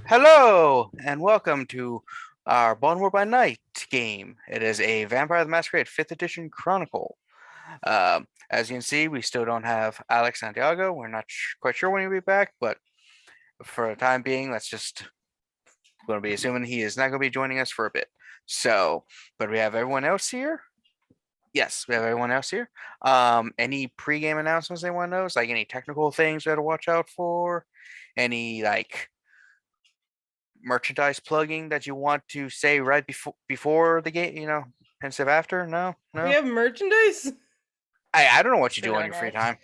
Hello and welcome to our Baltimore by Night game. It is a Vampire the Masquerade 5th edition Chronicle. As you can see, we still don't have Alex Santiago. We're not quite sure when he'll be back, but for the time being, let's just going to be assuming he is not going to be joining us for a bit. But we have everyone else here. Yes, we have everyone else here. Any pre-game announcements anyone knows? Like any technical things we have to watch out for? Any merchandise plugging that you want to say right before the game, pensive after? No, We have merchandise? I don't know what you do on your free time.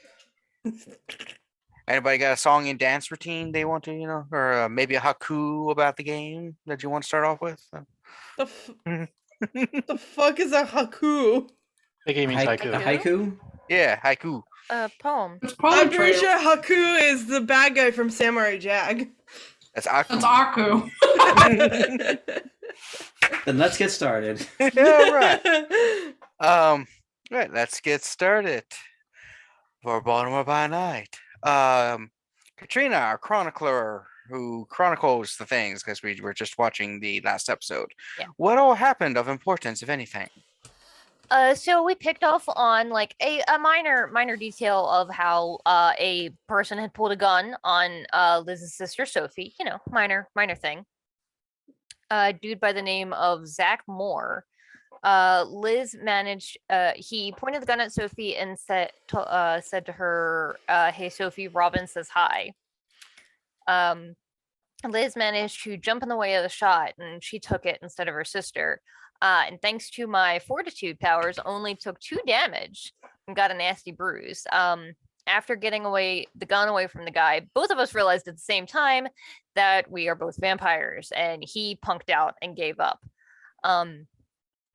Anybody got a song and dance routine they want to, or maybe a haiku about the game that you want to start off with? The fuck is a haiku? The game means haiku. A haiku? Yeah, haiku. Poem. I'm pretty sure haiku is the bad guy from Samurai Jack. That's Aku. That's Aku. Then let's get started. Yeah, right. Right, let's get started. For Baltimore by Night. Katrina, our chronicler who chronicles the things, because we were just watching the last episode. Yeah. What all happened of importance, if anything? So we picked off on like a minor detail of how a person had pulled a gun on Liz's sister Sophie. Minor thing. A dude by the name of Zach Moore. Liz managed. He pointed the gun at Sophie and said to her, "Hey Sophie, Robin says hi." Liz managed to jump in the way of the shot, and she took it instead of her sister. And thanks to my fortitude powers, only took 2 damage and got a nasty bruise. After getting the gun away from the guy, both of us realized at the same time that we are both vampires, and he punked out and gave up.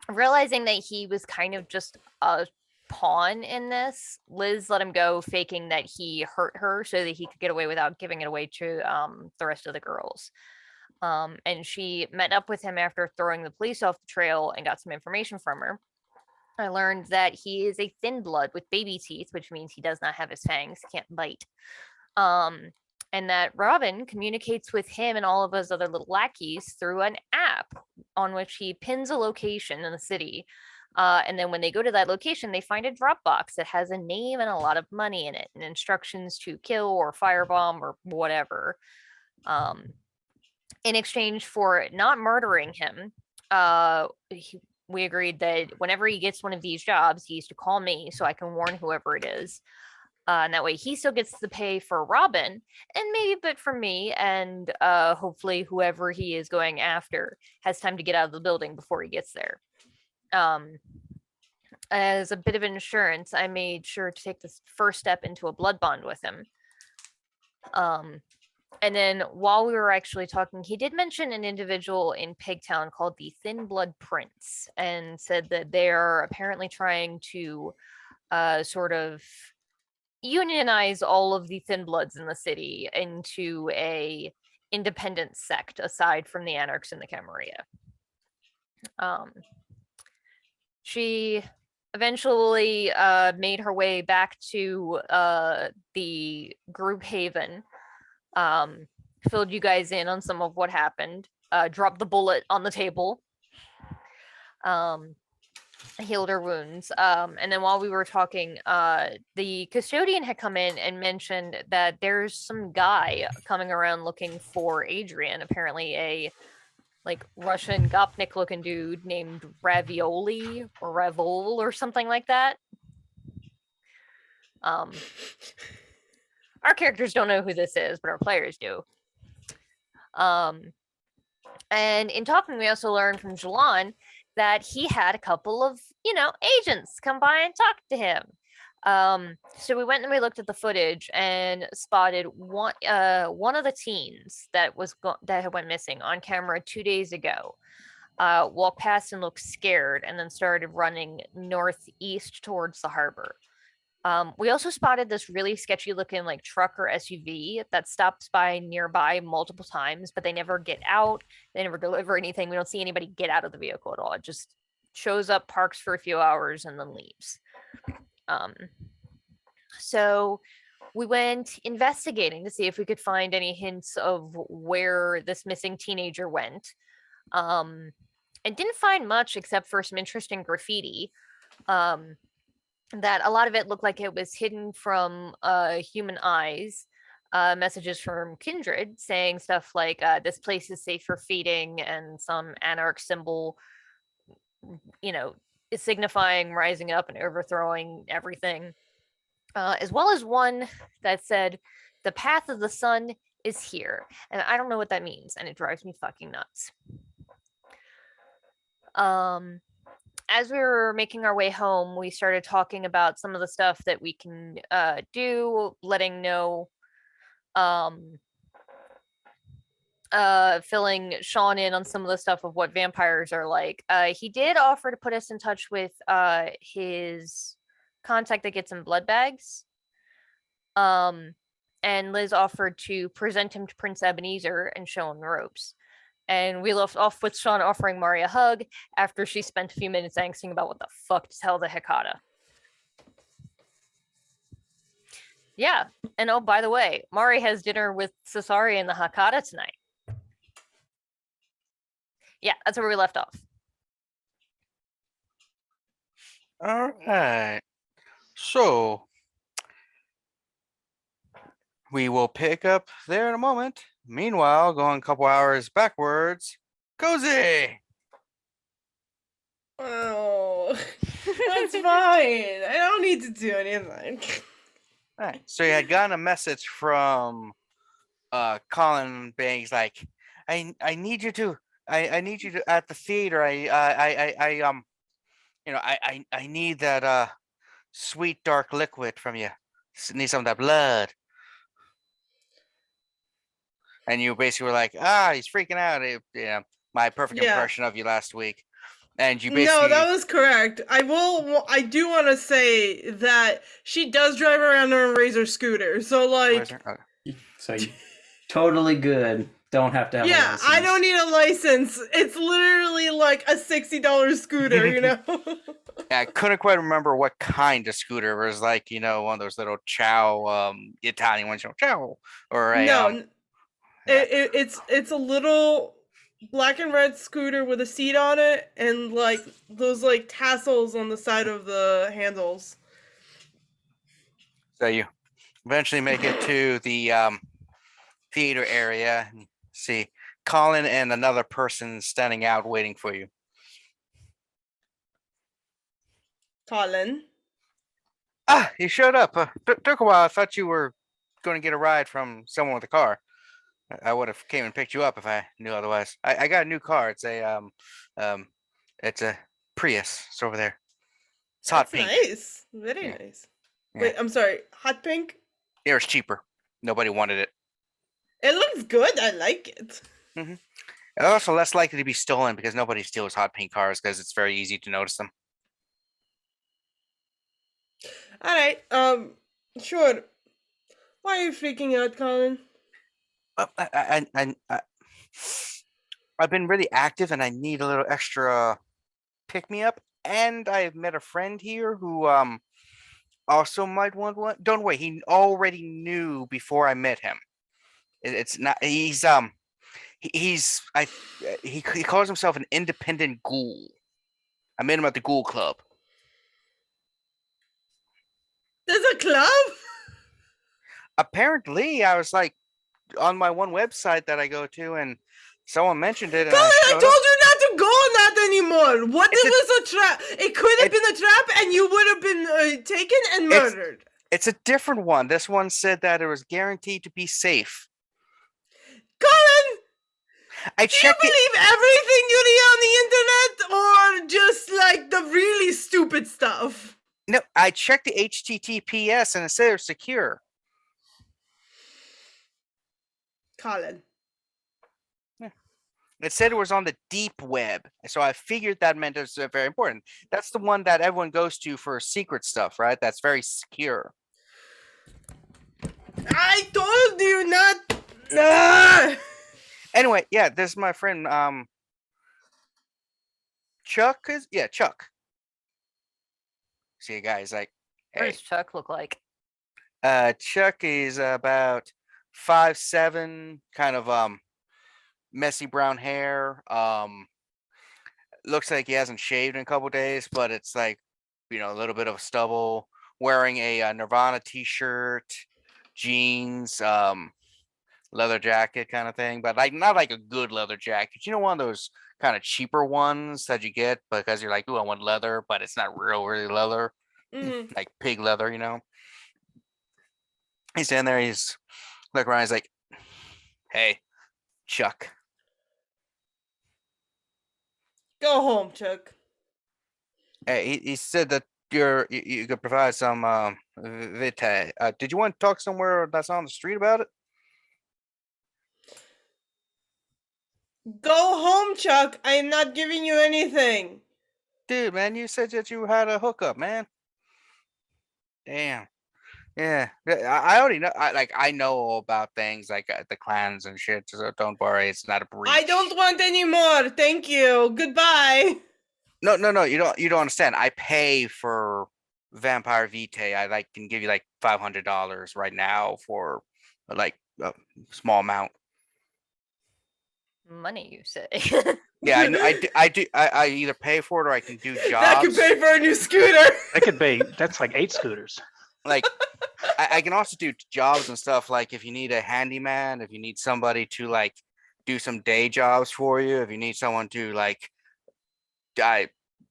Realizing that he was kind of just a pawn in this, Liz let him go, faking that he hurt her so that he could get away without giving it away to the rest of the girls. And she met up with him after throwing the police off the trail and got some information from her. I learned that he is a thin blood with baby teeth, which means he does not have his fangs, can't bite. And that Robin communicates with him and all of his other little lackeys through an app on which he pins a location in the city. And then when they go to that location, they find a drop box that has a name and a lot of money in it and instructions to kill or firebomb or whatever. In exchange for not murdering him, we agreed that whenever he gets one of these jobs, he used to call me so I can warn whoever it is. And that way he still gets the pay for Robin and maybe a bit for me, and hopefully whoever he is going after has time to get out of the building before he gets there. As a bit of insurance, I made sure to take this first step into a blood bond with him. And then while we were actually talking, he did mention an individual in Pigtowne called the Thin Blood Prince, and said that they're apparently trying to sort of unionize all of the Thin Bloods in the city into a independent sect aside from the Anarchs and the Camarilla. She eventually made her way back to the group haven, filled you guys in on some of what happened, dropped the bullet on the table, healed her wounds. And then while we were talking, the custodian had come in and mentioned that there's some guy coming around looking for Adrian, apparently a Russian Gopnik looking dude named Ravioli or Ravol or something like that. Our characters don't know who this is, but our players do. And in talking, we also learned from Jilon that he had a couple of, agents come by and talk to him. So we went and we looked at the footage and spotted one of the teens that had went missing on camera 2 days ago. Walked past and looked scared, and then started running northeast towards the harbor. We also spotted this really sketchy looking truck or SUV that stops by nearby multiple times, but they never get out. They never deliver anything. We don't see anybody get out of the vehicle at all. It just shows up, parks for a few hours, and then leaves. So we went investigating to see if we could find any hints of where this missing teenager went. And didn't find much except for some interesting graffiti. That a lot of it looked like it was hidden from human eyes. Messages from kindred saying stuff like this place is safe for feeding, and some anarch symbol, is signifying rising up and overthrowing everything, as well as one that said the path of the sun is here, and I don't know what that means, and it drives me fucking nuts. As we were making our way home, we started talking about some of the stuff that we can do, letting know, filling Sean in on some of the stuff of what vampires are like. He did offer to put us in touch with his contact that gets in blood bags. And Liz offered to present him to Prince Ebenezer and show him the ropes. And we left off with Sean offering Mari a hug after she spent a few minutes angsting about what the fuck to tell the Hecata. Yeah, and oh, by the way, Mari has dinner with Cesare and the Hecata tonight. Yeah, that's where we left off. All right. So we will pick up there in a moment. Meanwhile, going a couple hours backwards, Kozi. Oh, that's fine. I don't need to do anything. All right. So you had gotten a message from Colin Banks like, I need you to at the theater. I need that sweet dark liquid from you. Need some of that blood. And you basically were like, he's freaking out. My perfect impression of you last week. And you basically No, that was correct. I do want to say that she does drive around on a Razor scooter. So like, So you totally good. Don't have to have a license. I don't need a license. It's literally like a $60 scooter, you know? Yeah, I couldn't quite remember what kind of scooter. It was like, one of those little chow Italian ones, chow. Or a it's a little black and red scooter with a seat on it and like those like tassels on the side of the handles. So you eventually make it to the theater area and see Colin and another person standing out waiting for you. Colin. You showed up. Took a while. I thought you were going to get a ride from someone with a car. I would have came and picked you up if I knew otherwise. I got a new car. It's a Prius. It's over there. It's hot pink. Nice. Very nice. Yeah. Wait, I'm sorry. Hot pink? It was cheaper. Nobody wanted it. It looks good. I like it. Mm-hmm. It's also less likely to be stolen because nobody steals hot pink cars because it's very easy to notice them. All right. Sure. Why are you freaking out, Colin? I've been really active and I need a little extra pick me up. And I've met a friend here who also might want one. Don't worry, he already knew before I met him. It's not he calls himself an independent ghoul. I met him at the Ghoul Club. There's a club? Apparently, I was like on my one website that I go to, and someone mentioned it. Colin, I told you not to go on that anymore. What if it was a trap? It could have been a trap, and you would have been taken and murdered. It's a different one. This one said that it was guaranteed to be safe. Colin, do you believe everything you read on the internet, or just like the really stupid stuff? No, I checked the HTTPS and it said it was secure. Colin. Yeah. It said it was on the deep web. So I figured that meant it was very important. That's the one that everyone goes to for secret stuff, right? That's very secure. I told you not. Anyway, yeah, this is my friend Chuck. Chuck. See a guy, he's like, hey. What does Chuck look like? Chuck is about 5'7", kind of messy brown hair. Looks like he hasn't shaved in a couple days, but it's like, a little bit of stubble. Wearing a Nirvana t-shirt, jeans, leather jacket kind of thing, but like not like a good leather jacket. One of those kind of cheaper ones that you get because you're like, ooh, I want leather, but it's not really leather, like pig leather. He's standing there. He's looking around. He's like, "Hey, Chuck." Go home, Chuck. Hey, he said that you could provide some vitae. Did you want to talk somewhere that's on the street about it? Go home, Chuck. I am not giving you anything. Dude, man, you said that you had a hookup, man. Damn. Yeah, I already know. I know about things like the clans and shit. So don't worry, it's not a breach. I don't want any more. Thank you. Goodbye. No. You don't understand. I pay for Vampire Vitae. I can give you like $500 right now for like a small amount. Money, you say? Yeah, I know. I do. I either pay for it or I can do jobs. That could pay for a new scooter. That could be. That's like 8 scooters. Like, I can also do jobs and stuff. Like, if you need a handyman, if you need somebody to like do some day jobs for you, if you need someone to like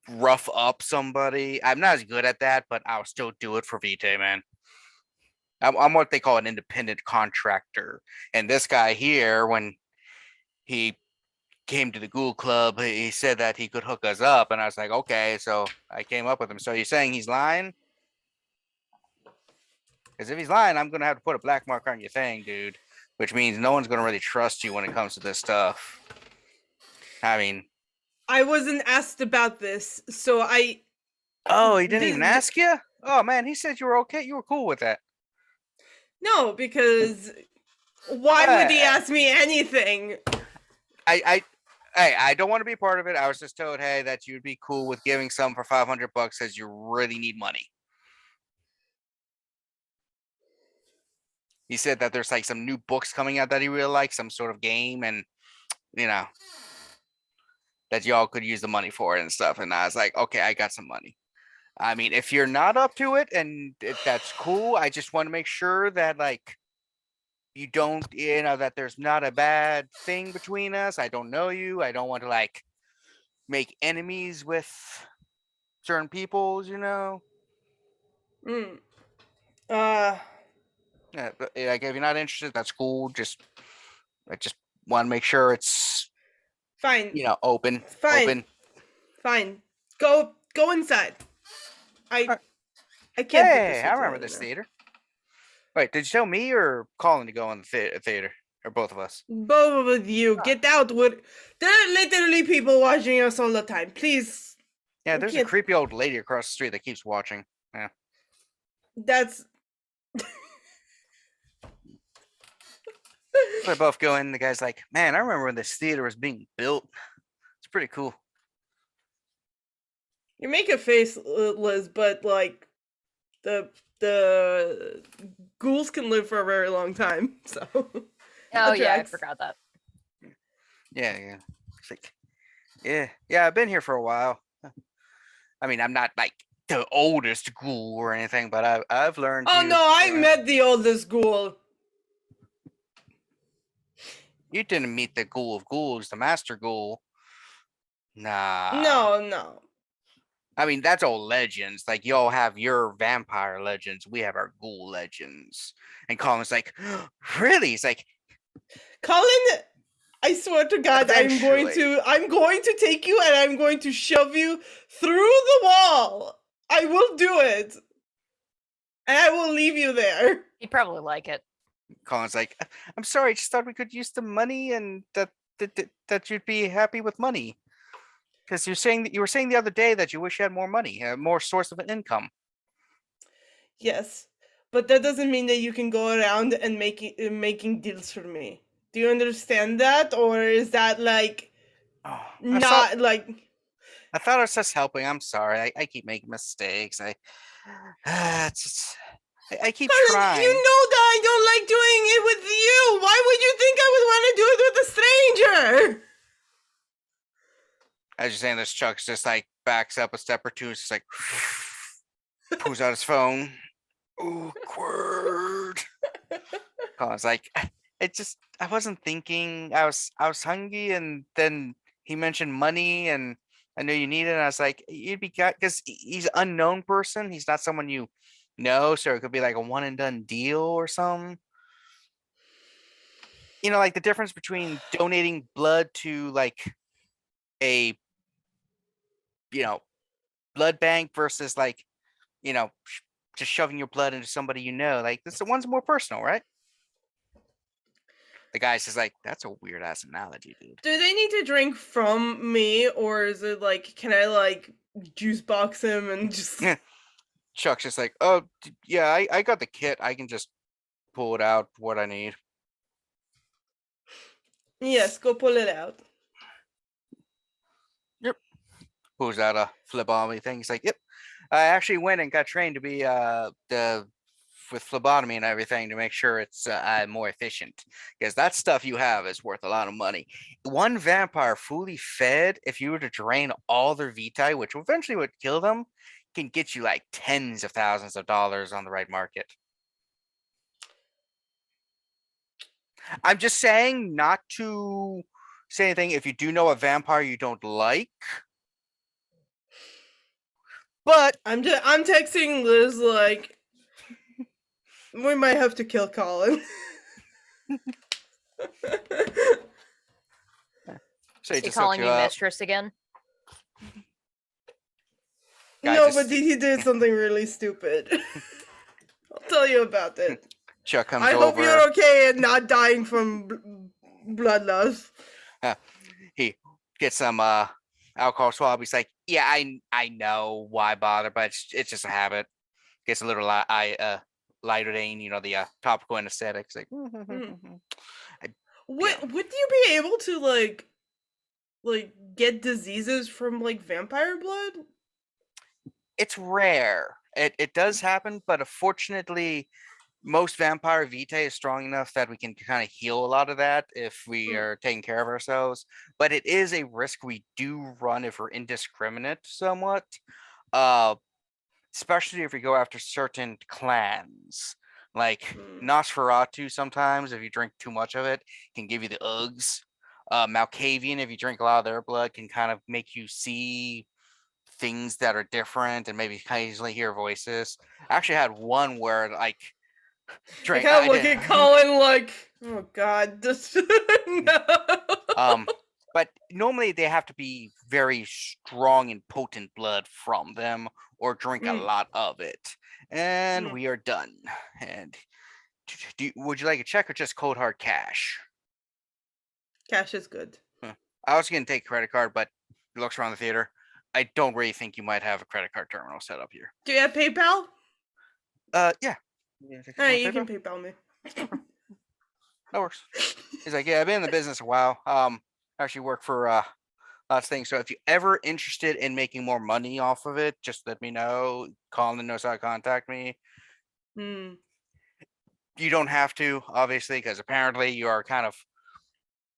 rough up somebody. I'm not as good at that, but I'll still do it for Vitae, man. I'm what they call an independent contractor. And this guy here, when he came to the Ghoul Club, he said that he could hook us up, and I was like, okay. So I came up with him. So you're saying he's lying? Because if he's lying, I'm gonna have to put a black mark on your thing, dude. Which means no one's gonna really trust you when it comes to this stuff. I mean, I wasn't asked about this, so I. Oh, he didn't even ask you? Oh man, he said you were okay. You were cool with that. No, because why would he ask me anything? I don't want to be a part of it. I was just told, hey, that you'd be cool with giving some for $500 because you really need money. He said that there's like some new books coming out that he really likes, some sort of game, and that y'all could use the money for it and stuff. And I was like, okay, I got some money. I mean, if you're not up to it and that's cool, I just want to make sure that like you don't, that there's not a bad thing between us. I don't know you. I don't want to like make enemies with certain peoples, Yeah, but, like if you're not interested, that's cool. I just want to make sure it's fine. Open. Fine. Open. Fine. Go inside. I can't. Hey, I remember this theater. Wait, did you tell me or Colin to go in the theater, or both of us? Both of you, get out! There are literally people watching us all the time. Please. Yeah, there's a creepy old lady across the street that keeps watching. Yeah. That's. So they both go in. The guy's like, "Man, I remember when this theater was being built. It's pretty cool." You make a face, Liz, but like the ghouls can live for a very long time. So. Oh yeah, I forgot that. Yeah. It's like, yeah. I've been here for a while. I mean, I'm not like the oldest ghoul or anything, but I've learned. Oh no, I met the oldest ghoul. You didn't meet the Ghoul of Ghouls, the Master Ghoul. Nah. No. I mean, that's all legends. Like, y'all have your vampire legends. We have our ghoul legends. And Colin's like, really? He's like, Colin, I swear to God, I'm going to take you and I'm going to shove you through the wall. I will do it. And I will leave you there. He'd probably like it. Colin's like, I'm sorry, I just thought we could use the money and that you'd be happy with money. Because you were saying the other day that you wish you had more money, more source of an income. Yes, but that doesn't mean that you can go around and making deals for me. Do you understand that, or is that like not like? I thought I was just helping. I'm sorry. I keep making mistakes. I keep Colin, trying. you know that I don't like doing it with you. Why would you think I would want to do it with a stranger? As you're saying this, Chuck's just like backs up a step or two. It's just like pulls out his phone. Awkward. Colin's like, I wasn't thinking. I was hungry, and then he mentioned money, and I know you need it. And I was like, you'd be because he's an unknown person. He's not someone you know, so it could be like a one and done deal or something. You know, like the difference between donating blood to like a blood bank versus like just shoving your blood into somebody you know. Like this, the one's more personal, right? The guy says like, that's a weird ass analogy, dude. Do they need to drink from me, or is it like, can I like juice box him and just? Chuck's just like, oh yeah, I got the kit. I can just pull it out what I need. Yes, go pull it out. Yep. Pulls out a phlebotomy thing. He's like, yep. I actually went and got trained to be with phlebotomy and everything to make sure it's more efficient, because that stuff you have is worth a lot of money. One vampire fully fed, if you were to drain all their vitae, which eventually would kill them, can get you like tens of thousands of dollars on the right market. I'm just saying not to say anything if you do know a vampire you don't like. But I'm texting Liz like, we might have to kill Colin. so Is he calling you mistress again? No, but he did something really stupid. I'll tell you about it. Chuck comes I over. hope you're okay and not dying from blood loss. He gets some alcohol swab. He's like, yeah, I know why bother, but it's just a habit. Gets a little lidocaine, the topical anesthetics. Like, would you be able to like get diseases from like vampire blood? It's rare. It does happen, but unfortunately, most vampire vitae is strong enough that we can kind of heal a lot of that if we are taking care of ourselves. But it is a risk we do run if we're indiscriminate somewhat. Especially if we go after certain clans. Like Nosferatu, sometimes if you drink too much of it, can give you the Uggs. Malkavian, if you drink a lot of their blood, can kind of make you see things that are different and maybe occasionally hear voices. I actually had one where like I kind of look at Colin like, oh god, this no. But normally they have to be very strong and potent blood from them or drink a lot of it. And we are done. And would you like a check or just cold hard cash? Cash is good. I was going to take a credit card, but he looks around the theater. I don't really think you might have a credit card terminal set up here. Do you have PayPal? Yeah. Alright, you can PayPal me. That works. He's like, yeah, I've been in the business a while. I actually work for lots of things. So if you're ever interested in making more money off of it, just let me know. Colin knows how to contact me. You don't have to, obviously, because apparently you are kind of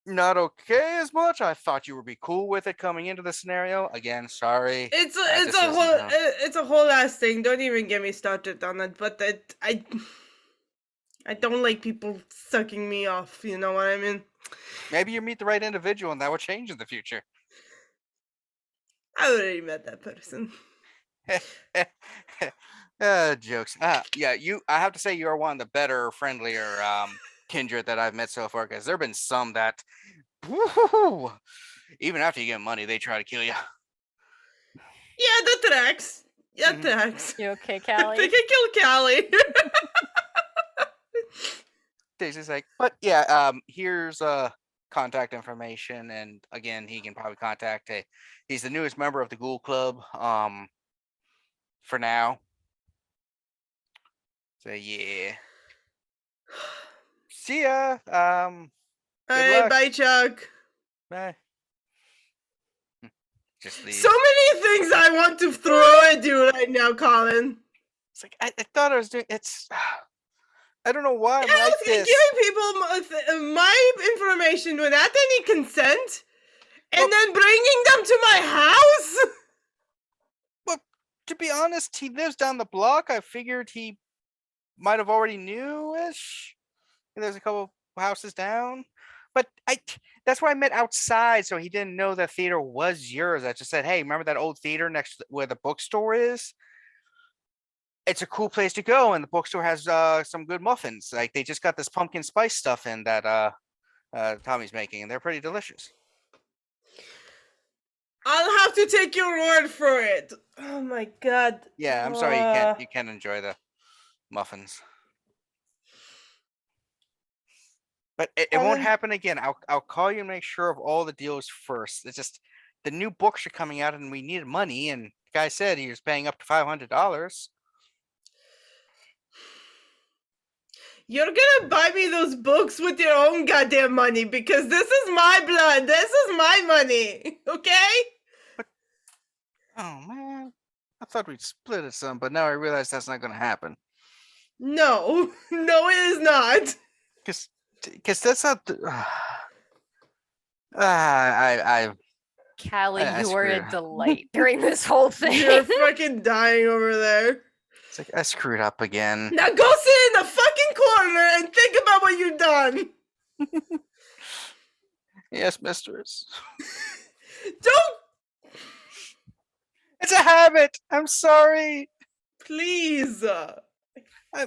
not okay as much. I thought you would be cool with it coming into the scenario. Again, sorry. It's a whole ass thing. Don't even get me started on it. But I don't like people sucking me off. You know what I mean? Maybe you meet the right individual and that will change in the future. I already met that person. Jokes. Yeah, I have to say you are one of the better, friendlier kindred that I've met so far, because there have been some that even after you get money, they try to kill you. Yeah, that tracks. Yeah, tracks. You okay, Callie? They can kill Callie. Daisy's like, but yeah, here's contact information, and again, he can probably contact. He's the newest member of the Ghoul Club. For now. So yeah. See ya. Alright, bye, Chuck. Bye. Just leave. So many things I want to throw at you right now, Colin. It's like I thought I was doing. It's. I don't know why I'm like this. Giving people my information without any consent, and then bringing them to my house. Well, to be honest, he lives down the block. I figured he might have already knew-ish. There's a couple houses down, but that's why I met outside, so he didn't know the theater was yours. I just said, hey, remember that old theater next to where the bookstore is? It's a cool place to go, and the bookstore has some good muffins. Like, they just got this pumpkin spice stuff in that Tommy's making, and they're pretty delicious. I'll have to take your word for it. Oh my god. Yeah, I'm sorry you can't enjoy the muffins. But it won't happen again. I'll call you and make sure of all the deals first. It's just the new books are coming out and we needed money, and the guy said he was paying up to $500. You're gonna buy me those books with your own goddamn money, because this is my blood. This is my money. Okay? But, oh man, I thought we'd split it some, but now I realize that's not gonna happen. No, no, it is not. Because that's not. Callie, you were a delight during this whole thing. You're fucking dying over there. It's like I screwed up again. Now go sit in the fucking corner and think about what you've done. Yes, mistress. Don't. It's a habit. I'm sorry. Please.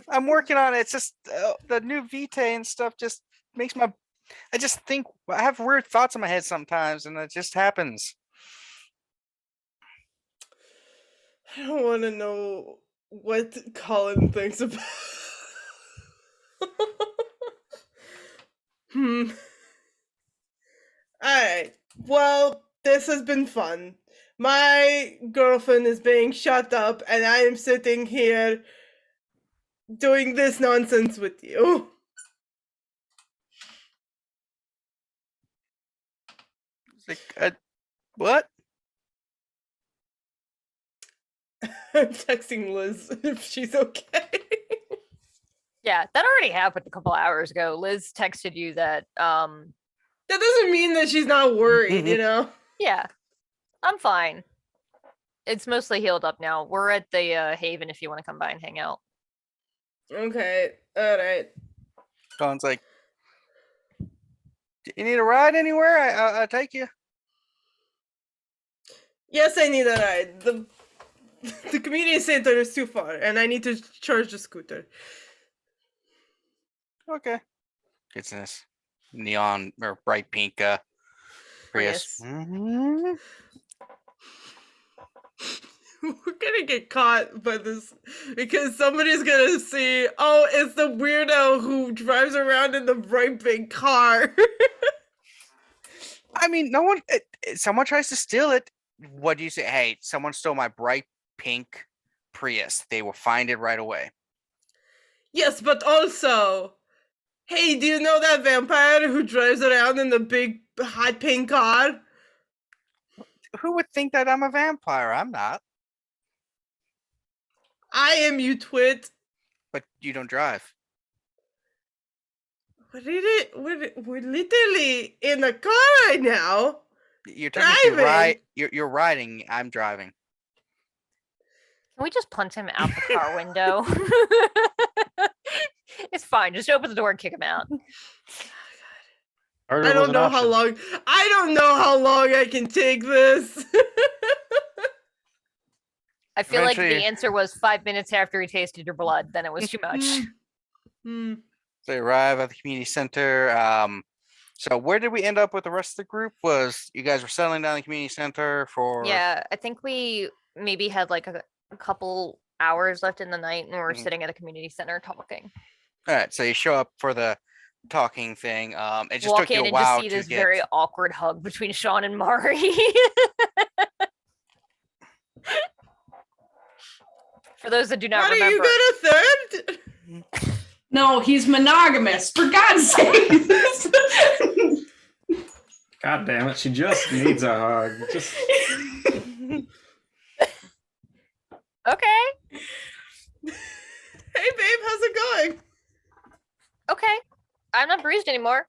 I'm working on it. It's just the new Vitae and stuff just makes my. I just think I have weird thoughts in my head sometimes, and it just happens. I don't want to know what Colin thinks about. Alright. Well, this has been fun. My girlfriend is being shut up, and I am sitting here doing this nonsense with you. It's like, what? I'm texting Liz if she's okay. Yeah, that already happened a couple hours ago. Liz texted you that that doesn't mean that she's not worried, you know? Yeah. I'm fine. It's mostly healed up now. We're at the Haven if you want to come by and hang out. Okay. Alright. Colin's like, do you need a ride anywhere? I'll take you. Yes, I need a ride. The community center is too far, and I need to charge the scooter. Okay. It's this neon or bright pink Prius. Mm-hmm. We're gonna get caught by this because somebody's gonna see, oh, it's the weirdo who drives around in the bright pink car. I mean, no one. Someone tries to steal it. What do you say? Hey, someone stole my bright pink Prius. They will find it right away. Yes, but also, hey, do you know that vampire who drives around in the big hot pink car? Who would think that I'm a vampire? I'm not. I am, you twit. But you don't drive. We're literally in a car right now. You're technically right. You're riding. I'm driving. Can we just punch him out the car window? It's fine. Just open the door and kick him out. I don't know how long. I don't know how long I can take this. I feel like the answer was 5 minutes after he tasted your blood. Then it was too much. So they arrive at the community center. So where did we end up with the rest of the group? Was you guys were settling down the community center for? Yeah, I think we maybe had like a couple hours left in the night, and we're sitting at a community center talking. All right, so you show up for the talking thing. It just Walk took you in a and while just see to this get. very awkward hug between Sean and Mari. For those that do not remember, you got a third? No, he's monogamous. For God's sake! God damn it! She just needs a hug. Just. okay. how's it going? Okay, I'm not bruised anymore.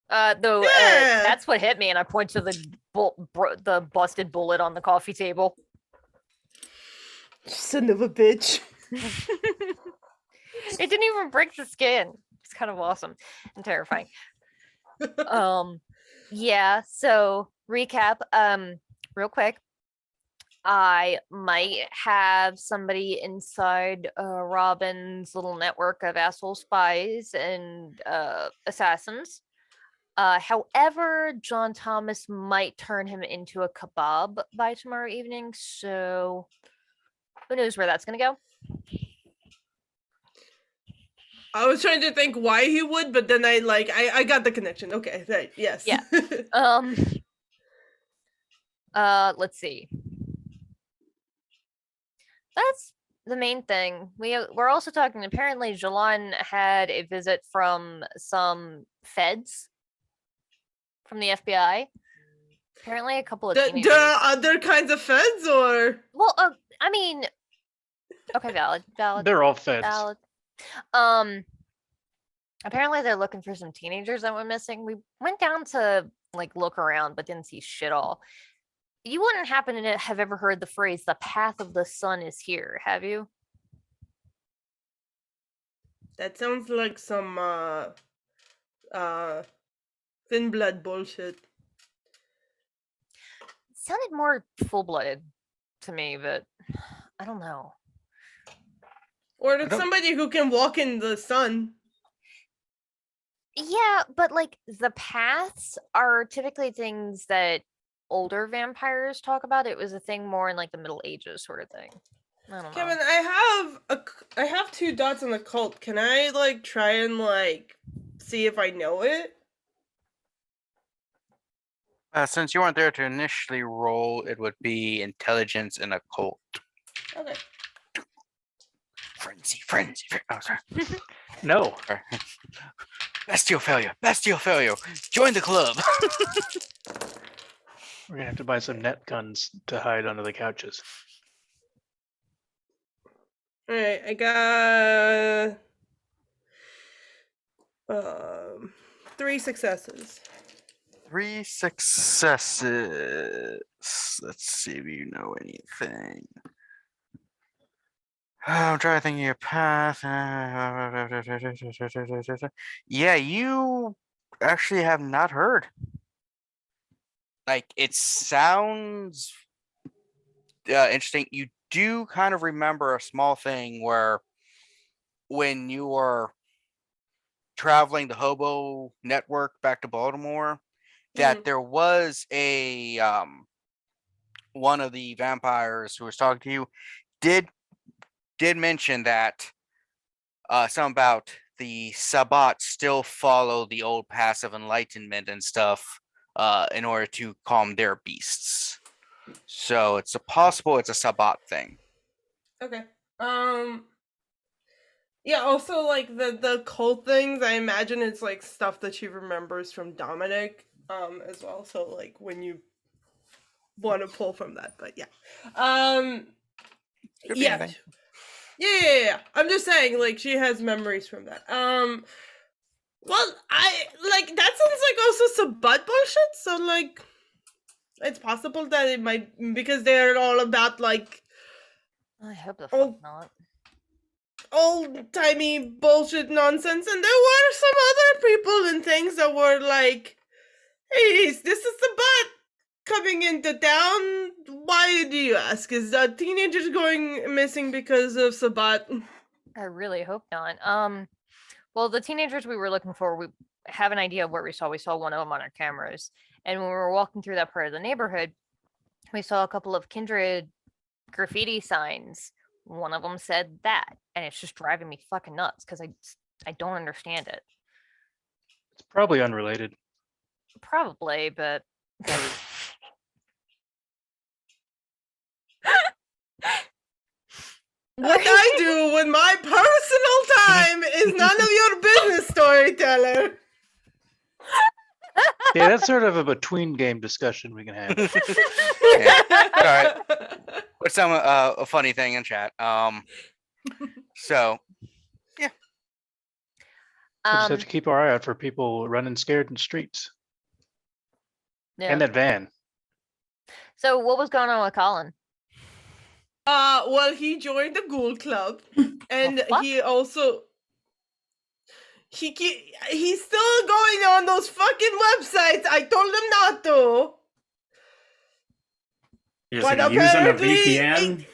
Though Yeah. that's what hit me, and I point to the busted bullet on the coffee table. Son of a bitch. It didn't even break the skin. It's kind of awesome and terrifying. Yeah, so recap, real quick. I might have somebody inside Robin's little network of asshole spies and assassins. However, John Thomas might turn him into a kebab by tomorrow evening, so who knows where that's gonna go. I was trying to think why he would, but then I got the connection. Okay, right, yes. Yeah. Let's see. That's the main thing. We're also talking, apparently Jilon had a visit from some feds from the FBI. Apparently a couple of teenagers. There are other kinds of feds, or? Well, I mean, okay, valid. They're all feds. Valid. Apparently they're looking for some teenagers that went missing. We went down to like look around, but didn't see shit all. You wouldn't happen to have ever heard the phrase "the path of the sun is here," have you? That sounds like some thin blood bullshit. It sounded more full-blooded to me, but I don't know. Or it's somebody who can walk in the sun. Yeah, but like the paths are typically things that older vampires talk about. It was a thing more in like the Middle Ages sort of thing. I don't know. Kevin, I have 2 dots on occult. Can I like try and like see if I know it? Since you weren't there to initially roll, it would be intelligence and occult. Okay. Frenzy. Oh, sorry. No. Sorry. Bestial failure. Join the club. We're gonna have to buy some net guns to hide under the couches. Alright, I got 3 successes. 3 successes. Let's see if you know anything. I'm trying to think of your path. Yeah, you actually have not heard. Like, it sounds interesting. You do kind of remember a small thing where when you were traveling the hobo network back to Baltimore, that there was a one of the vampires who was talking to you did mention that something about the Sabbat still follow the old paths of enlightenment and stuff in order to calm their beasts. So it's it's a Sabbat thing. Okay. Yeah, also like the cult things, I imagine it's like stuff that she remembers from Dominic as well. So like when you want to pull from that, but yeah. Yeah. Yeah. I'm just saying, like, she has memories from that. Well, I like that sounds like also some butt bullshit. So like, it's possible that it might, because they're all about like. I hope the fuck not. Old-timey bullshit nonsense, and there were some other people and things that were like, "Hey, this is the butt coming into town. Why do you ask? Is that teenagers going missing because of Sabbat?" I really hope not. Well, the teenagers we were looking for, we have an idea of what we saw. We saw one of them on our cameras, and when we were walking through that part of the neighborhood, we saw a couple of kindred graffiti signs. One of them said that, and it's just driving me fucking nuts because I don't understand it. It's probably unrelated. Probably, but what I do with my personal time is none of your business, storyteller. Yeah, that's sort of a between game discussion we can have. Yeah. All right. Put some a funny thing in chat. So yeah, We'll just have to keep our eye out for people running scared in the streets. Yeah. And that van. So what was going on with Colin? Well, he joined the Ghoul Club, and fuck? he also he's still going on those fucking websites. I told him not to. Is But he using a apparently VPN?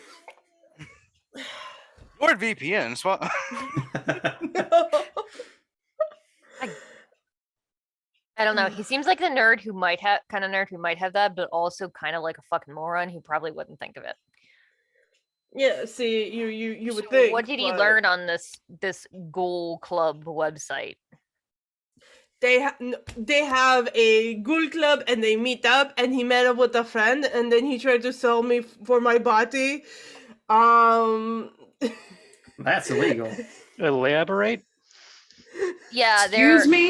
Lord VPNs. What? I don't know. He seems like the nerd who might have that, but also kind of like a fucking moron who probably wouldn't think of it. Yeah, see, you would So think. what did he but learn on this Ghoul Club website? They have a Ghoul Club and they meet up, and he met up with a friend, and then he tried to sell me for my body. That's illegal. Elaborate? Yeah, Excuse me?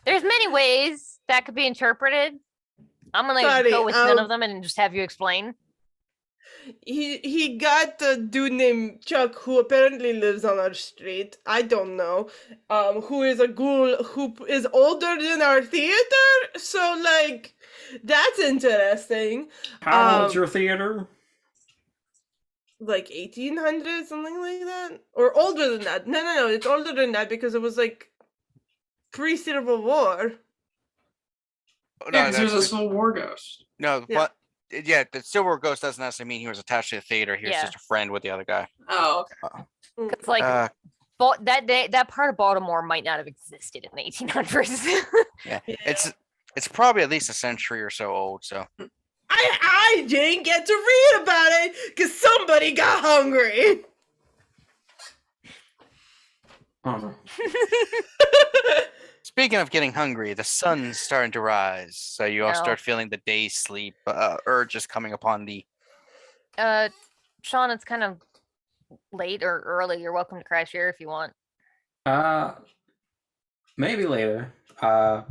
There's many ways that could be interpreted. I'm gonna Sorry, go with none of them and just have you explain. He got a dude named Chuck who apparently lives on our street. I don't know. Who is a ghoul who is older than our theater. So like, that's interesting. How old's your theater? Like 1800, something like that, or older than that. No, it's older than that because it was like pre-Civil War. Oh, Yeah, because there's a Civil War ghost. No, Yeah. but yeah, the Civil War ghost doesn't necessarily mean he was attached to the theater. He was Yeah. just a friend with the other guy. Oh, okay. It's like that part of Baltimore might not have existed in the 1800s. Yeah, it's probably at least a century or so old. So I didn't get to read about it because somebody got hungry. Oh. speaking of getting hungry, the sun's starting to rise, so you all No. start feeling the day sleep urges coming upon the. Sean, it's kind of late or early. You're welcome to crash here if you want. Maybe later. I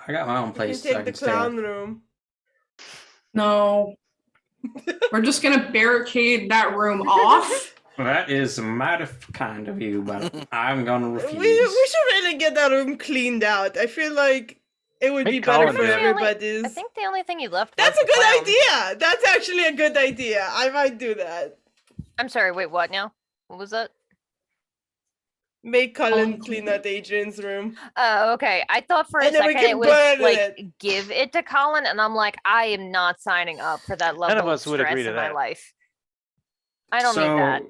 got my own You can place. take I the can stay. clown room. No. We're just gonna barricade that room off. That is mighty kind of you, but I'm gonna refuse. We should really get that room cleaned out. I feel like it would be Make better Colin for do it. everybody's. I think the only thing you left. That's was a the good clown. idea. That's actually a good idea. I might do that. I'm sorry. Wait, what now? What was that? Make Colin Oh, clean out Adrian's room. Oh, okay. I thought for a And then we second can it was burn like it. give it to Colin, and I'm like, I am not signing up for that level of of us would stress agree to in my that. life. I don't need that.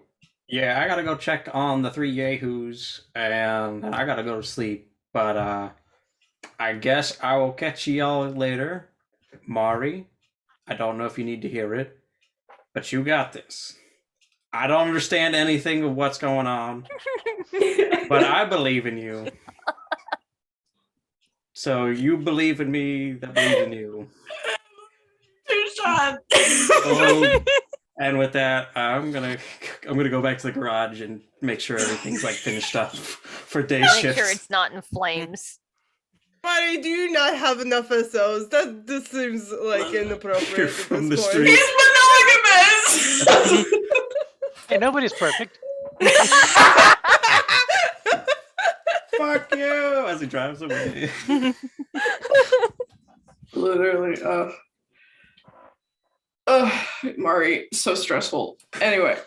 Yeah, I gotta go check on the 3 yahoos, and I gotta go to sleep. But I guess I will catch y'all later. Mari, I don't know if you need to hear it, but you got this. I don't understand anything of what's going on, but I believe in you. So you believe in me, that believe in you. Two shots. Oh, and with that, I'm gonna go back to the garage and make sure everything's like finished up for day Make shifts. sure it's not in flames. Buddy, do you not have enough SOs? This seems like inappropriate You're at from this the point. street. He's monogamous. Hey, nobody's perfect. Fuck you! As he drives away. Literally. Mari, so stressful. Anyway.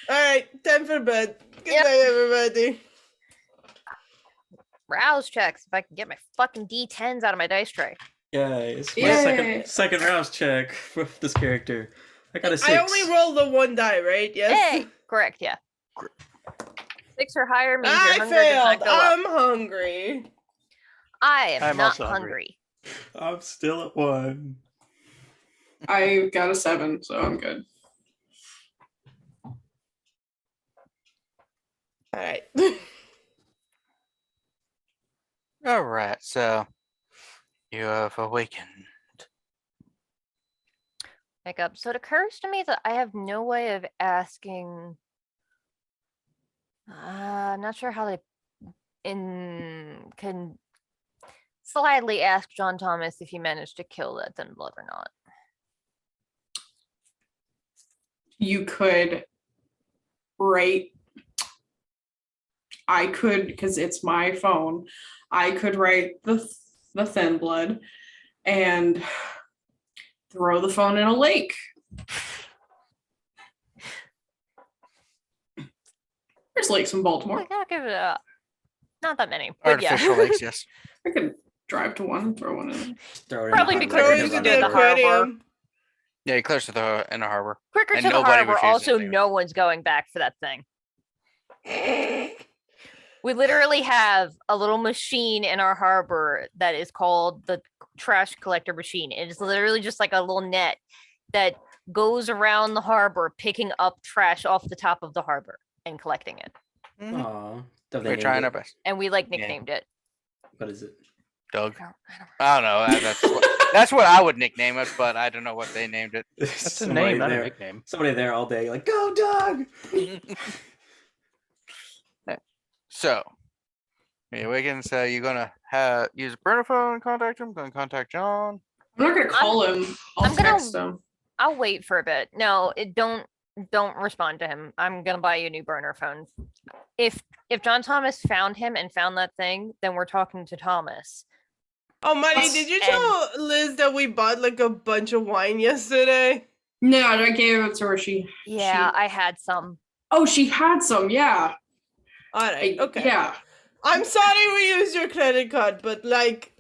Alright, time for bed. Good Yep. night, everybody. Rouse checks if I can get my fucking D10s out of my dice tray. Guys, my Yay. second rouse check for this character. I got a 6. I only rolled the one die, right? Yes. Hey, correct, yeah. 6 or higher means I your hunger does not failed. go up. I'm hungry. I am I'm not also hungry. hungry. I'm still at 1. I got a 7, so I'm good. Alright. All right, so you have awakened. Pick up. So it occurs to me that I have no way of asking. I'm not sure how they can slightly ask John Thomas if he managed to kill that thin blood or not. You could write. I could, because it's my phone, I could write the thin blood and throw the phone in a lake. There's lakes in Baltimore. I'll give it a not that many, but Artificial yeah. lakes, yes. I could drive to one and throw one in. Throw it Probably in be the quicker harbor. Throw just into to the the harbor. aquarium. Yeah, close to the in the harbor. Quicker And to the nobody harbor. refuses Also, to. no one's going back for that thing. We literally have a little machine in our harbor that is called the trash collector machine. It is literally just like a little net that goes around the harbor, picking up trash off the top of the harbor and collecting it. Mhm. Aw. We're trying our best. And we like Yeah. nicknamed it. What is it? Doug. I don't I don't know. That's what I would nickname it, but I don't know what they named it. That's a name, not a nickname. Somebody there all day, like, go, Doug! So, yeah, Wiggins, you're gonna use a burner phone, contact him. Gonna contact John. I'm not gonna call him. I'll I'm gonna- text him. I'll wait for a bit. No, don't respond to him. I'm gonna buy you a new burner phone. If John Thomas found him and found that thing, then we're talking to Thomas. Oh, Money, did you tell Liz that we bought like a bunch of wine yesterday? No, I gave it to her. Yeah, I had some. Oh, she had some. Yeah. All right. Okay. Yeah. I'm sorry we used your credit card, but like,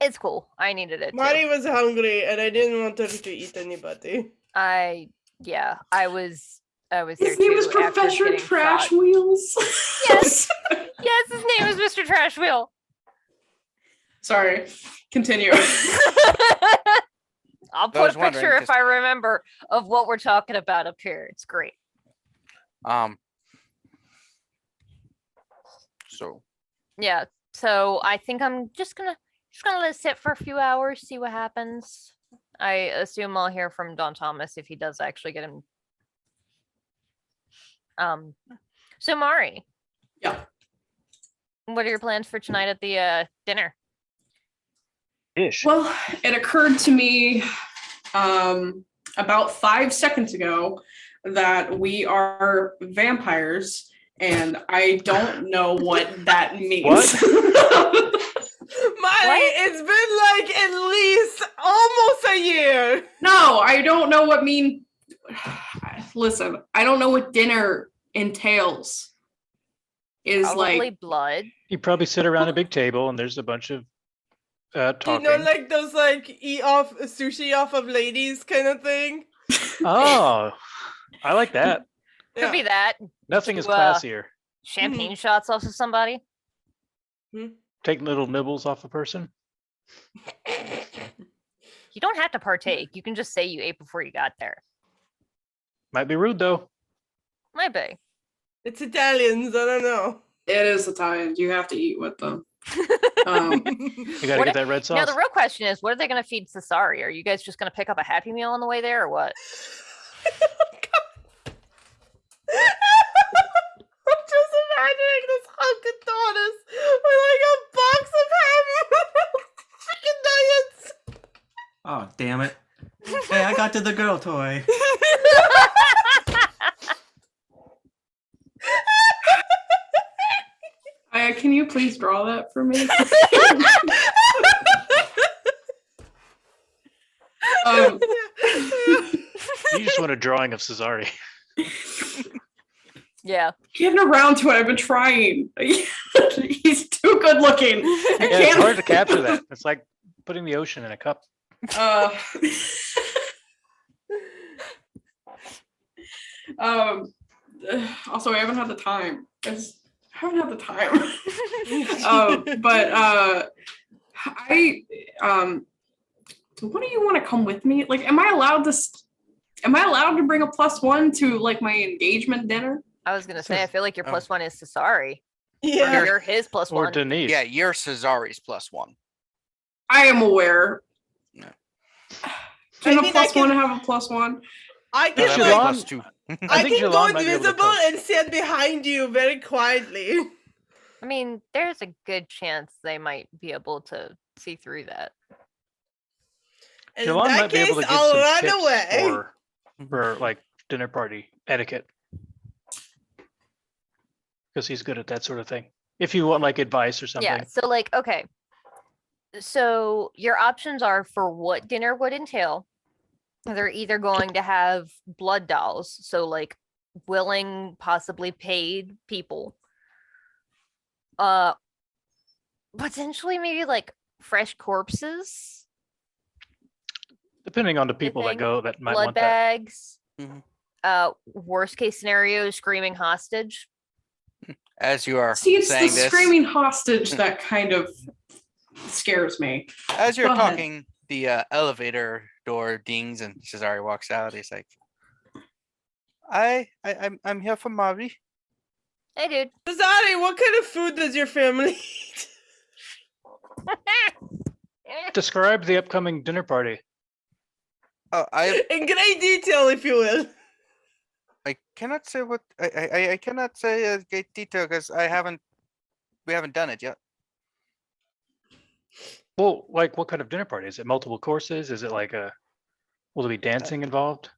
It's cool. I needed it. Mari Too. was hungry and I didn't want her to eat anybody. I was there His name too was after Professor getting Trash shot. Wheels. Yes. Yes, his name is Mr. Trash Wheel. Sorry. Continue. I'll I put was a wondering, picture if 'cause- I remember of what we're talking about up here. It's great. So Yeah. So I think I'm just gonna let it sit for a few hours, see what happens. I assume I'll hear from Don Thomas if he does actually get him. So Mari, Yeah. what are your plans for tonight at the dinner? Ish. Well, it occurred to me about 5 seconds ago that we are vampires, and I don't know what that means. Mari, it's been like at least almost a year. No, I don't know what mean. Listen, I don't know what dinner entails. Is Probably like blood. You probably sit around a big table and there's a bunch of talking. You know, like those like eat off sushi off of ladies kind of thing. Oh, I like that. Could be that. Nothing is To, classier. Champagne shots off of somebody. Take little nibbles off a person. You don't have to partake. You can just say you ate before you got there. Might be rude though. Might be. It's Italians. I don't know. it is Italians. You have to eat with them. You gotta What get that red Now sauce. the real question is, what are they going to feed Cesari? Are you guys just going to pick up a Happy Meal on the way there, or what? I'm just imagining this hunkin' tortoise with like a box of chicken nuggets. Oh, damn it. Hey, I got to the girl toy. Can you please draw that for me? You just want a drawing of Cesari. Yeah. Getting around to it. I've been trying. He's too good looking. I Yeah, it's can't. hard to capture that. It's like putting the ocean in a cup. Uh, also, I haven't had the time. I haven't had the time. What do you want to come with me? Like, am I allowed to bring a +1 to like my engagement dinner? I was going to say, I feel like your +1 is Cesari. Yeah. Or you're his +1. Or Denise. yeah, you're Cesari's +1. I am aware. No. Can I mean, a I +1 can- have a +1? I No, can that'd Jilon- be like, +2. I think can Jilon go might be able to invisible cope. and stand behind you very quietly. I mean, there's a good chance they might be able to see through that. And Jilon in that might be able case, to get I'll some run tips away. for like dinner party etiquette. Because he's good at that sort of thing. If you want like advice or something. Yeah. So like, okay. So your options are for what dinner would entail. They're either going to have blood dolls, so like willing, possibly paid people. Potentially maybe like fresh corpses. Depending on the people that thing. go that might Blood want that. bags. Mhm. Worst case scenario, screaming hostage. As you are See, it's the saying this, screaming hostage that kind of scares me. as you're Go ahead. talking, the elevator door dings and Cesare walks out. He's like, I'm here for Mari. Hey, dude. Cesare, what kind of food does your family eat? Describe the upcoming dinner party. Oh, In great detail, if you will. I cannot say what I cannot say a great detail because we haven't done it yet. Well, like what kind of dinner party? Is it multiple courses? Is it like will there be dancing involved?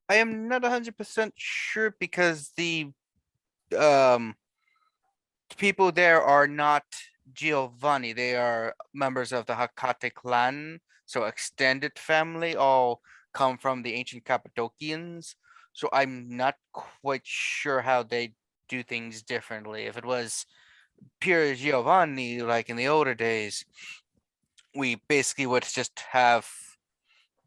I am not 100% sure because the um people there are not Giovanni. They are members of the Hecata clan, so extended family, all come from the ancient Cappadocians. So I'm not quite sure how they do things differently. If it was pure Giovanni, like in the older days, we basically would just have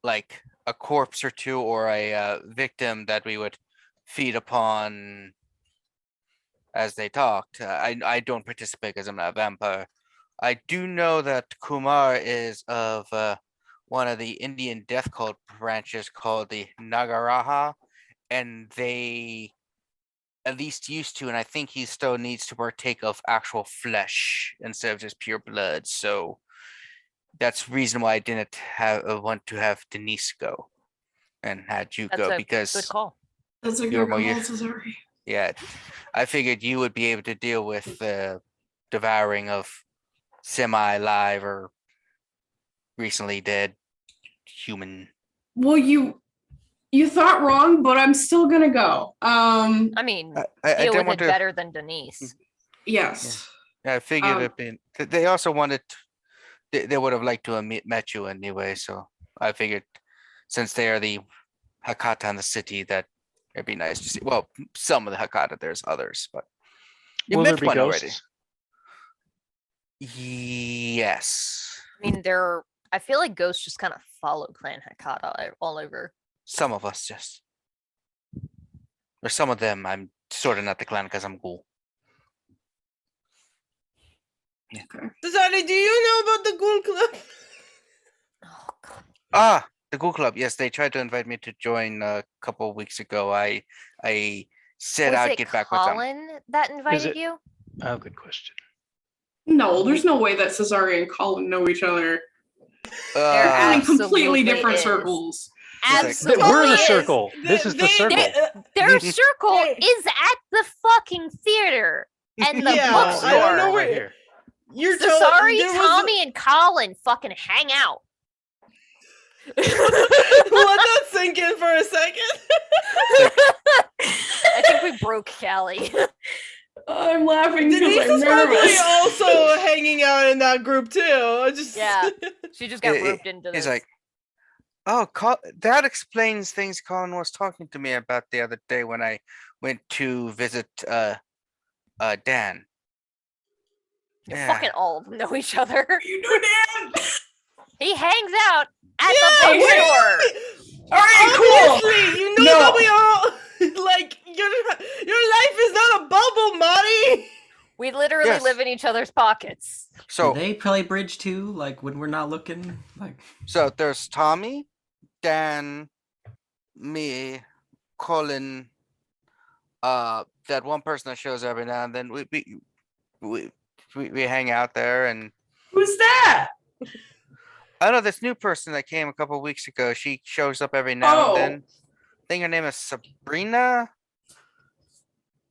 like a corpse or two or a victim that we would feed upon as they talked. I don't participate because I'm not a vampire. I do know that Kumar is of one of the Indian death cult branches called the Nagaraha, and they at least used to, and I think he still needs to partake of actual flesh instead of just pure blood. So that's the reason why I didn't want to have Denise go and had you That's go a because good call. That's a You're good more call, used- Cesare. yeah, I figured you would be able to deal with the devouring of semi-live or recently dead human. Well, you thought wrong, but I'm still gonna go. I mean, I deal didn't with want it to. better than Denise. Yes. I figured Um, it been. They also wanted. They would have liked to have met you anyway, so I figured since they are the Hecata in the city, that it'd be nice to see. Well, some of the Hecata, there's others, but you Will there met be one ghosts? already. Yes, I mean, I feel like ghosts just kind of follow Clan Hecata all over. some of us just, or some of them. I'm sort of not the clan because I'm ghoul. Cesare, do you know about the Ghoul Club? Oh, God. Ah, the Ghoul Club. Yes, they tried to invite me to join a couple of weeks ago. I said Was I'd it get back with them. Colin that invited it- you? Oh, good question. No, there's no way that Cesare and Colin know each other. There They're in absolutely completely different is. circles. like- Absolutely. We're in the is. circle. This is the circle. Their circle Hey. is at the fucking theater and the Yeah, bookstore. I don't know right where here. you're Sorry, there was Tommy and Colin fucking hang out. Let that sink in for a second. I think we broke Callie. I'm laughing Denise because I'm is probably nervous. also hanging out in that group too. I just Yeah. She just got It- roped into this. He's like, oh, that explains things Colin was talking to me about the other day when I went to visit Dan. Fucking all of them know each other. You know, Dan. He hangs out at Yeah, the bookstore. All right, cool. Obviously, you know No. that we all like your life is not a bubble, Marty. We literally Yes. live in each other's pockets. Do So they play bridge too? Like when we're not looking? Like there's Tommy, Dan, me, Colin, that one person that shows every now and then. We hang out there, and Who's that? I know this new person that came a couple of weeks ago. She shows up every now and then. I think her name is Sabrina.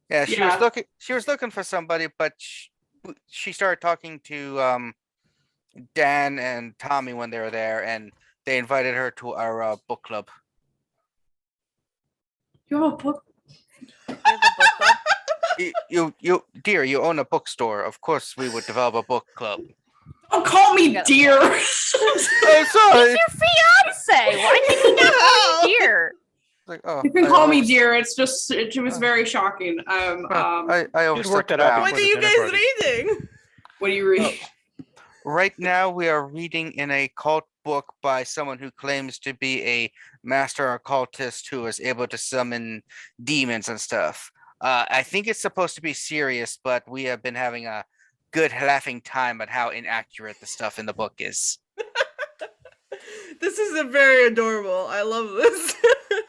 Yeah, she was Yeah. looking. She was looking for somebody, but she started talking to Dan and Tommy when they were there, and they invited her to our book club. You have a book? You have a book club? Dear, you own a bookstore. Of course, we would develop a book club. Don't call me got a dear. Oh, sorry. It's your fiance. Why can he not call you dear? Like, oh, You can call me dear. It's just it was very shocking. I You'd overstepped work that out bounds. What are you dinner guys party. reading? What do you read? Right now, we are reading in a cult book by someone who claims to be a master occultist who is able to summon demons and stuff. I think it's supposed to be serious, but we have been having a good laughing time at how inaccurate the stuff in the book is. This is a very adorable. I love this.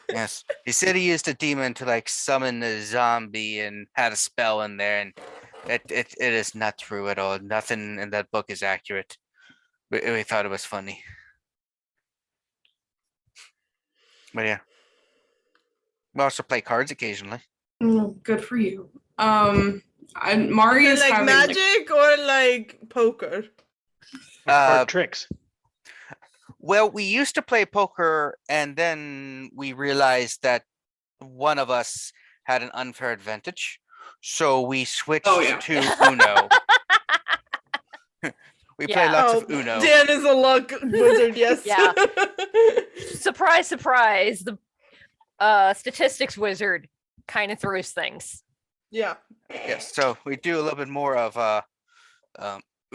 Yes, he said he used a demon to like summon a zombie and had a spell in there, and it is not true at all. Nothing in that book is accurate. We thought it was funny, but yeah, we also play cards occasionally. Good for you. Mari Is is it like having magic or like poker? Card tricks. Well, we used to play poker, and then we realized that one of us had an unfair advantage, so we switched to Uno. We play lots of Uno. Dan is a luck wizard, yes. Yeah. Surprise, surprise. The statistics wizard kind of throws things. Yeah. Yes, so we do a little bit more of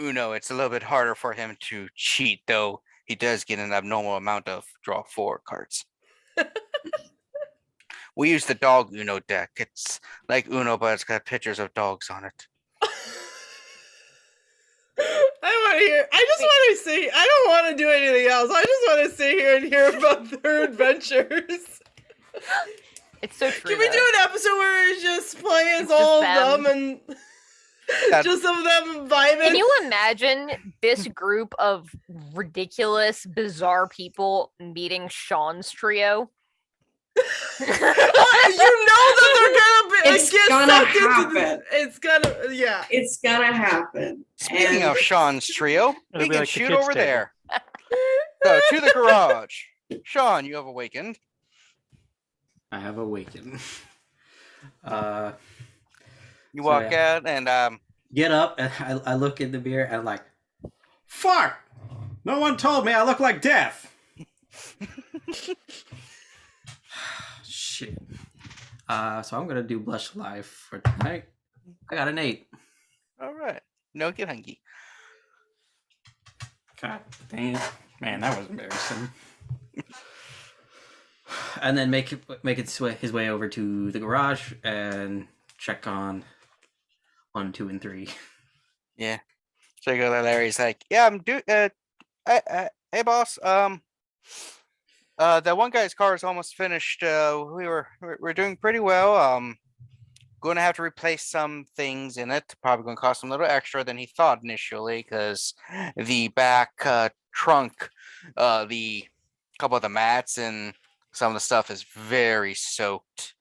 Uno. It's a little bit harder for him to cheat, though he does get an abnormal amount of draw 4 cards. We use the dog Uno deck. It's like Uno, but it's got pictures of dogs on it. I just want to see. I don't want to do anything else. I just want to sit here and hear about their adventures. It's so true. Can we do an episode where it's just playing It's all just of them them. and just some of them vibing? Can you imagine this group of ridiculous, bizarre people meeting Sean's trio? You know that they're gonna be. It's gonna happen. It's gonna, yeah. It's gonna happen. Speaking of Sean's trio, It'll we be can like the shoot kids' over table. there. So, to the garage. Sean, you have awakened. I have awakened. You walk out and Get up, and I look in the mirror and I'm like, fuck! No one told me I look like death! Shit. So I'm gonna do Blush Life for tonight. I got an 8. all right. No get hungry. God damn. Man, that was embarrassing. And then make his way over to the garage and check on 1, 2, and 3. Yeah. So you go to Larry's like, yeah, I'm hey boss, that one guy's car is almost finished. We're doing pretty well. Going to have to replace some things in it. Probably going to cost him a little extra than he thought initially, because the back trunk, the couple of the mats and some of the stuff is very soaked.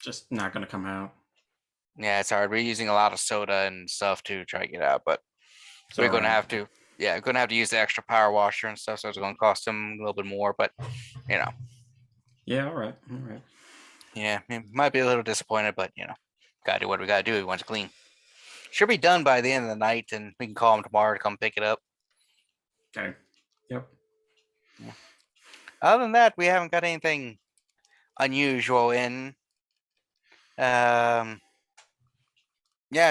Just not gonna come out. Yeah, it's hard. We're using a lot of soda and stuff to try to get out, but So we're going to have to. Yeah, we're going to have to use the extra power washer and stuff, so it's going to cost him a little bit more, but you know. Yeah, all right. Yeah, he might be a little disappointed, but you know, gotta do what we gotta do. He wants to clean. Should be done by the end of the night, and we can call him tomorrow to come pick it up. Okay. Yep. Yeah. Other than that, we haven't got anything unusual in. Yeah,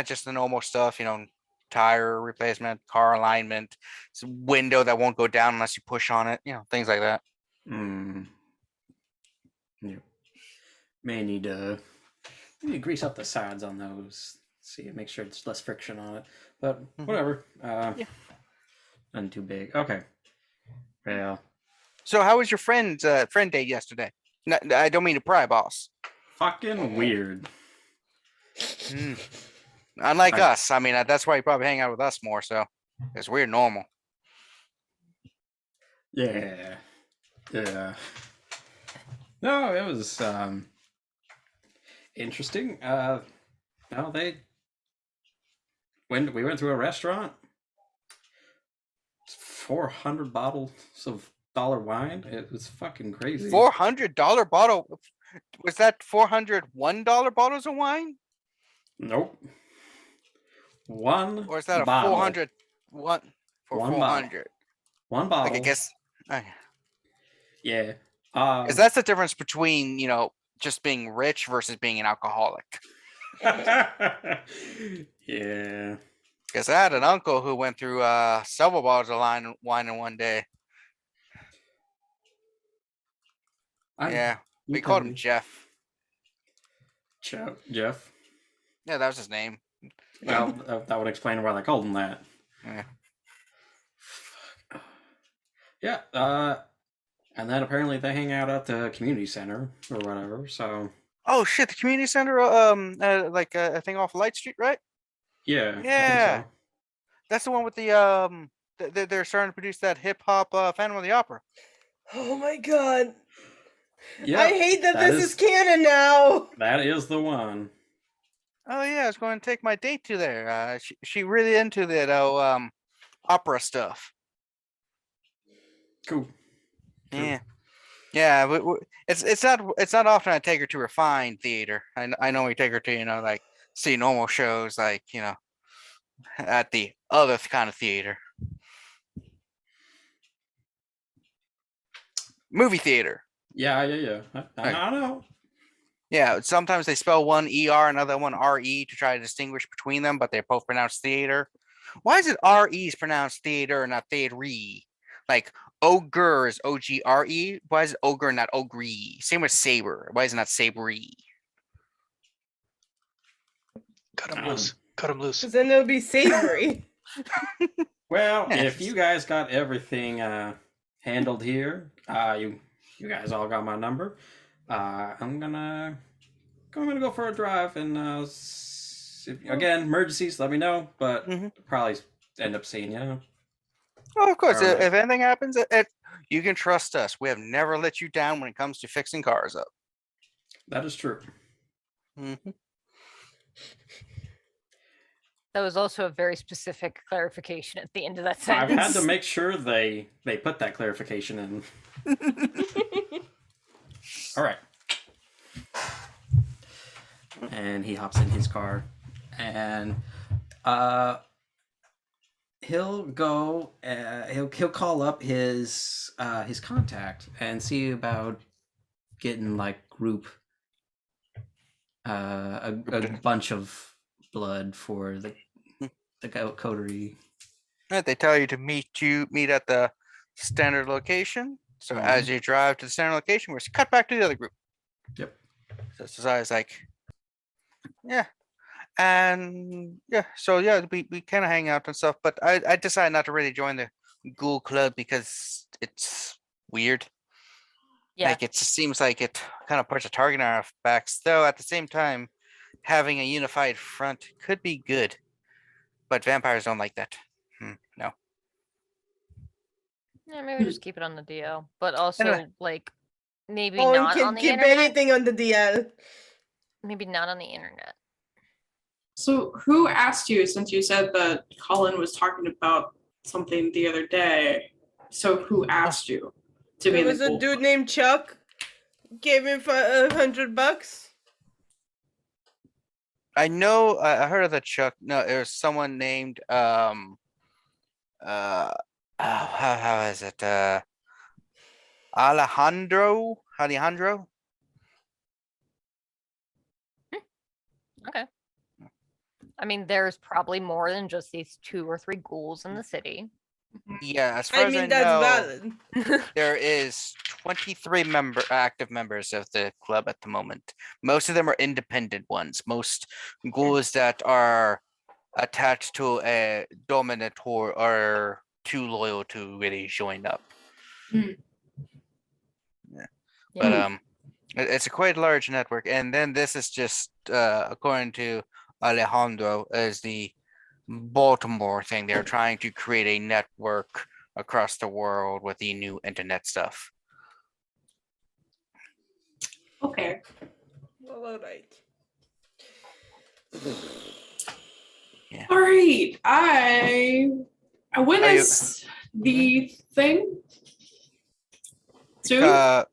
just the normal stuff, you know, tire replacement, car alignment, window that won't go down unless you push on it, you know, things like that. Yep. May need to grease up the sides on those. See, make sure it's less friction on it. But whatever. Yeah. Nothing too big. Okay. Well. So how was your friend date yesterday? No, I don't mean to pry, boss. Fucking weird. Unlike us. I mean, that's why you probably hang out with us more, so it's weird normal. Yeah. No, it was interesting. No, we went through a restaurant. 400 bottles of dollar wine. It was fucking crazy. $400 bottle. Was that $401 bottles of wine? Nope. One Or is that a bottle. 400 one for One 400? One bottle. Like I guess. Okay. Yeah. Because that's the difference between, just being rich versus being an alcoholic. Yeah. Because I had an uncle who went through several bottles of wine in one day. Yeah. We called him Jeff. Jeff. Yeah, that was his name. Well, that would explain why they called him that. Yeah. Yeah. And then apparently they hang out at the community center or whatever. So. Oh shit! The community center, like a thing off Light Street, right? Yeah. Yeah. I think so. That's the one with the they're starting to produce that hip hop Phantom of the Opera. Oh my god. Yeah. I hate that this is canon now. That is the one. Oh yeah, I was going to take my date to there. She really into that opera stuff. Cool. Yeah. Yeah, it's not often I take her to refined theater. I normally take her to like see normal shows, like at the other kind of theater, movie theater. Yeah. I know. Yeah, sometimes they spell one ER, another one RE to try to distinguish between them, but they're both pronounced theater. Why is it RE is pronounced theater and not theatre? Like ogre is OGRE. Why is it ogre and not ogre? Same with saber. Why is it not sabery? Cut him loose. Cut him loose. Because then it'll be savory. Well, Yeah. if you guys got everything handled here, you guys all got my number. I'm gonna go for a drive and again, emergencies, let me know. But probably end up seeing you. Oh, of course. Alright. If anything happens, you can trust us. We have never let you down when it comes to fixing cars up. That is true. Mm-hmm. That was also a very specific clarification at the end of that I've sentence. had to make sure they put that clarification in. All right. And he hops in his car, and he'll go. He'll call up his contact and see about getting like group a bunch of blood for the coterie. They tell you to meet at the standard location. So as you drive to the standard location, we're cut back to the other group. Yep. So I was like, yeah. And yeah, so yeah, we kind of hang out and stuff, but I decided not to really join the Ghoul Club because it's weird. Yeah. Like it just seems like it kind of puts a target on our backs, though at the same time, having a unified front could be good. But vampires don't like that. No. Yeah, maybe just keep it on the DL. But also Anyway. like maybe Oh, you not can on the keep internet. anything on the DL. Maybe not on the internet. So who asked you, since you said that Colin was talking about something the other day? So who asked you to be There in the was a Ghoul dude Club? named Chuck. Gave him $100. I know I heard of the Chuck. No, it was someone named how is it? Alejandro? Okay. I mean, there's probably more than just these 2 or 3 ghouls in the city. Yeah, as far as I that's know, valid. there is 23 active members of the club at the moment. Most of them are independent ones. Most ghouls that are attached to a dominator are too loyal to really join up. Yeah. But it's a quite large network. And then this is just according to Alejandro, is the Baltimore thing. They're trying to create a network across the world with the new internet stuff. Okay. Well, all right. Yeah. All right. I witnessed the thing. Soon?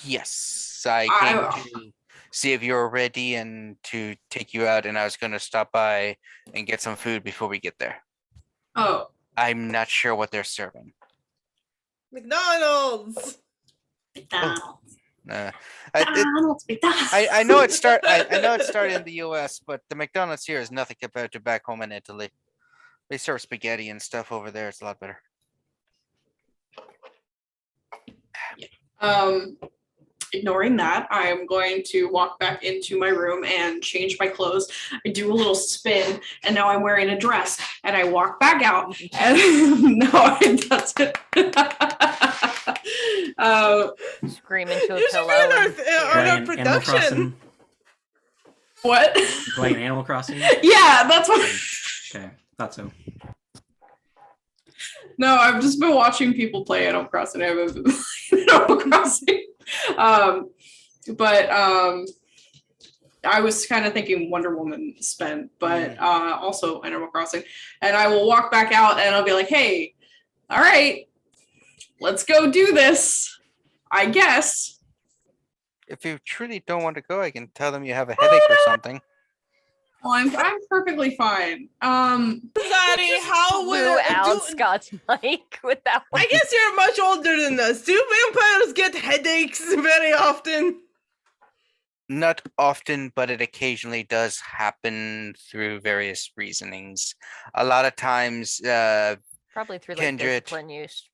Yes, I I- came to see if you were ready and to take you out, and I was going to stop by and get some food before we get there. Oh, I'm not sure what they're serving. McDonald's. McDonald's. I McDonald's. I know it started in the U.S., but the McDonald's here is nothing compared to back home in Italy. They serve spaghetti and stuff over there. It's a lot better. Ignoring that, I am going to walk back into my room and change my clothes. I do a little spin, and now I'm wearing a dress. And I walk back out, and no, that's it. Scream into a You should pillow. be in and our Playing Animal production. Crossing. What? Playing Animal Crossing. Yeah, that's what. Okay, thought so. No, I've just been watching people play Animal Crossing. I haven't been playing Animal Crossing. But I was kind of thinking Wonder Woman spent, but also Animal Crossing. And I will walk back out and I'll be like, hey, all right, let's go do this, I guess. If you truly don't want to go, I can tell them you have a headache or something. Well, I'm perfectly fine. Zaddy, how blew will out Scott's mic with that one. I guess you're much older than us. Do vampires get headaches very often? Not often, but it occasionally does happen through various reasonings. A lot of times, Probably through like kindred. discipline use.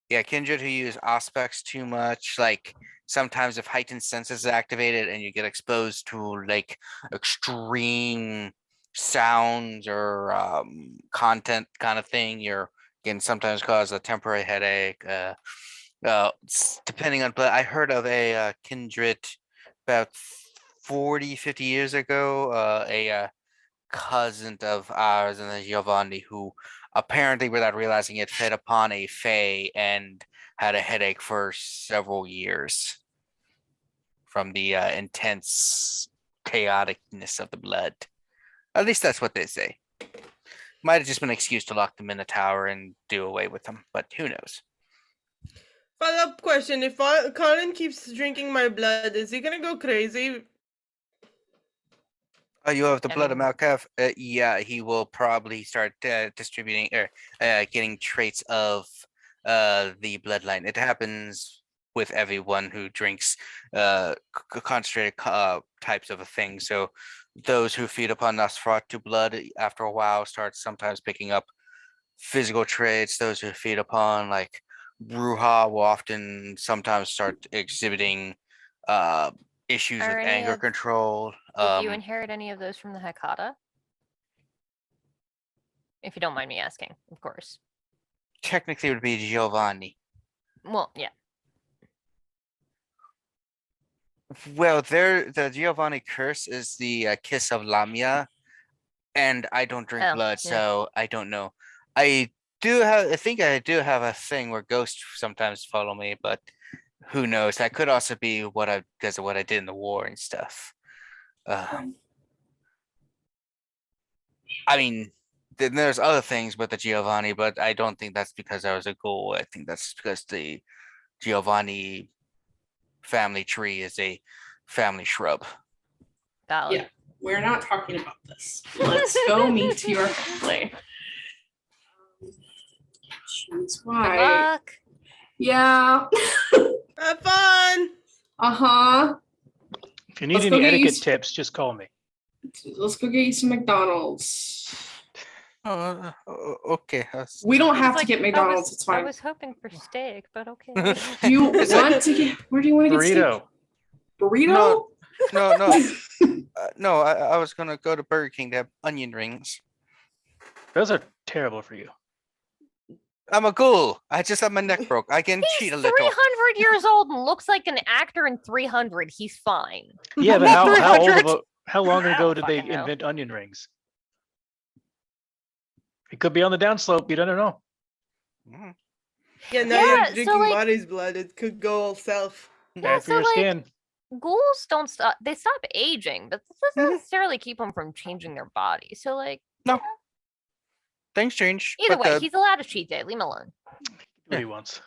Yeah, kindred who use aspects too much, like sometimes if heightened senses is activated and you get exposed to like extreme sounds or content kind of thing, you're can sometimes cause a temporary headache. Depending on, but I heard of a kindred about 40-50 years ago, a cousin of ours and Giovanni who apparently without realizing it fed upon a fae and had a headache for several years from the intense chaoticness of the blood. At least that's what they say. Might have just been an excuse to lock them in a tower and do away with them, but who knows? Follow-up question. If Colin keeps drinking my blood, is he gonna go crazy? Oh, you have the I blood of mean- Malkav? Yeah, he will probably start distributing or getting traits of the bloodline. It happens with everyone who drinks concentrated types of a thing. So those who feed upon Nosferatu blood after a while start sometimes picking up physical traits. Those who feed upon like Brujah will often sometimes start exhibiting issues Are with any anger of- control. Did you inherit any of those from the Hecata? If you don't mind me asking, of course. Technically, it would be Giovanni. Well, yeah. Well, the Giovanni curse is the kiss of Lamia, and I don't drink Oh, blood, yeah. so I don't know. I think I do have a thing where ghosts sometimes follow me, but who knows? That could also be because of what I did in the war and stuff. I mean, then there's other things with the Giovanni, but I don't think that's because I was a ghoul. I think that's because the Giovanni family tree is a family shrub. Valid. Yeah, we're not talking about this. Let's go meet your family. Jeez, Good why? luck. Yeah. Have fun. Uh-huh. If you need Let's go any get you etiquette s- tips, just call me. Let's go get you some McDonald's. Okay. We don't have It's to get like, McDonald's. It's I fine. was hoping for steak, but okay. Do you It's like- want to get? Where do you want to get steak? Burrito. Burrito? No, I was gonna go to Burger King to have onion rings. Those are terrible for you. I'm a ghoul. I just have my neck broke. I can He's cheat a little. 300 years old and looks like an actor in 300. He's fine. Yeah, but how long I ago don't did they fucking know. invent onion rings? It could be on the downslope. You don't know. Mhm. Yeah, now Yeah, you're so, drinking like- Marty's blood. It could go all self. Bad for so, your like, skin. Ghouls don't stop. They stop aging, but this doesn't Mhm. necessarily keep them from changing their body. So, like, Things change. either but way, he's allowed a cheat day. Leave him alone. What he wants.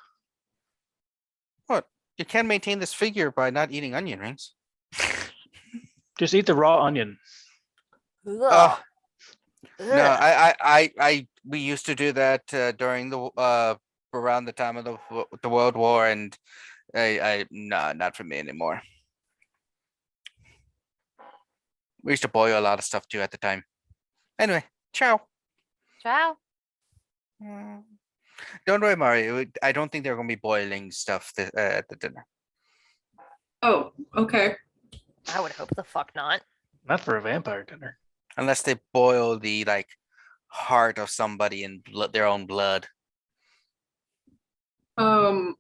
What? You can maintain this figure by not eating onion rings. Just eat the raw onion. Uh, Ugh. no, Ugh. we used to do that during the around the time of the World War, and no, not for me anymore. We used to boil a lot of stuff too at the time. Anyway, ciao. Ciao. Don't worry, Mario. I don't think they're going to be boiling stuff at the dinner. Oh, okay. I would hope the fuck not. Not for a vampire dinner. Unless they boil the heart of somebody in their own blood. Okay.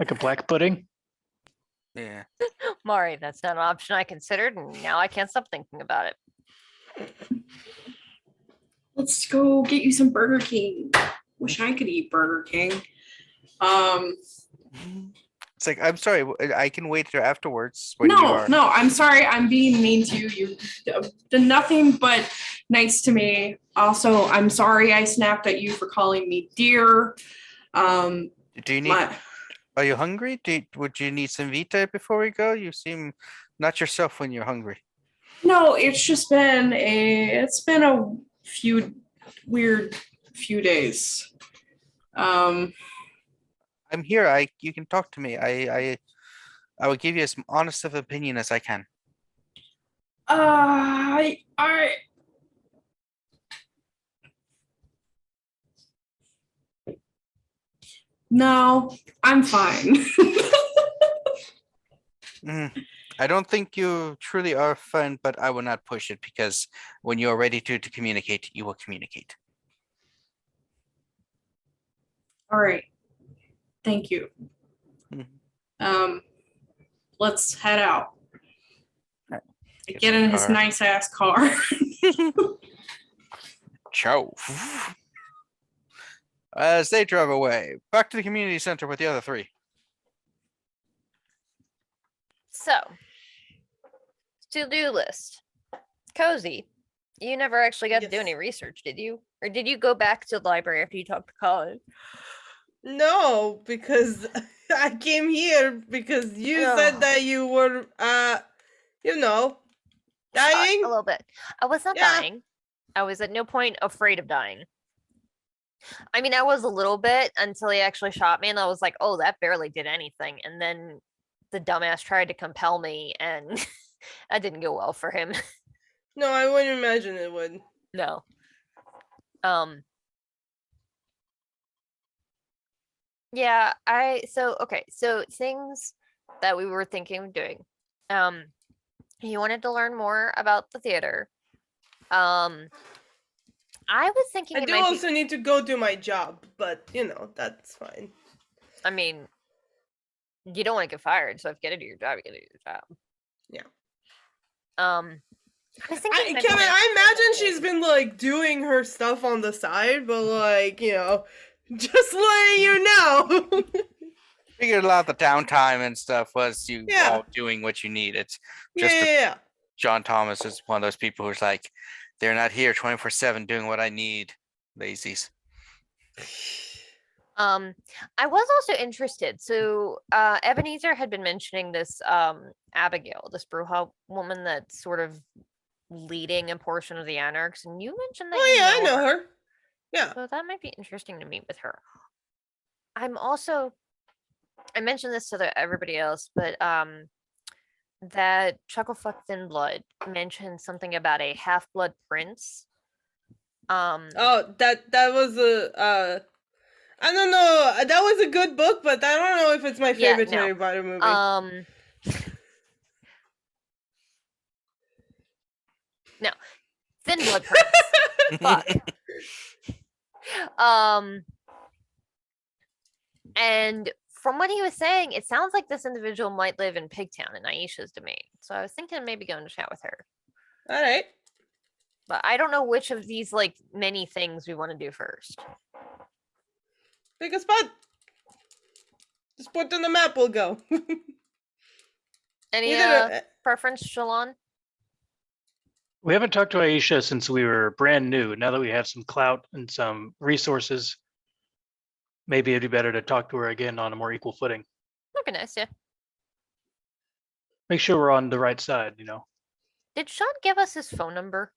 Like a black pudding? Yeah. Mari, that's not an option I considered, and now I can't stop thinking about it. Let's go get you some Burger King. Wish I could eat Burger King. It's like, I'm sorry, I can wait till afterwards. When you are... No, I'm sorry. I'm being mean to you. You've done nothing but nice to me. Also, I'm sorry I snapped at you for calling me dear. Do you need... Are you hungry? Would you need some Vita before we go? You seem not yourself when you're hungry. No, it's just been a few weird few days. I'm here. You can talk to me. I will give you as honest of opinion as I can. No, I'm fine. I don't think you truly are fun, but I will not push it because when you are ready to communicate, you will communicate. All right. Thank you. Let's head out. Right. Get in his nice ass car. Ciao. As they drove away, back to the community center with the other three. So, to-do list. Kozi, you never actually got to do any research, did you? Or did you go back to the library after you talked to Callie? No, because I came here because you said that you were, dying. A little bit. I was not dying. I was at no point afraid of dying. I mean, I was a little bit until he actually shot me, and I was like, oh, that barely did anything. And then the dumbass tried to compel me, and that didn't go well for him. No, I wouldn't imagine it would. No. Yeah, so things that we were thinking of doing. He wanted to learn more about the theater. I was thinking I do also need to go do my job, but that's fine. I mean, you don't want to get fired, so if you gotta do your job, you gotta do your job. Yeah. I was thinking Kevin, I imagine she's been doing her stuff on the side, but just letting you know. Figured a lot of the downtime and stuff was you all doing what you need. It's just John Thomas is one of those people who's like, they're not here 24/7 doing what I need. Lazies. I was also interested. So Ebenezer had been mentioning this Abigail, this Brujah woman that's sort of leading a portion of the Anarchs, and you mentioned that. Oh yeah, I know her. Yeah. So that might be interesting to meet with her. I mentioned this to everybody else, but that Chucklefuck Thin Blood mentioned something about a half-blood prince. Oh, that was a I don't know. That was a good book, but I don't know if it's my favorite Harry Potter movie. No, Thin Blood Prince. Fuck. And from what he was saying, it sounds like this individual might live in Pigtowne in Aisha's domain. So I was thinking maybe going to chat with her. All right. But I don't know which of these many things we want to do first. Pick a spot. The spot on the map will go. Any preference, Jilon? We haven't talked to Aishia since we were brand new. Now that we have some clout and some resources, maybe it'd be better to talk to her again on a more equal footing. Okay, nice, yeah. Make sure we're on the right side, Did Sean give us his phone number?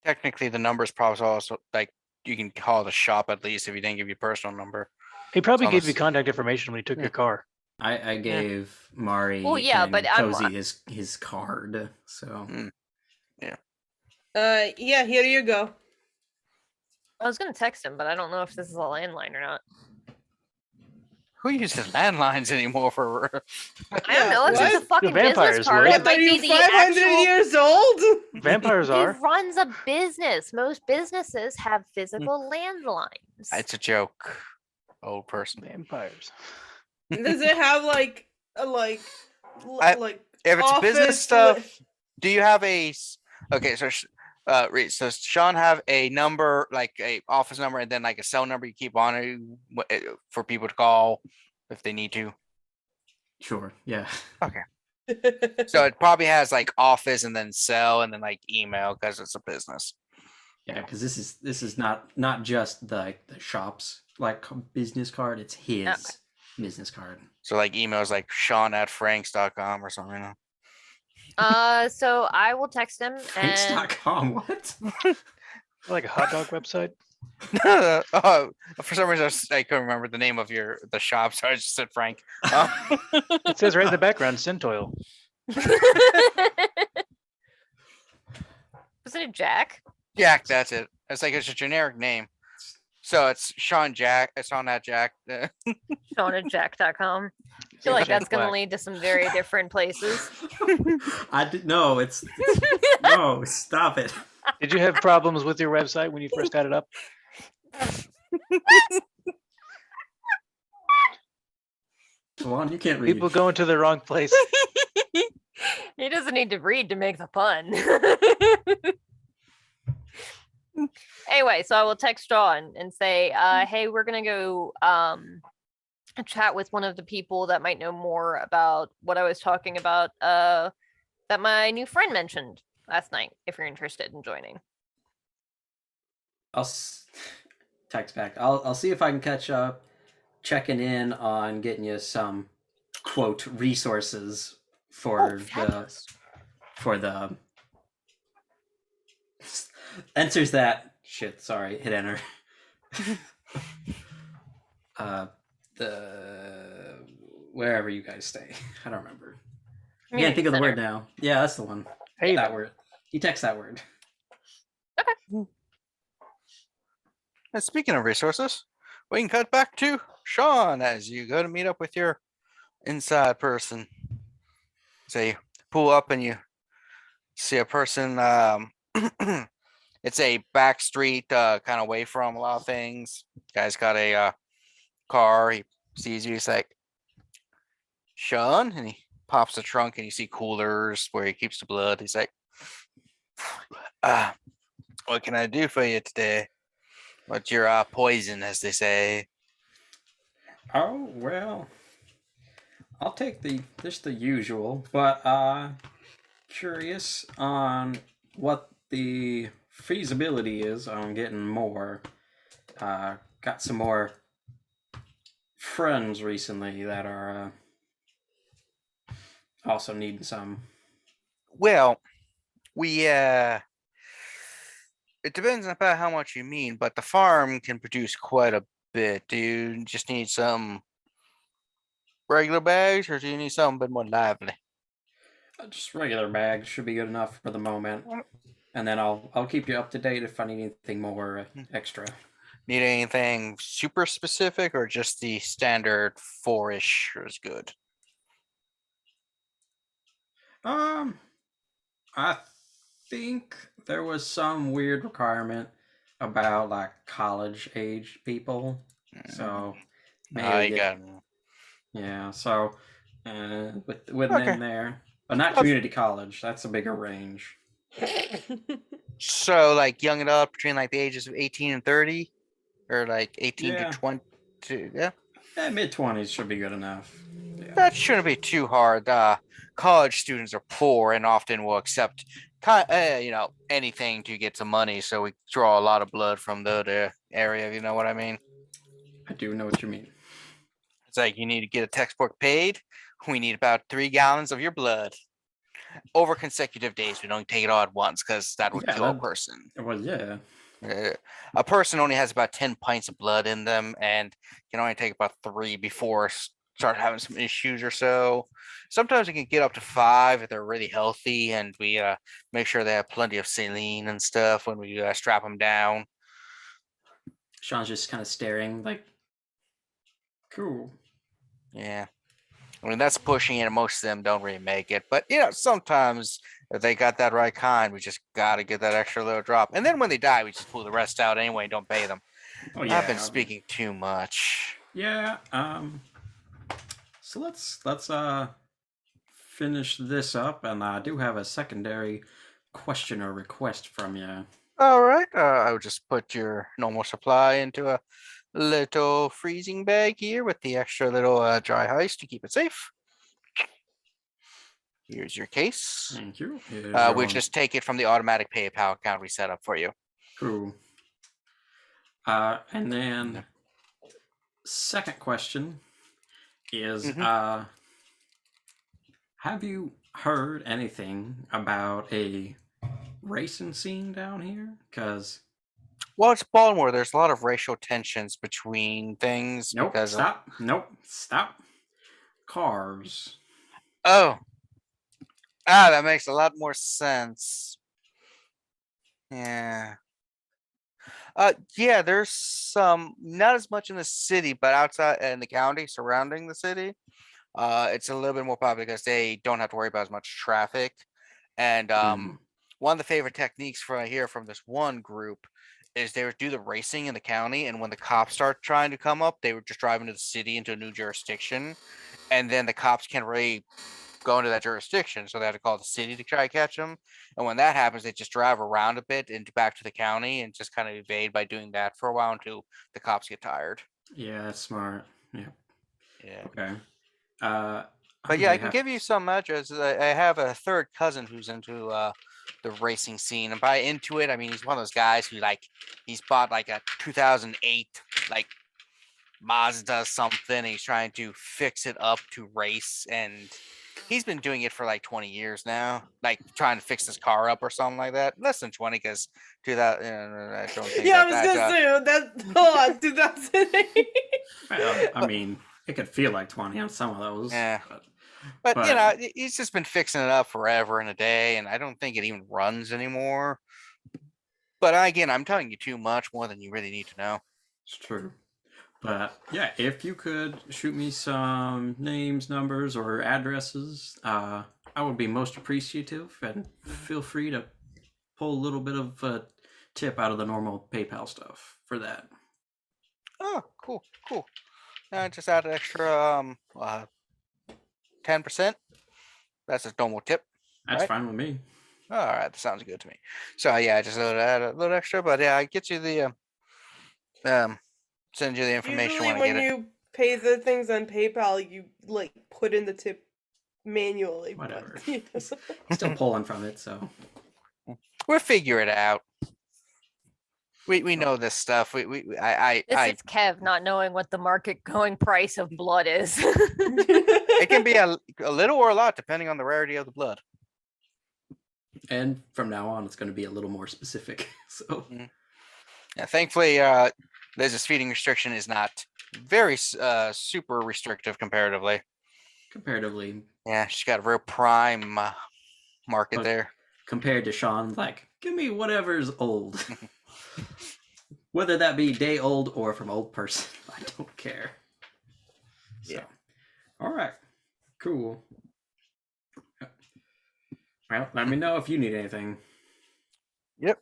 Technically, the number's probably also like you can call the shop at least if he didn't give you a personal number. He probably So gave you unless- contact information when he took your car. I gave Mari Well, yeah, and but I'm- Kozi his card. So Yeah, here you go. I was gonna text him, but I don't know if this is a landline or not. Who uses landlines anymore for? I don't know if it's a what? fucking vampires business card. would. It What are might you, be 500 the actual... years old? Vampires He are. runs a business. Most businesses have physical landlines. It's a joke, old person. Vampires. Does it have like I- like If it's business office stuff, do you have okay? So, Reese, does Sean have a number, like a office number, and then like a cell number you keep on it for people to call if they need to? sure, yeah. So it probably has like office and then cell and then like email because it's a business. Yeah, because this is not just the shop's like business card. It's his business card. So like emails like Sean@franks.com or something. So I will text him and Franks.com. What? Like a hot dog website. For some reason I couldn't remember the name of the shop, so I just said Frank. It says right in the background, Centoil. wasn't it Jack? Jack, that's it. It's a generic name. So it's Sean Jack. It's on that Jack. Sean at jack.com. I feel like that's going to lead to some very different places. I did no. It's no. Stop it. Did you have problems with your website when you first had it up? Come on, you can't read. People going to the wrong place. He doesn't need to read to make the pun. Anyway, so I will text Sean and say, hey, we're going to go chat with one of the people that might know more about what I was talking about that my new friend mentioned last night, if you're interested in joining. I'll text back. I'll see if I can catch up, checking in on getting you some quote resources for the enters that shit. Sorry, hit enter. The wherever you guys stay, I don't remember. I can't think of the word now. Yeah, that's the one. Hey, that word. He texts that word. Okay. And speaking of resources, we can cut back to Sean as you go to meet up with your inside person. So you pull up and you see a person. It's a back street, kind of away from a lot of things. Guy's got a car. He sees you. He's like, Sean, and he pops the trunk, and you see coolers where he keeps the blood. He's like, what can I do for you today? What's your poison, as they say? Oh well, I'll take the usual, but curious on what the feasibility is on getting more. Got some more friends recently that are also needing some. Well, we it depends about how much you mean, but the farm can produce quite a bit. Do you just need some regular bags, or do you need something a bit more lively? Just regular bags should be good enough for the moment, and then I'll keep you up to date if I need anything more extra. Need anything super specific, or just the standard 4-ish is good? I think there was some weird requirement about like college age people, so maybe yeah. So with Okay. them there, but not community college. That's a bigger range. So like young adult between like the ages of 18 and 30, or like 18 Yeah. to 20. Yeah, Mid-20s should be good enough. Yeah. that shouldn't be too hard. College students are poor and often will accept anything to get some money, so we draw a lot of blood from the area. You know what I mean? I do know what you mean. It's like you need to get a textbook paid. We need about 3 gallons of your blood over consecutive days. We don't take it all at once because that would kill a person. Well, yeah. A person only has about 10 pints of blood in them and can only take about 3 before start having some issues or so. Sometimes we can get up to 5 if they're really healthy, and we make sure they have plenty of saline and stuff when we strap them down. Sean's just kind of staring like, cool. Yeah. I mean, that's pushing it. Most of them don't really make it. But, sometimes if they got that right kind, we just got to get that extra little drop. And then when they die, we just pull the rest out anyway and don't pay them. Oh, yeah. I've been speaking too much. Yeah. So let's finish this up. And I do have a secondary question or request from you. All right. I would just put your normal supply into a little freezing bag here with the extra little dry ice to keep it safe. Here's your case. Thank you. We'll just take it from the automatic PayPal account we set up for you. Cool. And then second question is, have you heard anything about a racing scene down here? Because well, it's Baltimore. There's a lot of racial tensions between things. Nope. Stop. Cars. Oh. That makes a lot more sense. Yeah. Yeah, there's some, not as much in the city, but outside in the county surrounding the city. It's a little bit more popular because they don't have to worry about as much traffic. And one of the favorite techniques from this one group is they would do the racing in the county, and when the cops start trying to come up, they would just drive into the city into a new jurisdiction, and then the cops can't really go into that jurisdiction, so they have to call the city to try to catch them. And when that happens, they just drive around a bit and back to the county and just kind of evade by doing that for a while until the cops get tired. Yeah, that's smart. Yeah. Okay. But yeah, I can give you some address. I have a third cousin who's into the racing scene, and by into it, I mean he's one of those guys who he's bought like a 2008 Mazda something, and he's trying to fix it up to race, and he's been doing it for like 20 years now, trying to fix his car up or something like that. Less than 20, because 2000. I don't think. Yeah, I was gonna say that. Hold on, 2008. Well, I mean, it could feel like 20 on some of those. Yeah. But he's just been fixing it up forever in a day, and I don't think it even runs anymore. But again, I'm telling you too much, more than you really need to know. It's true. But yeah, if you could shoot me some names, numbers, or addresses, I would be most appreciative, and feel free to pull a little bit of a tip out of the normal PayPal stuff for that. Oh, cool. Just add an extra 10%. That's a normal tip. That's right? fine with me. All right, that sounds good to me. So yeah, just add a little extra, but yeah, I get you the send you the information Usually when you pay the things on PayPal, you put in the tip manually. Whatever. Still pulling from it, so we'll figure it out. We know this stuff. This is Kev not knowing what the market going price of blood is. It can be a little or a lot depending on the rarity of the blood. And from now on, it's going to be a little more specific. So, yeah, thankfully, Liz's feeding restriction is not very super restrictive comparatively. Yeah, she's got a real prime market there. Compared to Sean, give me whatever's old. Whether that be day old or from old person, I don't care. So, yeah. All right. Cool. Well, let me know if you need anything. Yep.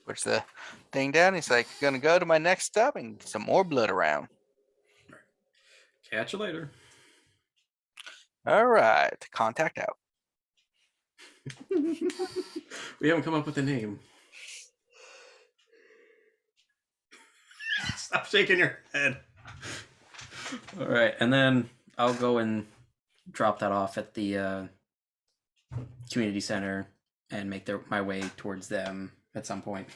Puts the thing down. He's like, gonna go to my next stop and get some more blood around. Catch you later. All right. Contact out. We haven't come up with a name. Stop shaking your head. All right, and then I'll go and drop that off at the community center and make my way towards them at some point.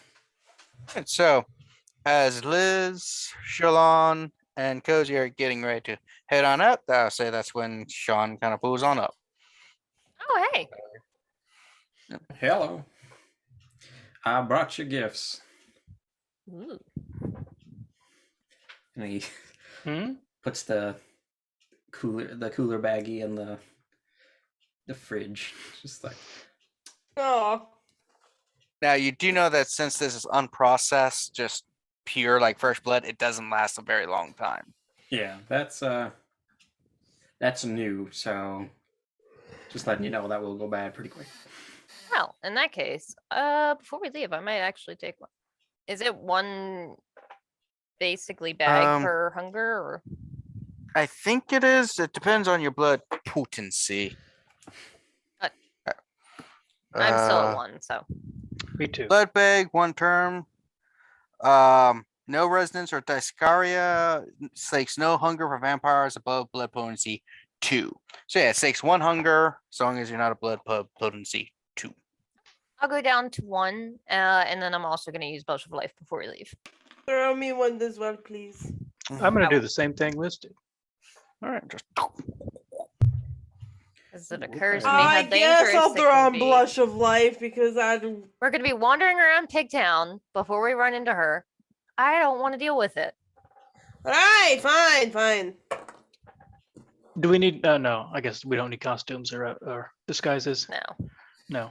And so, as Liz, Jilon, and Kozi are getting ready to head on up, I'll say that's when Sean kind of pulls on up. Oh, hey. Hello. I brought you gifts. Ooh. And he Hmm? puts the cooler baggie in the fridge. Just like, Oh, Now, you do know that since this is unprocessed, just pure like fresh blood, it doesn't last a very long time. yeah, that's new. So just letting you know that will go bad pretty quick. Well, in that case, before we leave, I might actually take one. Is it one basically bag per hunger, or? I think it is. It depends on your blood potency. I'm still at one, so. Me too. Blood bag, 1 term. No resonance or Discaria stakes no hunger for vampires above blood potency 2. So yeah, it stakes 1 hunger as long as you're not a blood potency 2. I'll go down to 1, and then I'm also going to use Belch of Life before we leave. throw me one as well, please. I'm gonna I do will. the same thing Liz did. All right, just As it Ooh, occurs okay. to me how I guess dangerous I'll it throw can on be. Blush of Life because I don't. We're going to be wandering around Pigtowne before we run into her. I don't want to deal with it. Alright, fine. Do we need? No, I guess we don't need costumes or disguises. No. No.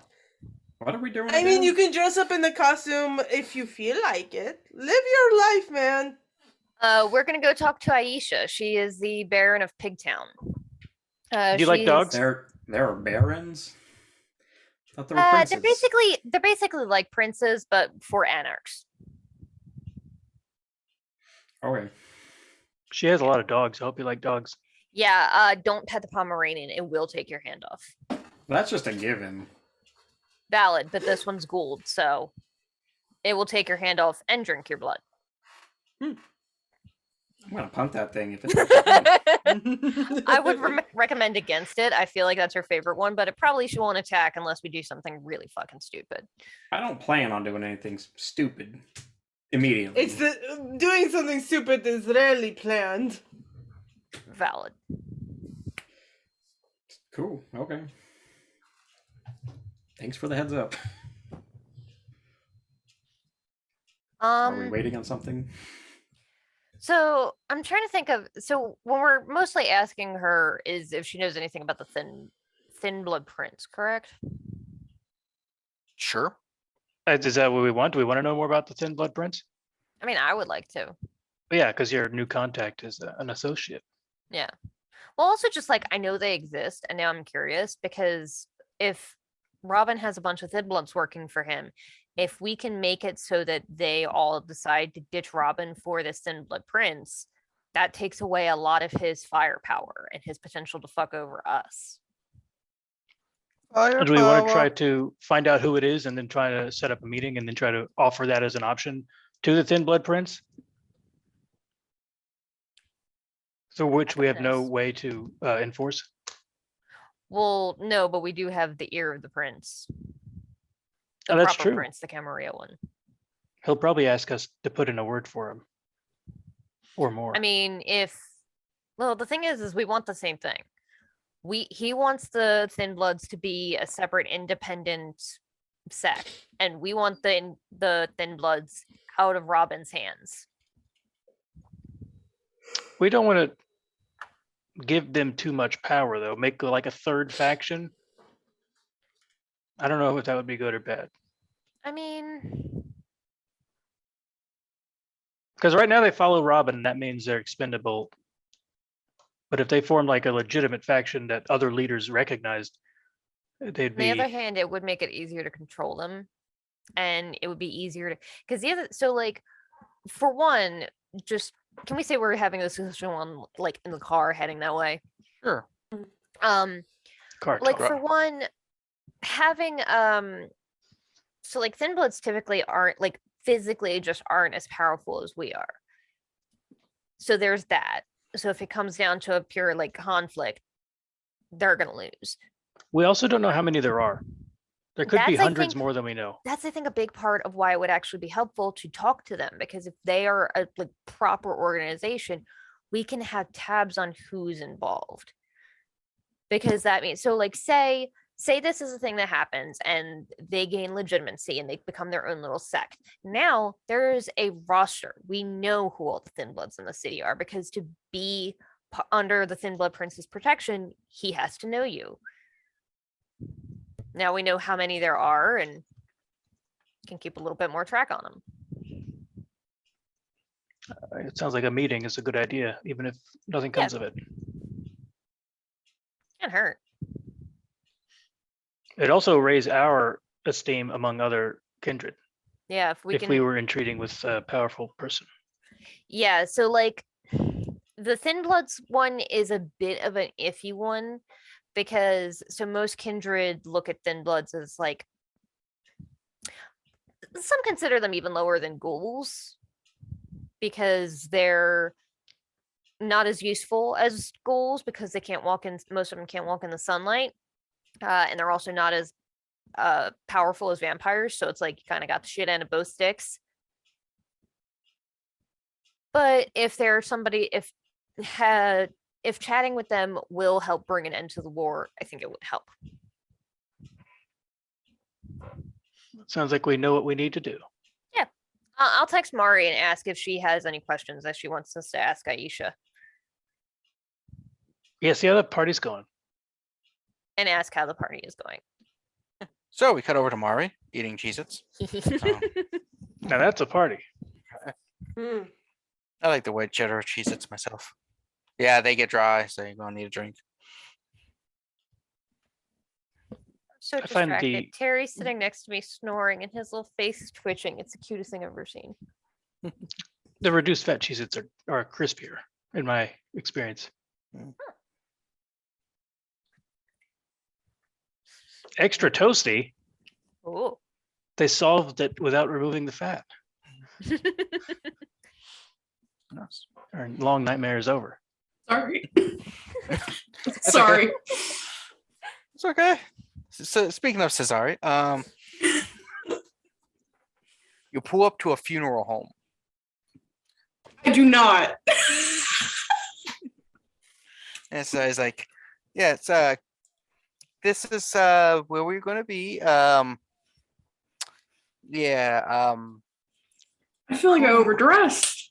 What are we doing? I mean, again? you can dress up in the costume if you feel like it. Live your life, man. We're going to go talk to Aishia. She is the Baron of Pigtowne. Do you like dogs? There are barons. I thought there were princes. They're basically like princes, but for anarchs. Okay. She has a lot of dogs. I hope you like dogs. Yeah, don't pet the Pomeranian. It will take your hand off. That's just a given. Valid, but this one's Gould, so it will take your hand off and drink your blood. I'm gonna punt that thing if it's. I would recommend against it. I feel like that's her favorite one, but it probably won't attack unless we do something really fucking stupid. I don't plan on doing anything stupid immediately. It's the doing something stupid is rarely planned. Valid. Cool. Okay. Thanks for the heads up. Are we waiting on something? So I'm trying to think of, so when we're mostly asking her is if she knows anything about the thin blood prince, correct? sure. Is that what we want? Do we want to know more about the Thin Blood Prince? I mean, I would like to. But yeah, because your new contact is an associate. Yeah. Well, also just like I know they exist, and now I'm curious because if Robin has a bunch of thin bloods working for him, if we can make it so that they all decide to ditch Robin for this thin blood prince, that takes away a lot of his firepower and his potential to fuck over us. Do we want to try to find out who it is and then try to set up a meeting and then try to offer that as an option to the Thin Blood Prince? So which we have no way to enforce? Well, no, but we do have the ear of the prince. The Oh, that's proper true. prince, the Camarilla one. He'll probably ask us to put in a word for him. Or more. I mean, well, the thing is we want the same thing. He wants the Thin Bloods to be a separate independent sect, and we want the Thin Bloods out of Robin's hands. We don't want to give them too much power though. Make like a third faction. I don't know if that would be good or bad. I mean, Because right now they follow Robin, and that means they're expendable. But if they form like a legitimate faction that other leaders recognized, they'd on be. the other hand, it would make it easier to control them, and it would be easier to because the other so like for one, just can we say we're having this discussion on like in the car heading that way? Sure. Car Like talk. for one, having so like Thin Bloods typically aren't like physically just aren't as powerful as we are. So there's that. So if it comes down to a pure like conflict, they're gonna lose. We also don't know how many there are. There could be That's, I hundreds think- more than we know. That's, I think, a big part of why it would actually be helpful to talk to them, because if they are a like proper organization, we can have tabs on who's involved. Because that means, so like say this is a thing that happens and they gain legitimacy and they become their own little sect. Now there's a roster. We know who all the Thin Bloods in the city are, because to be under the Thin Blood Prince's protection, he has to know you. Now we know how many there are and can keep a little bit more track on them. It sounds like a meeting is a good idea, even if nothing comes of it. Can't hurt. It also raise our esteem among other kindred Yeah, if we if can. we were entreating with a powerful person. Yeah, so like the Thin Bloods one is a bit of an iffy one, because so most kindred look at Thin Bloods as like, some consider them even lower than ghouls, because they're not as useful as ghouls, because they can't walk in, most of them can't walk in the sunlight, and they're also not as powerful as vampires, so it's like you kind of got the shit end of both sticks. But if there's somebody, if chatting with them will help bring an end to the war, I think it would help. Sounds like we know what we need to do. Yeah, I'll text Mari and ask if she has any questions that she wants us to ask Aishia, Yeah, see how the party's going. and ask how the party is going. So we cut over to Mari eating Cheez-Its. Now that's a party. Hmm. I like the white cheddar Cheez-Its myself. Yeah, they get dry, so you're gonna need a drink. So I find distracted. the- Terry's sitting next to me snoring and his little face is twitching. It's the cutest thing I've ever seen. The reduced fat Cheez-Its are crispier, in my experience. Extra toasty. Oh. They solved it without removing the fat. Nice. Our long nightmare is over. Sorry. That's Sorry. okay. It's okay. So speaking of Cesare, you pull up to a funeral home. I do not. And so it's like, yeah, it's this is where we're gonna be. Yeah, I feel like I overdressed.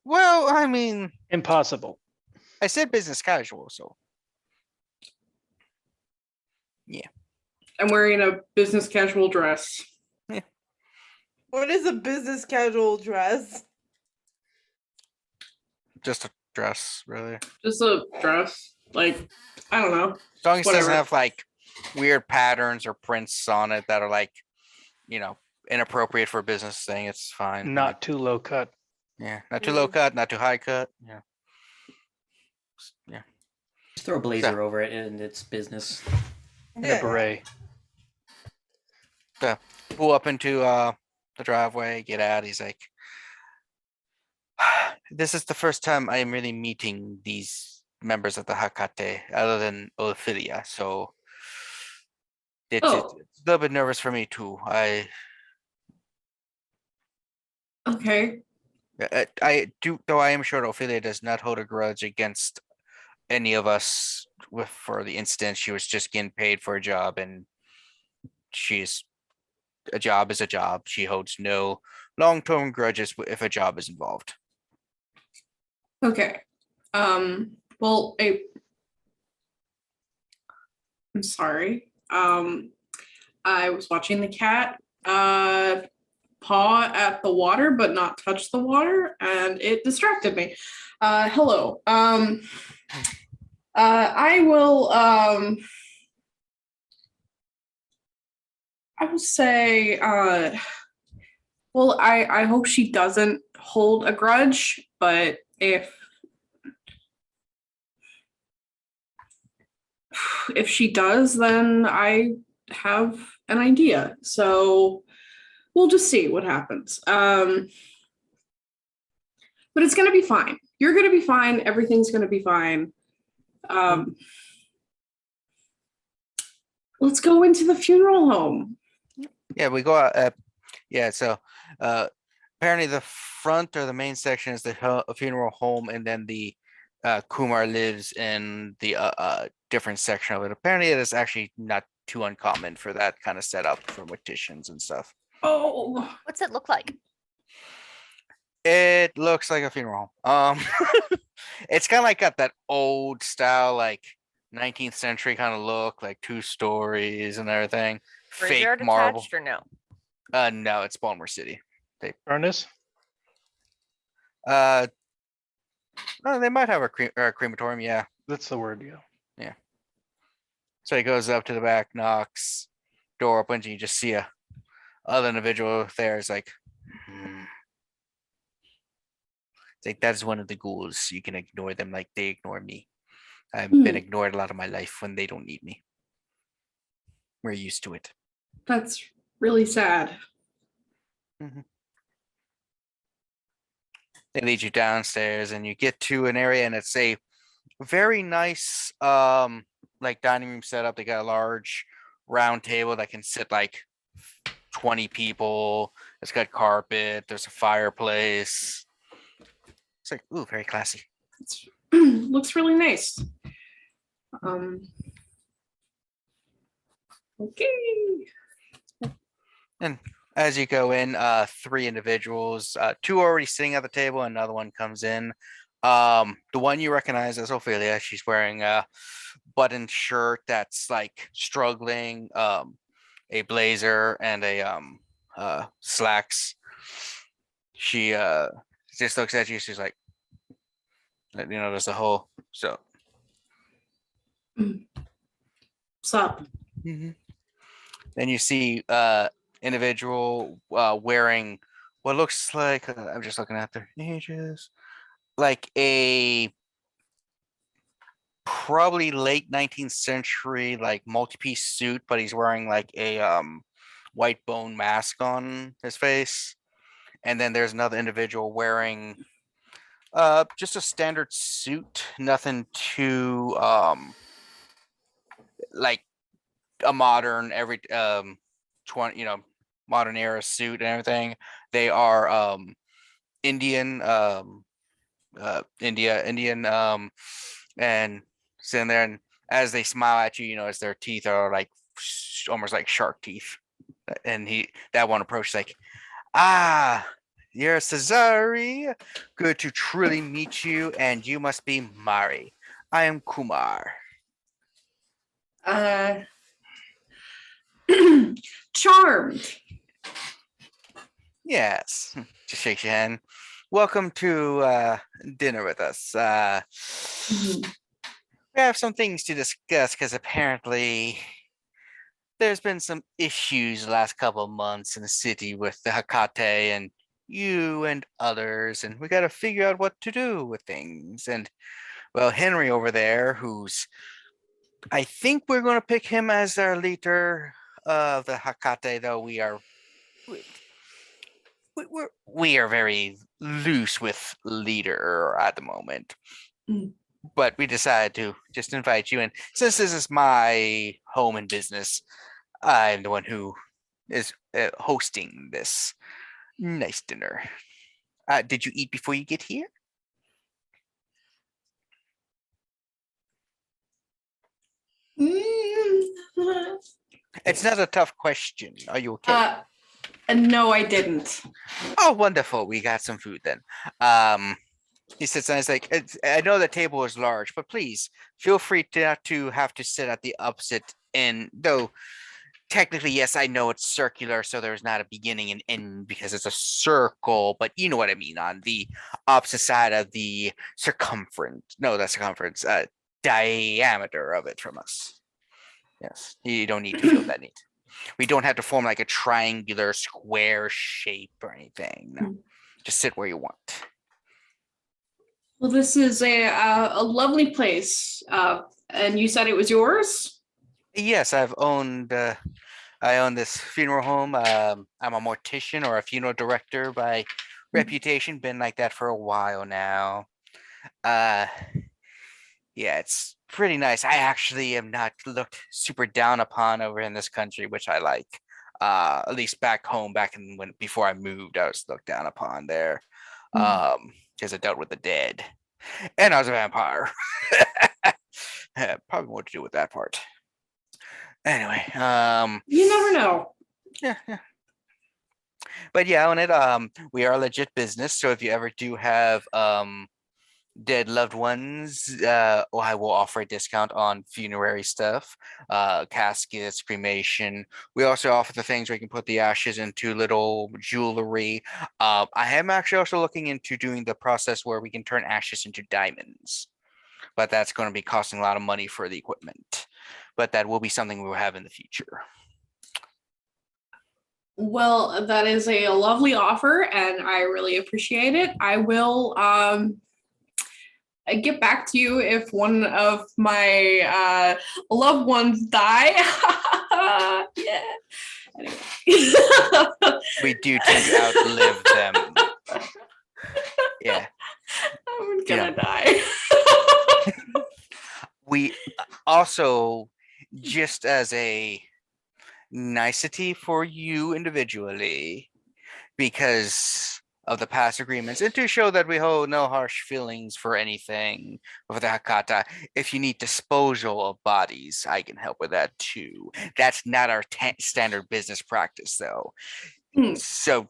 well, I mean, Impossible. I said business casual, so I'm wearing a business casual dress. What is a business casual dress? just a dress, really. Just a dress. Like, I don't know. As long as it doesn't Whatever. have like weird patterns or prints on it that are like, inappropriate for a business thing, it's fine. Not too low cut. Yeah, not too low cut, not too high cut. Yeah. Yeah. Just throw a blazer over it and it's business. And a beret. Pull up into the driveway, get out. He's like, this is the first time I am really meeting these members of the Hecata other than Ophelia, so it's a little bit nervous for me too. Okay. I do, though I am sure Ophelia does not hold a grudge against any of us for the instance. She was just getting paid for a job, and a job is a job. She holds no long-term grudges if a job is involved. Okay. Well, I'm sorry. I was watching the cat paw at the water but not touch the water, and it distracted me. Hello. I will say well, I hope she doesn't hold a grudge, but if she does, then I have an idea. So we'll just see what happens. But it's gonna be fine. You're gonna be fine. Everything's gonna be fine. Let's go into the funeral home. Yeah, we go out. Yeah, so apparently the front or the main section is the funeral home, and then the Kumar lives in the different section of it. Apparently, it is actually not too uncommon for that kind of setup for morticians and stuff. Oh, What's it look like? It looks like a funeral home. It's kind of like got that old style, like 19th century kind of look, like 2 stories and everything. Fake Graveyard marble. attached or no? No, it's Baltimore City. Furnace? Oh, they might have a crematorium, yeah. That's the word, yeah. So he goes up to the back, knocks, door opens, and you just see a other individual there. It's like, it's like that is one of the ghouls. You can ignore them like they ignore me. I've been ignored a lot of my life when they don't need me. We're used to it. that's really sad. They lead you downstairs, and you get to an area, and it's a very nice like dining room setup. They got a large round table that can sit like 20 people. It's got carpet, there's a fireplace. It's like, ooh, very classy. It's looks really nice. Okay. And as you go in, 3 individuals, 2 already sitting at the table, another one comes in. The one you recognize as Ophelia, she's wearing a button shirt that's like struggling, a blazer and a slacks. She just looks at you, she's like, there's a hole. So What's up? then you see individual wearing what looks like I'm just looking at their ages, like a probably late 19th century like multi-piece suit, but he's wearing like a white bone mask on his face. And then there's another individual wearing just a standard suit, nothing too like a modern modern era suit and everything. They are Indian Indian and sitting there, and as they smile at you, as their teeth are like almost like shark teeth. And that one approach like, you're Cesare. Good to truly meet you, and you must be Mari. I am Kumar. Charmed. Yes. Just shakes your hand. Welcome to dinner with us. We have some things to discuss because apparently there's been some issues the last couple of months in the city with the Hecata and you and others, and we got to figure out what to do with things. And well, Henry over there, I think we're going to pick him as our leader of the Hecata, though we are very loose with leader at the moment. But we decided to just invite you in. Since this is my home and business, I'm the one who is hosting this nice dinner. Did you eat before you get here? It's not a tough question. Are you okay? No, I didn't. Oh, wonderful. We got some food then. He sits down. He's like, I know the table is large, but please feel free to not to have to sit at the opposite end. Though technically, yes, I know it's circular, so there's not a beginning and end because it's a circle. But you know what I mean. On the opposite side of the circumference. No, that's circumference. Diameter of it from us. Yes, you don't need to feel that need. We don't have to form like a triangular square shape or anything. No, just sit where you want. Well, this is a lovely place, and you said it was yours? Yes, I own this funeral home. I'm a mortician or a funeral director by reputation. Been like that for a while now. Yeah, it's pretty nice. I actually am not looked super down upon over in this country, which I like. At least back home, back in when before I moved, I was looked down upon there. Because I dealt with the dead, and I was a vampire. Probably more to do with that part. Anyway, You never know. yeah. But yeah, on it, we are a legit business. So if you ever do have dead loved ones, I will offer a discount on funerary stuff, caskets, cremation. We also offer the things where you can put the ashes into little jewelry. I am actually also looking into doing the process where we can turn ashes into diamonds, but that's going to be costing a lot of money for the equipment. But that will be something we will have in the future. Well, that is a lovely offer, and I really appreciate it. I will get back to you if one of my loved ones die. Yeah. Anyway. We do tend to outlive them. Yeah. I'm gonna die. We also, just as a nicety for you individually, because of the past agreements, and to show that we hold no harsh feelings for anything with the Hecata, if you need disposal of bodies, I can help with that too. That's not our standard business practice, though. So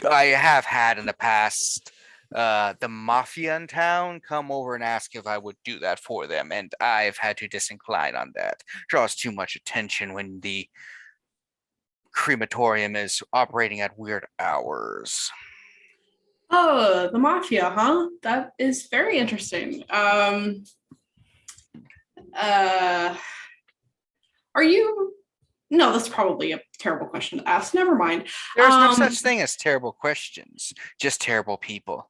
I have had in the past the mafia in town come over and ask if I would do that for them, and I've had to disincline on that. Draws too much attention when the crematorium is operating at weird hours. Oh, the mafia, huh? That is very interesting. Are you? No, that's probably a terrible question to ask. Never mind. There's no such thing as terrible questions, just terrible people.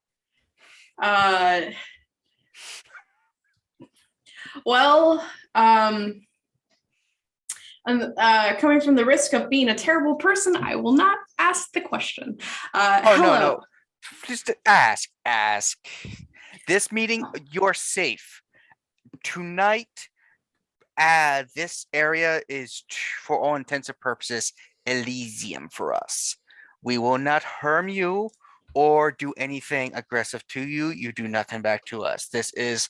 Well, coming from the risk of being a terrible person, I will not ask the question. Hello. No. Just ask. This meeting, you're safe. Tonight, this area is, for all intents and purposes, Elysium for us. We will not harm you or do anything aggressive to you. You do nothing back to us. This is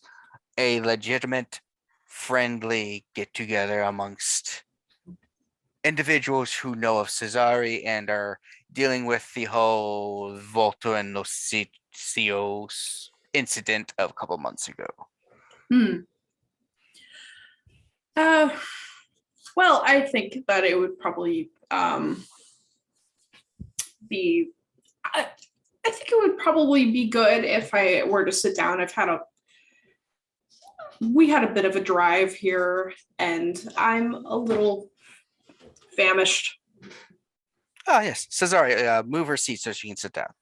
a legitimate, friendly get-together amongst individuals who know of Cesare and are dealing with the whole Volto and Nocios incident of a couple months ago. Well, I think that it would probably be. I think it would probably be good if I were to sit down. We had a bit of a drive here, and I'm a little famished. Oh, yes. Cesare, move her seat so she can sit down.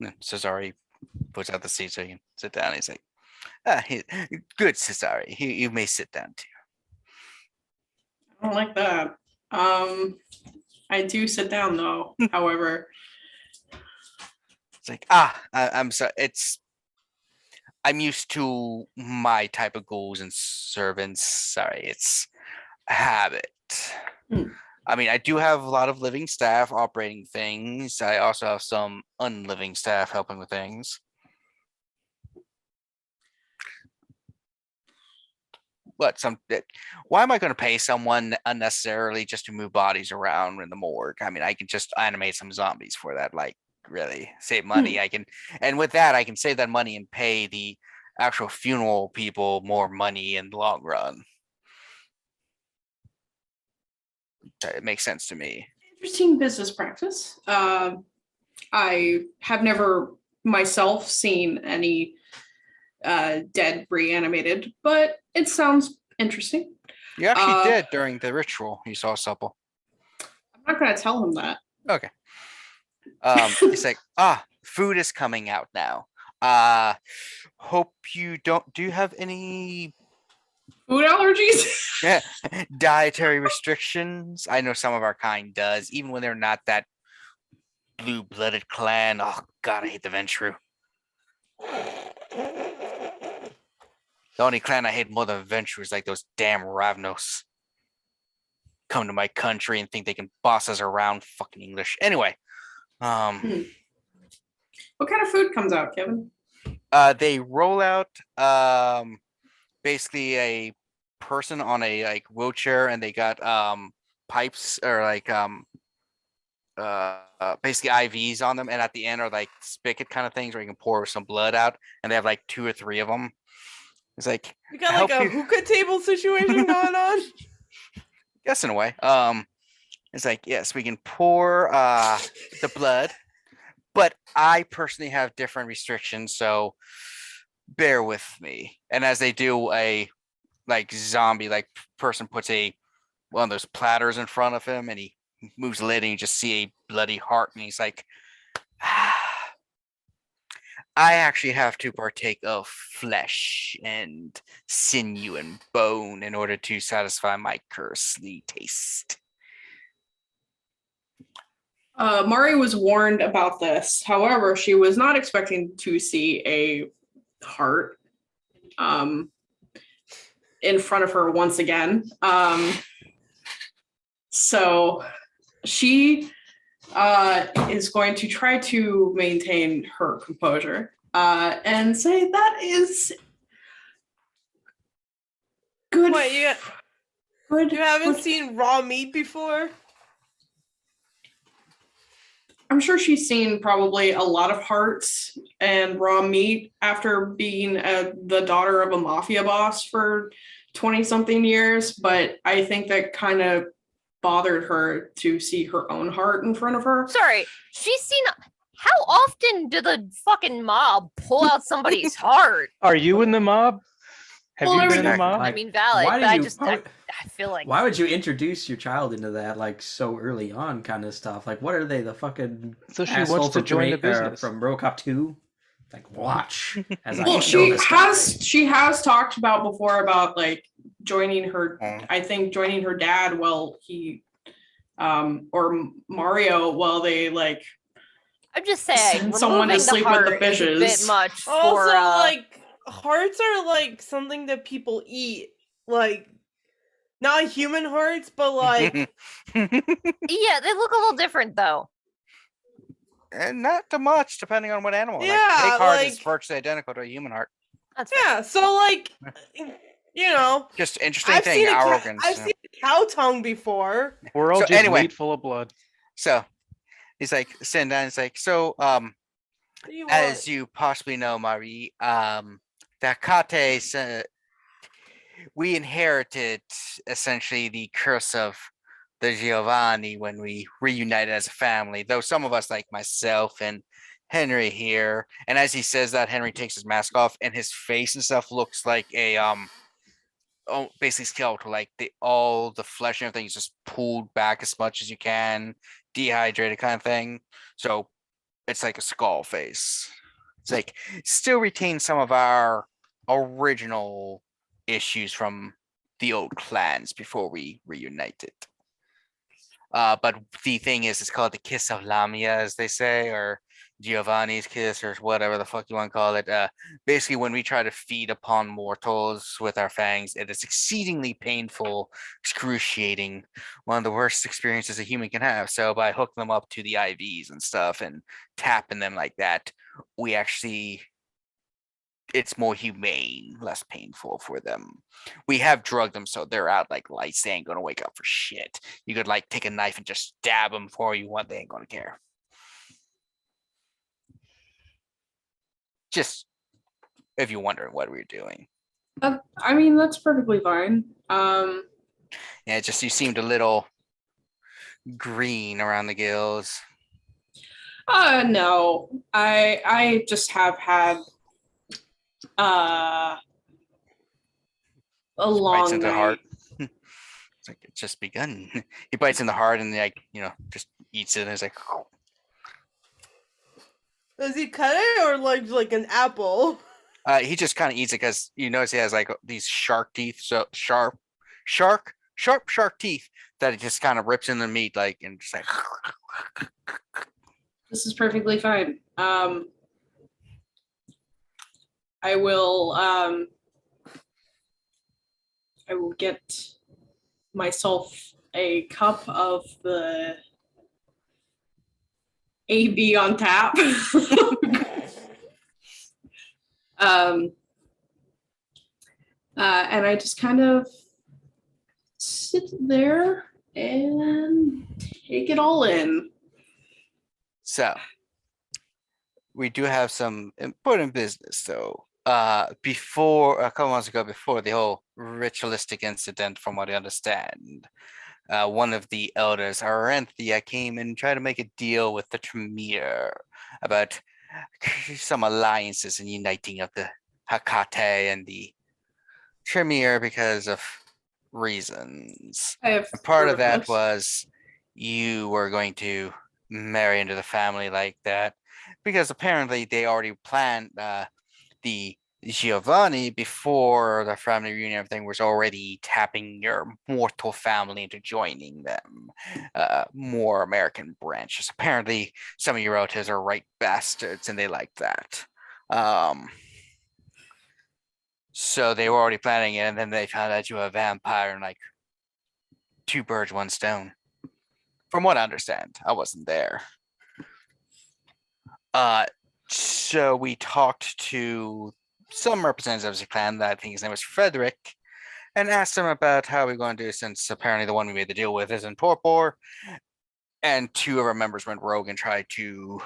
And Cesare puts out the seat so he can sit down. He's like, good, Cesare. You may sit down too. I don't like that. I do sit down though, however. It's like, I'm sorry. I'm used to my type of ghouls and servants. Sorry, it's a habit. I mean, I do have a lot of living staff operating things. I also have some unliving staff helping with things. Why am I going to pay someone unnecessarily just to move bodies around in the morgue? I mean, I can just animate some zombies for that. Like, really save money. And with that, I can save that money and pay the actual funeral people more money in the long run. It makes sense to me. Interesting business practice. I have never myself seen any dead reanimated, but it sounds interesting. You actually did during the ritual. You saw supple. I'm not going to tell him that. Okay. He's like, food is coming out now. Hope you don't. Do you have any food allergies? Yeah, dietary restrictions? I know some of our kind does, even when they're not that blue-blooded clan. Oh God, I hate the Ventrue. The only clan I hate more than Ventrue is like those damn Ravnos. Come to my country and think they can boss us around. Fucking English. Anyway, What kind of food comes out, Kevin? they roll out basically a person on a like wheelchair, and they got pipes or like basically IVs on them, and at the end are like spigot kind of things where you can pour some blood out, and they have like 2 or 3 of them. It's like You got like a hookah table situation going on. Yes, in a way. It's like, yes, we can pour the blood, but I personally have different restrictions, so bear with me. And as they do, a like zombie like person puts one of those platters in front of him, and he moves the lid, and you just see a bloody heart, and he's like, I actually have to partake of flesh and sinew and bone in order to satisfy my cursedly taste. Mari was warned about this. However, she was not expecting to see a heart in front of her once again. So she is going to try to maintain her composure and say that is good. What, you haven't seen raw meat before? I'm sure she's seen probably a lot of hearts and raw meat after being the daughter of a mafia boss for 20-something years, but I think that kind of bothered her to see her own heart in front of her. Sorry, she's seen. How often do the fucking mob pull out somebody's heart? Are you in the mob? Have you been in the mob? I mean, valid, but I feel like. Why would you introduce your child into that like so early on kind of stuff? Like, what are they, the fucking So she wants to join the business from RoboCop 2? Like, watch. As Well, she has talked about before about like joining her. I think joining her dad while he, or Mario while they like. I'm just saying, send someone to sleep with the fishes. Is a bit much. Also, like hearts are like something that people eat, like not human hearts, but like yeah, they look a little different though. And not too much, depending on what animal. Yeah, like, a heart like, is virtually identical to a human heart. That's yeah. So like, you know, just interesting thing. Our organs. I've seen a cow tongue before. We're all just anyway, meat full of blood. So he's like sitting down. He's like, so as you possibly know, Marie, the Hecata, we inherited essentially the curse of the Giovanni when we reunited as a family, though some of us, like myself and Henry here, and as he says that, Henry takes his mask off, and his face and stuff looks like a basically skeletal, like all the flesh and everything is just pulled back as much as you can, dehydrated kind of thing. So it's like a skull face. It's like still retains some of our original issues from the old clans before we reunited. But the thing is, it's called the kiss of Lamia, as they say, or Giovanni's kiss, or whatever the fuck you want to call it. Basically, when we try to feed upon mortals with our fangs, it is exceedingly painful, excruciating, one of the worst experiences a human can have. So by hooking them up to the IVs and stuff and tapping them like that, we actually, it's more humane, less painful for them. We have drugged them so they're out like lights. They ain't gonna wake up for shit. You could like take a knife and just stab them before you want. They ain't gonna care. Just if you're wondering what we're doing. I mean, that's perfectly fine. Yeah, just you seemed a little green around the gills. No. I just have had a long bites into night. The heart. It's like it's just begun. He bites in the heart and like, just eats it, and it's like Does he cut it or like an apple? He just kind of eats it because you notice he has like these shark teeth, so sharp shark teeth that it just kind of rips in the meat, like, and just like. This is perfectly fine. I will I will get myself a cup of the AB on tap. And I just kind of sit there and take it all in. So we do have some important business though. Before a couple months ago, before the whole ritualistic incident, from what I understand, one of the elders, Aranthia, came and tried to make a deal with the Tremere about some alliances and uniting of the Hecata and the Tremere because of reasons. And part of that was you were going to marry into the family like that, because apparently they already planned the Giovanni before the family reunion. Everything was already tapping your mortal family into joining them. More American branches. Apparently, some of your relatives are right bastards, and they like that. So they were already planning it, and then they found out you were a vampire, and like 2 birds, 1 stone. From what I understand, I wasn't there. So we talked to some representatives of the clan, that I think his name was Frederick, and asked him about how we're going to do, since apparently the one we made the deal with is in Torpor, and 2 of our members went rogue and tried to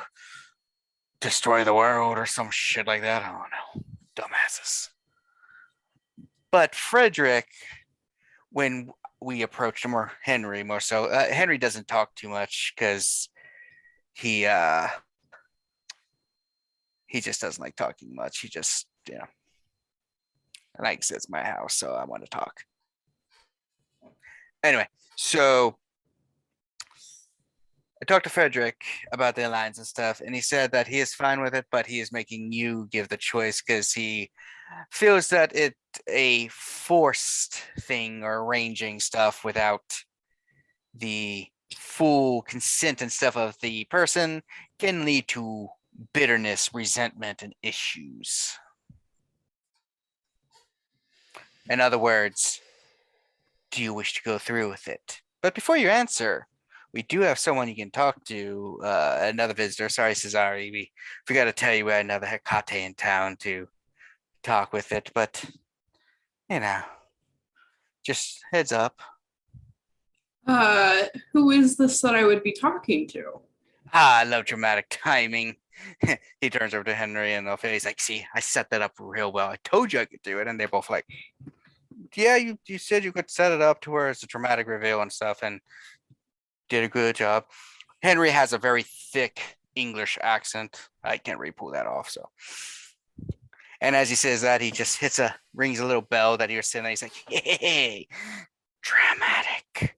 destroy the world or some shit like that. I don't know. Dumbasses. But Frederick, when we approached him, or Henry more so, Henry doesn't talk too much because he just doesn't like talking much. He just, likes it's my house, so I want to talk. Anyway, so I talked to Frederick about the alliance and stuff, and he said that he is fine with it, but he is making you give the choice because he feels that it's a forced thing, or arranging stuff without the full consent and stuff of the person can lead to bitterness, resentment, and issues. In other words, do you wish to go through with it? But before you answer, we do have someone you can talk to, another visitor. Sorry, Cesare, we forgot to tell you we had another Hecate in town to talk with it, but, just heads up. Who is this that I would be talking to? I love dramatic timing. He turns over to Henry and he's like, see, I set that up real well. I told you I could do it. And they're both like, yeah, you said you could set it up to where it's a dramatic reveal and stuff, and did a good job. Henry has a very thick English accent. I can't really pull that off, so. And as he says that, he just rings a little bell that you're sitting there. He's like, hey, dramatic.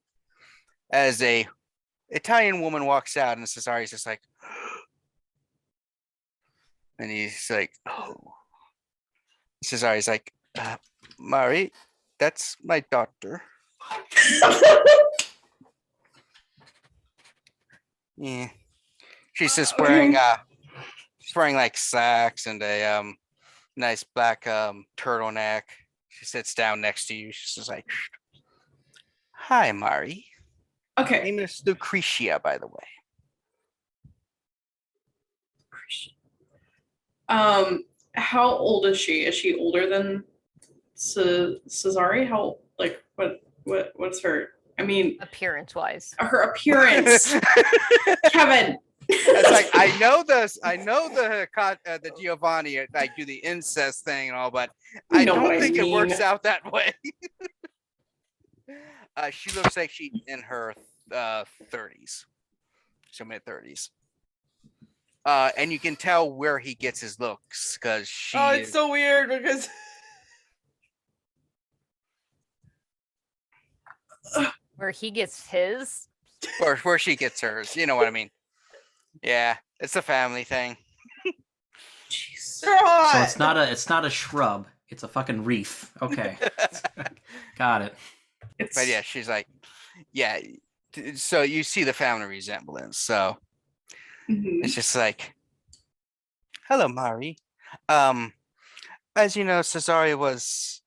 As a Italian woman walks out, and Cesare's just like, and he's like, oh. Cesare's like, Mari, that's my daughter. Yeah. She's just wearing like slacks and a nice black turtleneck. She sits down next to you. She's just like, hi, Mari. Okay. My name is Lucretia, by the way. How old is she? Is she older than Cesare? How, like, what's her? I mean, appearance-wise. Her appearance, Kevin. It's like, I know the Giovanni like do the incest thing and all, but I don't think it works out that way. She looks like she's in her 30s, so mid-30s. And you can tell where he gets his looks because she. Oh, it's so weird because. Where he gets his, or where she gets hers. You know what I mean? Yeah, it's a family thing. Jeez. So it's not a shrub. It's a fucking reef. Okay, got it. But yeah, she's like, yeah. So you see the family resemblance. So it's just like, hello, Mari. As you know, Cesare was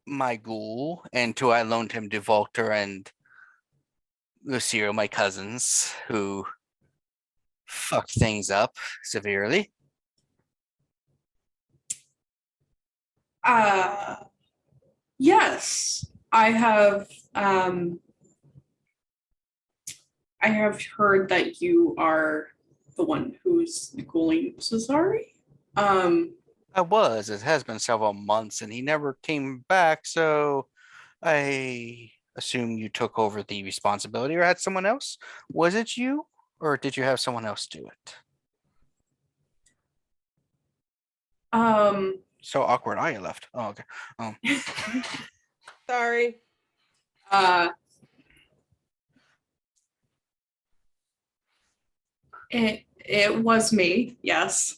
my ghoul, and two, I loaned him to Volter and Lucio, my cousins, who fucked things up severely. Yes, I have. I have heard that you are the one who's ghouling Cesare. I was. It has been several months, and he never came back. So I assume you took over the responsibility, or had someone else. Was it you, or did you have someone else do it? So awkward. I left. Oh, okay. Sorry. It was me. Yes.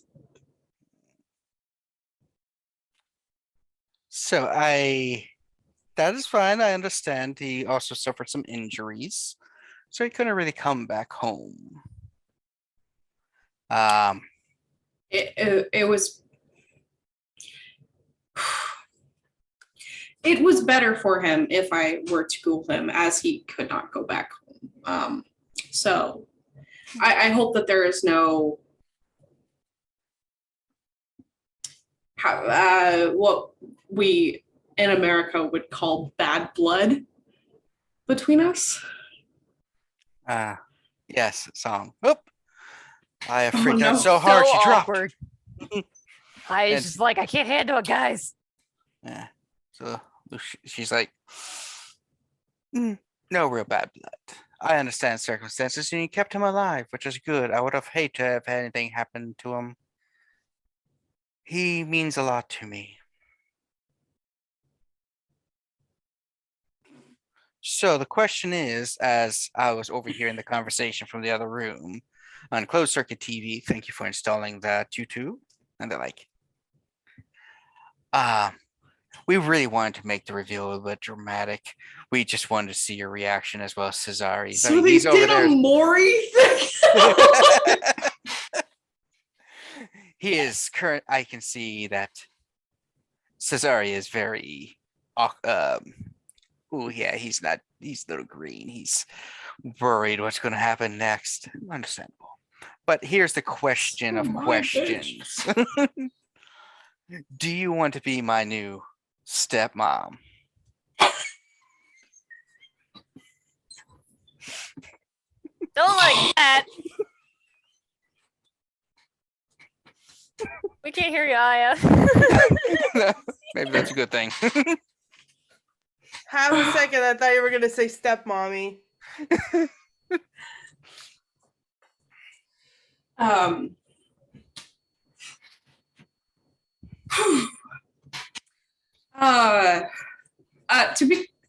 So that is fine. I understand. He also suffered some injuries, so he couldn't really come back home. It was. It was better for him if I were to ghoul him, as he could not go back home. So I hope that there is no what we in America would call bad blood between us. Yes, song. Oop. I have freaked no. out so hard So she dropped. awkward. I was And- just like, I can't handle it, guys. Yeah. So she's like, no real bad blood. I understand circumstances, and you kept him alive, which is good. I would have hated to have had anything happen to him. He means a lot to me. So the question is, as I was overhearing the conversation from the other room on closed circuit TV, thank you for installing that YouTube. And they're like, we really wanted to make the reveal a little bit dramatic. We just wanted to see your reaction as well as Cesare. So they did a Maury thing. He is current. I can see that Cesare is very oh yeah, he's not, he's a little green. He's worried what's going to happen next. Understandable. But here's the question of questions. Do you want to be my new stepmom? Don't like that. We can't hear you, Aya. Maybe that's a good thing. Half a second, I thought you were gonna say stepmommy.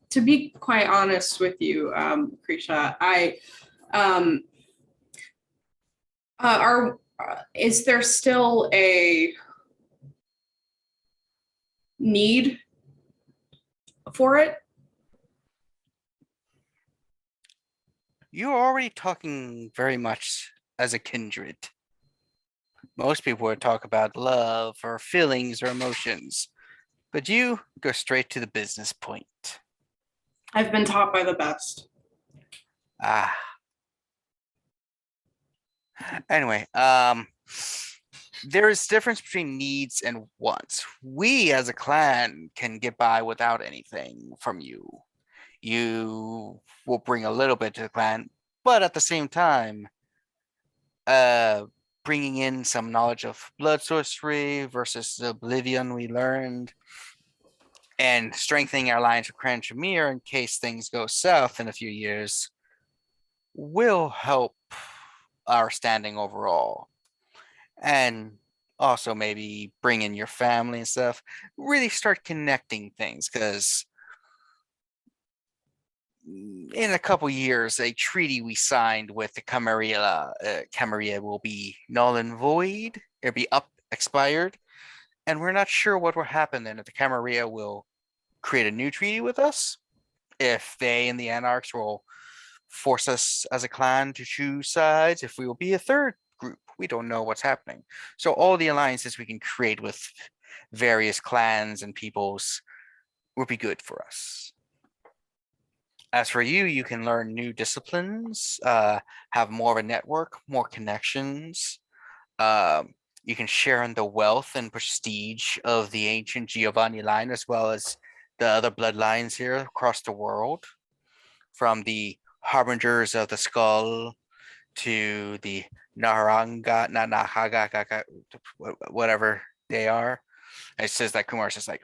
To be quite honest with you, Krisha, is there still a need for it? You're already talking very much as a kindred. Most people would talk about love or feelings or emotions, but you go straight to the business point. I've been taught by the best. Anyway, there is difference between needs and wants. We as a clan can get by without anything from you. You will bring a little bit to the clan, but at the same time, bringing in some knowledge of blood sorcery versus the oblivion we learned, and strengthening our alliance with Clan Tremere in case things go south in a few years will help our standing overall. And also maybe bring in your family and stuff. Really start connecting things, because in a couple years, a treaty we signed with the Camarilla will be null and void. It'll be expired. And we're not sure what will happen then, if the Camarilla will create a new treaty with us, if they and the Anarchs will force us as a clan to choose sides, if we will be a third group. We don't know what's happening. So all the alliances we can create with various clans and peoples would be good for us. As for you, you can learn new disciplines, have more of a network, more connections. You can share in the wealth and prestige of the ancient Giovanni line, as well as the other bloodlines here across the world, from the Harbingers of the Skull to the Nahaga, whatever they are. It says that Kumar's just like,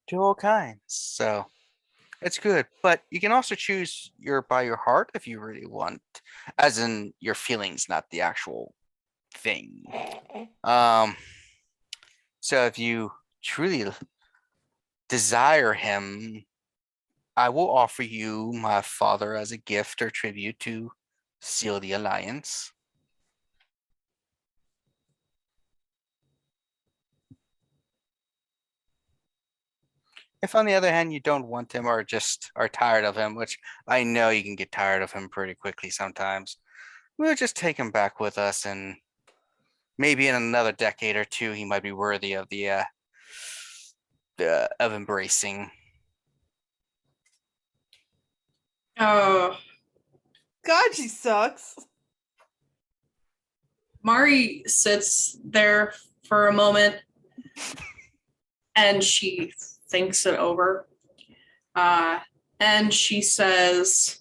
do all kinds. So it's good, but you can also choose by your heart if you really want, as in your feelings, not the actual thing. So if you truly desire him, I will offer you my father as a gift or tribute to seal the alliance. If on the other hand you don't want him or just are tired of him, which I know you can get tired of him pretty quickly sometimes, we'll just take him back with us, and maybe in another decade or two he might be worthy of the of embracing. Oh, God, she sucks. Mari sits there for a moment and she thinks it over. And she says,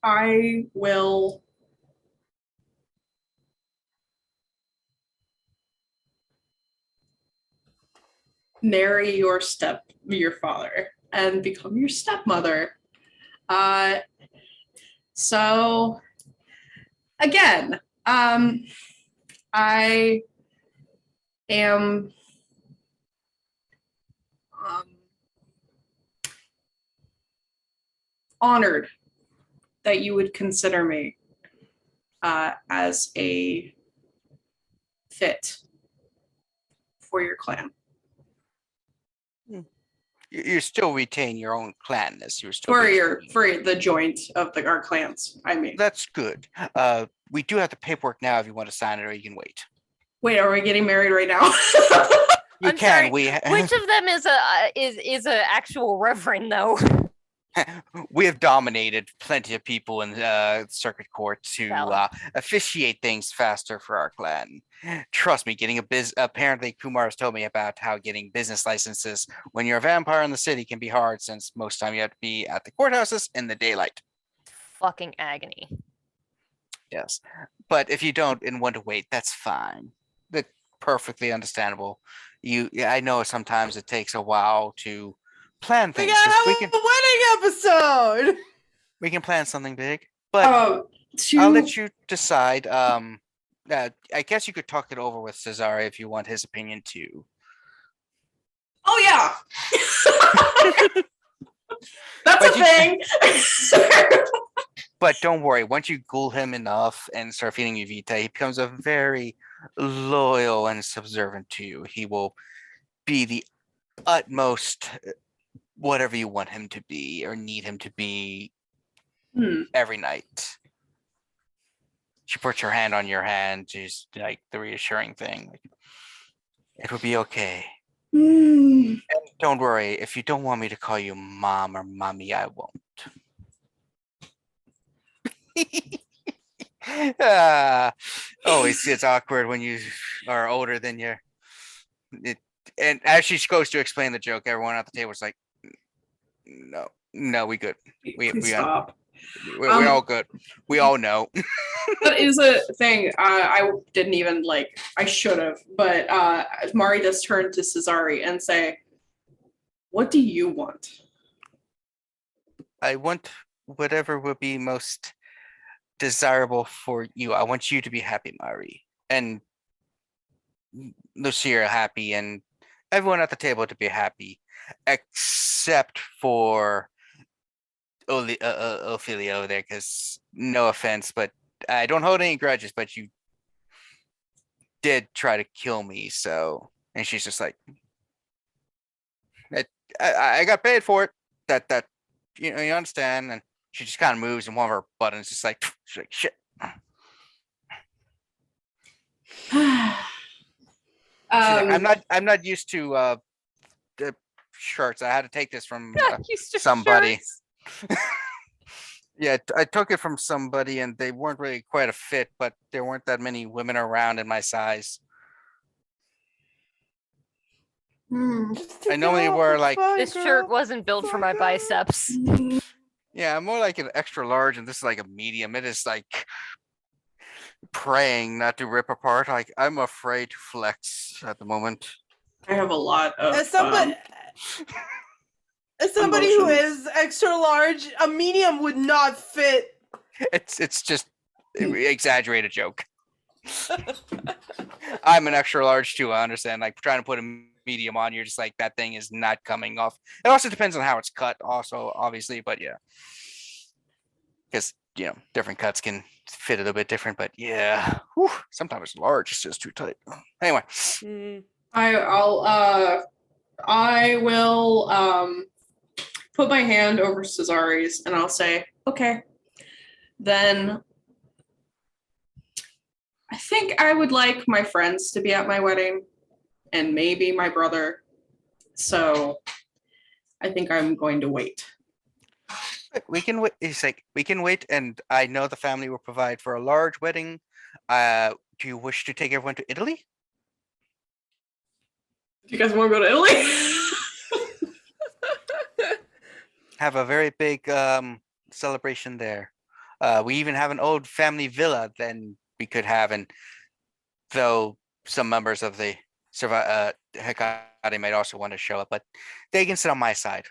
I will marry your father and become your stepmother. So again, I am honored that you would consider me as a fit for your clan. You still retain your own clanness. You're still for the joint of our clans. I mean, that's good. We do have the paperwork now if you want to sign it, or you can wait. Wait, are we getting married right now? You I'm can. sorry, which of them is a actual reverend though? We have dominated plenty of people in circuit court to officiate things faster for our clan. Trust me, getting apparently Kumar has told me about how getting business licenses when you're a vampire in the city can be hard, since most time you have to be at the courthouses in the daylight. Fucking agony. Yes, but if you don't and want to wait, that's fine. That's perfectly understandable. I know sometimes it takes a while to plan things. We can have a wedding episode. We can plan something big, but I'll let you decide. I guess you could talk it over with Cesare if you want his opinion too. Oh yeah, that's a thing. But don't worry. Once you ghoul him enough and start feeding you Vita, he becomes a very loyal and subservient to you. He will be the utmost whatever you want him to be or need him to be every night. She puts her hand on your hand, just like the reassuring thing. Like, it will be okay. And don't worry, if you don't want me to call you mom or mommy, I won't. It's awkward when you are older than you. And as she goes to explain the joke, everyone at the table is like, no, we good. We stop. We're all good. We all know. That is a thing. I didn't even I should have, but Mari does turn to Cesare and say, "What do you want?" I want whatever would be most desirable for you. I want you to be happy, Mari, and Lucia happy, and everyone at the table to be happy, except for Ophelia over there, because no offense, but I don't hold any grudges, but you did try to kill me, so. And she's just like, I got paid for it. that you understand, and she just kind of moves, and one of her buttons just like, she's like shit. I'm not used to the shirts. I had to take this from somebody. Yeah, I took it from somebody, and they weren't really quite a fit, but there weren't that many women around in my size. I normally wear like this shirt wasn't built for my biceps. Yeah, I'm more like an extra large, and this is like a medium. It is like praying not to rip apart. Like I'm afraid to flex at the moment. I have a lot of. As somebody who is extra large, a medium would not fit. It's just exaggerated joke. I'm an extra large too. I understand. Like trying to put a medium on, you're just like that thing is not coming off. It also depends on how it's cut, also obviously, but yeah, because different cuts can fit a little bit different. But yeah, sometimes large is just too tight. Anyway, I will put my hand over Cesari's and I'll say, okay, then I think I would like my friends to be at my wedding and maybe my brother. So I think I'm going to wait. We can wait. It's like we can wait, and I know the family will provide for a large wedding. Do you wish to take everyone to Italy? Do you guys want to go to Italy? Have a very big celebration there. We even have an old family villa then we could have, and though some members of the Hecata might also want to show up, but they can sit on my side.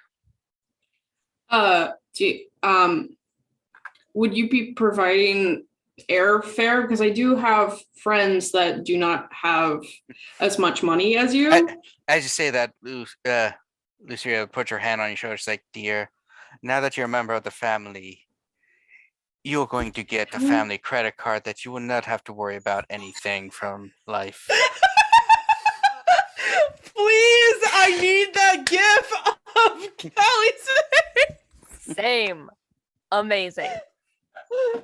Would you be providing airfare? Because I do have friends that do not have as much money as you. As you say that, Lucia puts her hand on your shoulder. She's like, dear, now that you're a member of the family, you're going to get a family credit card that you will not have to worry about anything from life. Please, I need that gif of Callie's face. Same. Amazing.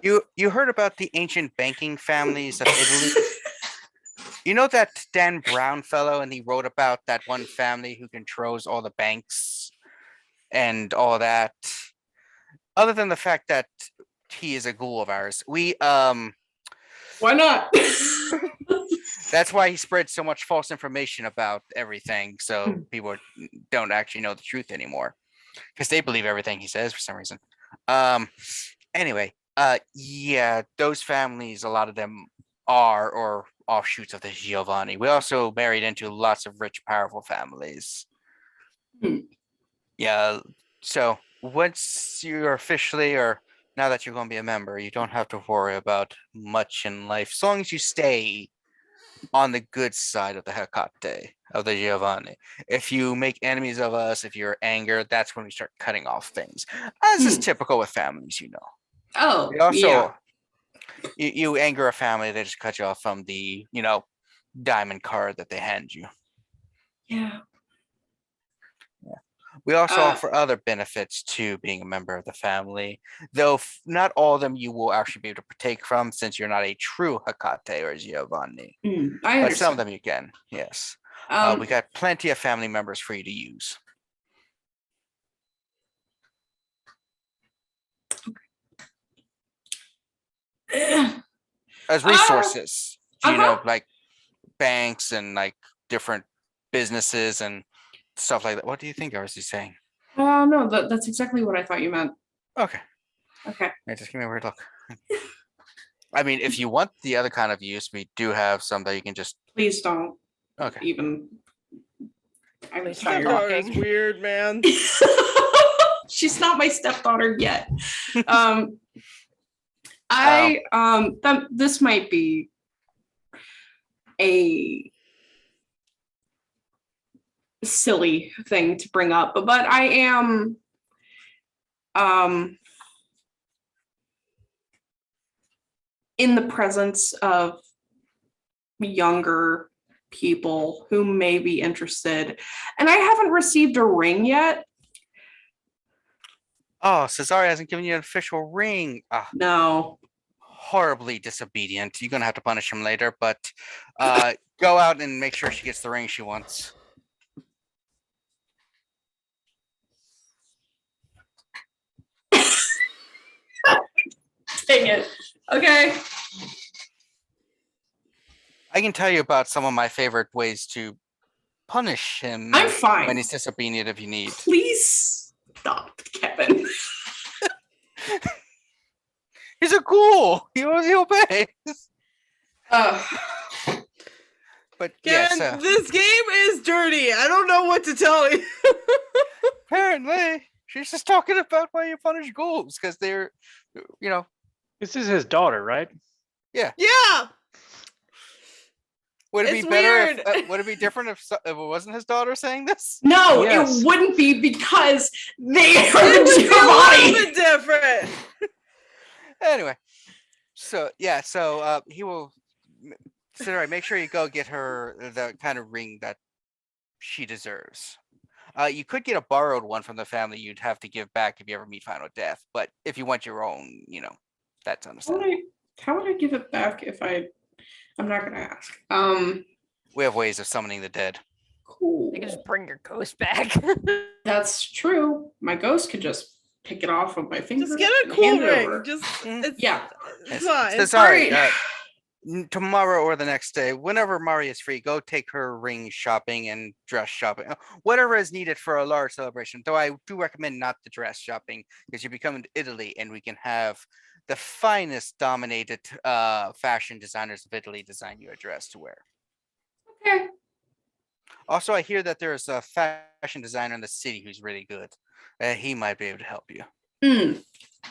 You heard about the ancient banking families of Italy? You know that Dan Brown fellow, and he wrote about that one family who controls all the banks and all that. Other than the fact that he is a ghoul of ours, we Why not? that's why he spread so much false information about everything, so people don't actually know the truth anymore because they believe everything he says for some reason. Anyway, yeah, those families, a lot of them are or offshoots of the Giovanni. We also married into lots of rich, powerful families. Yeah, so once you're officially, or now that you're going to be a member, you don't have to worry about much in life, as long as you stay on the good side of the Hecate, of the Giovanni. If you make enemies of us, if you're angry, that's when we start cutting off things. As is typical with families, Oh, also, yeah. You anger a family, they just cut you off from the, diamond card that they hand you. Yeah. We also offer other benefits to being a member of the family, though not all of them you will actually be able to partake from, since you're not a true Hecate or Giovanni. But some of them you can, yes. We got plenty of family members for you to use. As resources, like banks and like different businesses and stuff like that. What do you think I was saying? No, that's exactly what I thought you meant. Okay. Okay. Yeah, just give me a weird look. I mean, if you want the other kind of use, we do have some that you can just. Please don't. Okay. Even. I'm Stepdaughter is weird, man. She's not my stepdaughter yet. This might be a silly thing to bring up, but I am in the presence of younger people who may be interested, and I haven't received a ring yet. Oh, Cesare hasn't given you an official ring. Ah, No. horribly disobedient. You're gonna have to punish him later, but go out and make sure she gets the ring she wants. Dang it. Okay. I can tell you about some of my favorite ways to punish him I'm fine. when he's disobedient if you need. Please stop, Kevin. He's a ghoul. He obeys. But yes, Kevin, this game is dirty. I don't know what to tell you. apparently she's just talking about why you punish ghouls because they're, you know. This is his daughter, right? Yeah. Would it It's be better? weird. Would it be different if it wasn't his daughter saying this? No, Yes. it wouldn't be because they It hurt would be your a body. little bit different. Anyway, so yeah, so he will. Sarah, make sure you go get her the kind of ring that she deserves. You could get a borrowed one from the family you'd have to give back if you ever meet final death. But if you want your own, that's understandable. How would I give it back if I'm not gonna ask. We have ways of summoning the dead. Cool. You can just bring your ghost back. That's true. My ghost could just pick it off with my finger. Just get a and cool hand it ring. over. Just Yeah. it's fine. So sorry. Alright. Tomorrow or the next day, whenever Mari is free, go take her ring shopping and dress shopping. Whatever is needed for a large celebration. Though I do recommend not the dress shopping because you become in Italy and we can have the finest dominated fashion designers of Italy design you a dress to wear. Okay. Also, I hear that there's a fashion designer in the city who's really good. He might be able to help you.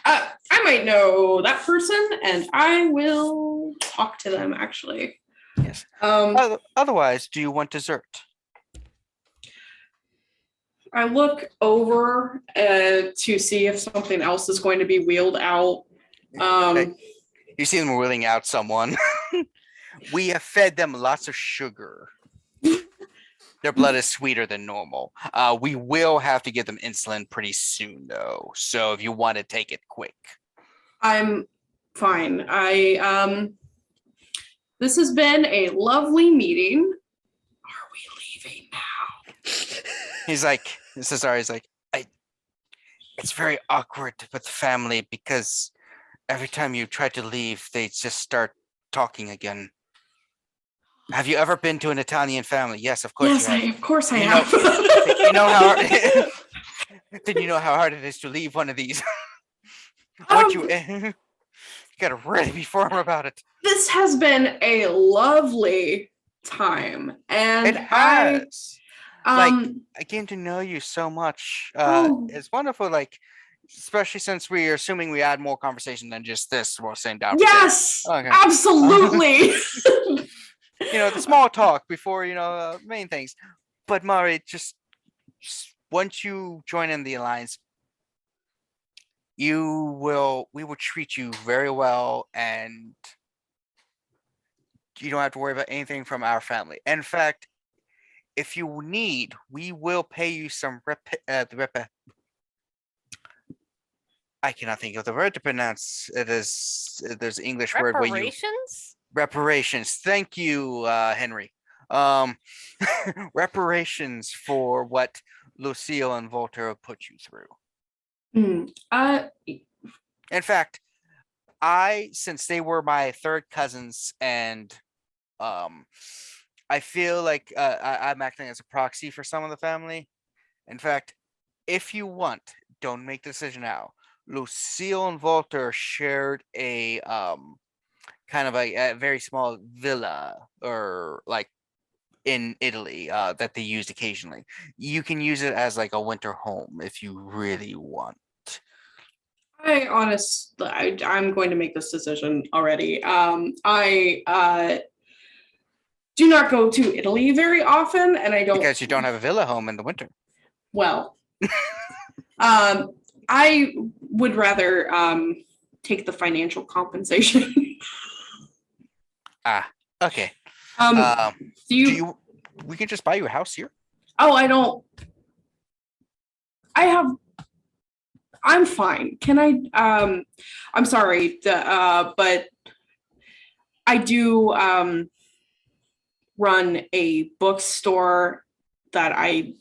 I might know that person, and I will talk to them. Actually. Yes. Otherwise, do you want dessert? I look over to see if something else is going to be wheeled out. You see them wheeling out someone. We have fed them lots of sugar. Their blood is sweeter than normal. We will have to give them insulin pretty soon, though. So if you want to take it quick. I'm fine. This has been a lovely meeting. Are we leaving now? He's like, he's like, it's very awkward with the family because every time you try to leave, they just start talking again. Have you ever been to an Italian family? Yes, of course. Yes, you have. of course I have. You know how then you know how hard it is to leave one of these. You gotta really be firm about it. This has been a lovely time, and It has. I came to know you so much. Oh. It's wonderful. Especially since we are assuming we add more conversation than just this. We're sitting down. Yes, Okay. absolutely. The small talk before main things. But Mari, just once you join in the alliance, we will treat you very well, and you don't have to worry about anything from our family. In fact, if you need, we will pay you some I cannot think of the word to pronounce. There's an English word where you Reparations? reparations. Thank you, Henry. Reparations for what Lucille and Voltaire put you through. In fact, since they were my third cousins, and I feel like I'm acting as a proxy for some of the family. In fact, if you want, don't make the decision now. Lucille and Voltaire shared a kind of a very small villa, or in Italy, that they used occasionally. You can use it as a winter home if you really want. I'm going to make this decision already. I do not go to Italy very often, and I don't because you don't have a villa home in the winter. Well, I would rather take the financial compensation. Okay. We can just buy you a house here. Oh, I don't. I have I'm fine. Can I? I'm sorry, but I do run a bookstore that I.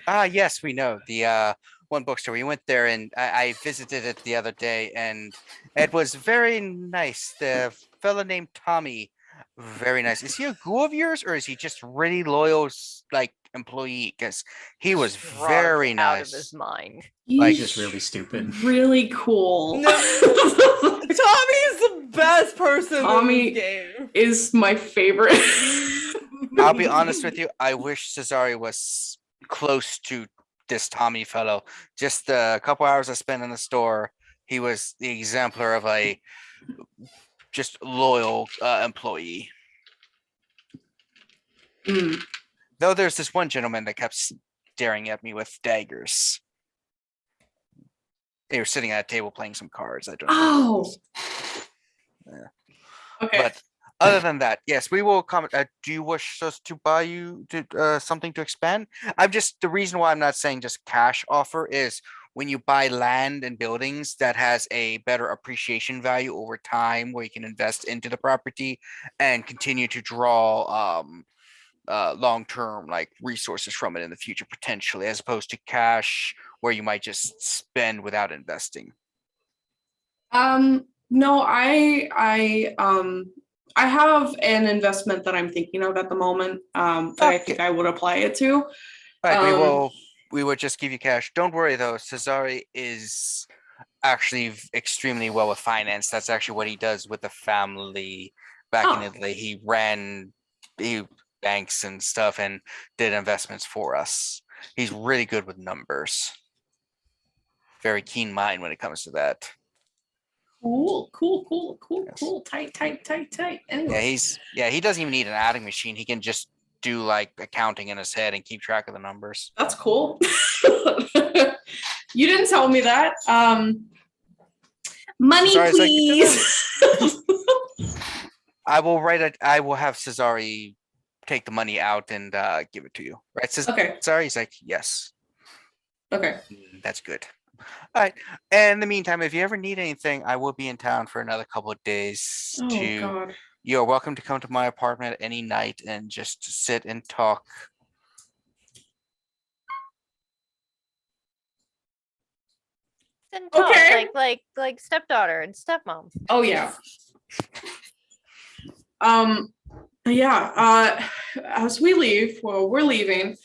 Yes, we know the one bookstore. We went there and I visited it the other day, and it was very nice. The fella named Tommy, very nice. Is he a ghoul of yours, or is he just really loyal, like employee? Because he was Drugged very out of his nice. mind. Like, He's just really stupid. Really cool. No. Tommy is the best person Tommy in this game. is my favorite. I'll be honest with you. I wish Cesare was close to this Tommy fellow. Just the couple hours I spent in the store, he was the exemplar of a just loyal employee. Mm. Though there's this one gentleman that kept staring at me with daggers. They were sitting at a table playing some cards. I don't know. Oh. Yeah. Okay. But other than that, yes, we will comment. Do you wish us to buy you something to expand? The reason why I'm not saying just cash offer is when you buy land and buildings that has a better appreciation value over time, where you can invest into the property and continue to draw long-term like resources from it in the future potentially, as opposed to cash where you might just spend without investing. No, I have an investment that I'm thinking of at the moment that I think I would apply it to. All right, we will just give you cash. Don't worry though, Cesare is actually extremely well with finance. That's actually what he does with the family back in Italy. He ran banks and stuff and did investments for us. He's really good with numbers. Very keen mind when it comes to that. Cool. Tight. Anyway. Yeah, he doesn't even need an adding machine. He can just do like accounting in his head and keep track of the numbers. That's cool. You didn't tell me that. Money, please. I will have Cesare take the money out and give it to you. Right, Cesare? Okay. He's like, yes. Okay. That's good. All right. And in the meantime, if you ever need anything, I will be in town for another couple of days. God. You're welcome to come to my apartment any night and just sit and talk. And talk, Okay. like stepdaughter and stepmom. Oh yeah. As we leave, we're leaving.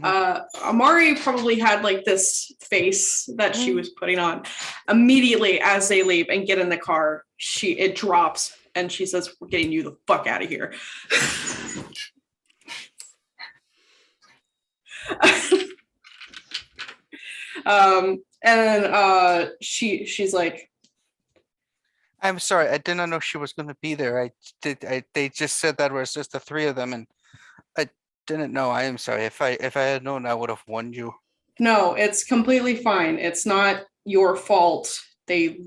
Amari probably had like this face that she was putting on. Immediately as they leave and get in the car, it drops and she says, "We're getting you the fuck out of here." And then she's like, I'm sorry, I didn't know she was going to be there. They just said that was just the three of them, and I didn't know. I am sorry. If I had known, I would have warned you. No, it's completely fine. It's not your fault. They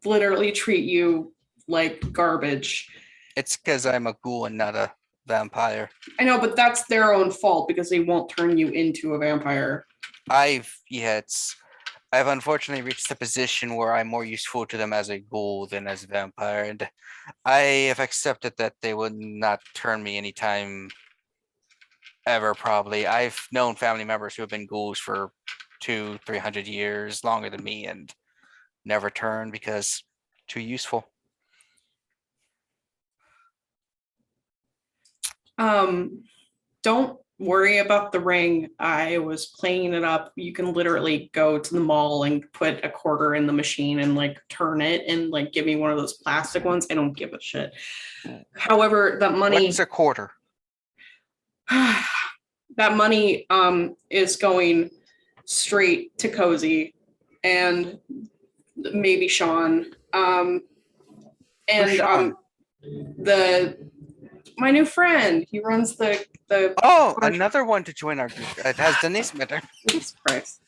literally treat you like garbage. It's because I'm a ghoul and not a vampire. I know, but that's their own fault because they won't turn you into a vampire. I've unfortunately reached the position where I'm more useful to them as a ghoul than as a vampire, and I have accepted that they would not turn me anytime ever, probably. I've known family members who have been ghouls for 200-300 years, longer than me, and never turned because too useful. Don't worry about the ring. I was playing it up. You can literally go to the mall and put a quarter in the machine and like turn it and like give me one of those plastic ones. I don't give a shit. However, that money. What's a quarter? That money is going straight to Kozi and maybe Sean. Sean? My new friend. He runs the another one to join our group. It has Denise met her. Jesus Christ.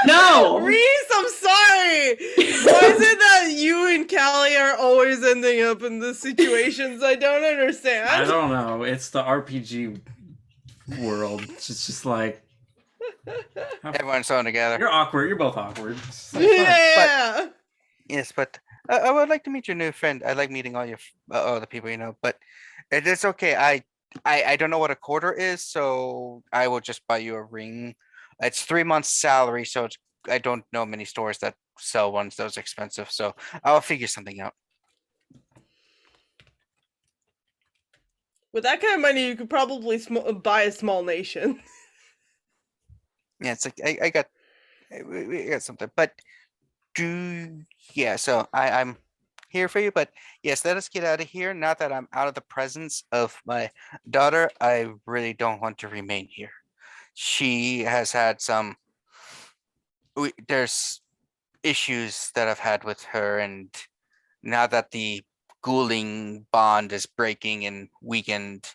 No, Reese, I'm sorry. Why is it that you and Callie are always ending up in the situations I don't understand? I don't know. It's the RPG world. It's just like Everyone's thrown together. You're awkward. You're both awkward. It's like fun. Yeah. Yes, but I would like to meet your new friend. I like meeting all your all the people you know, but it's okay. I don't know what a quarter is, so I will just buy you a ring. It's 3 months' salary, so I don't know many stores that sell ones those expensive, so I'll figure something out. With that kind of money, you could probably buy a small nation. Yeah, it's like I got we got something, but so I'm here for you, but yes, let us get out of here. Now that I'm out of the presence of my daughter, I really don't want to remain here. She has had there's issues that I've had with her, and now that the ghouling bond is breaking and weakened,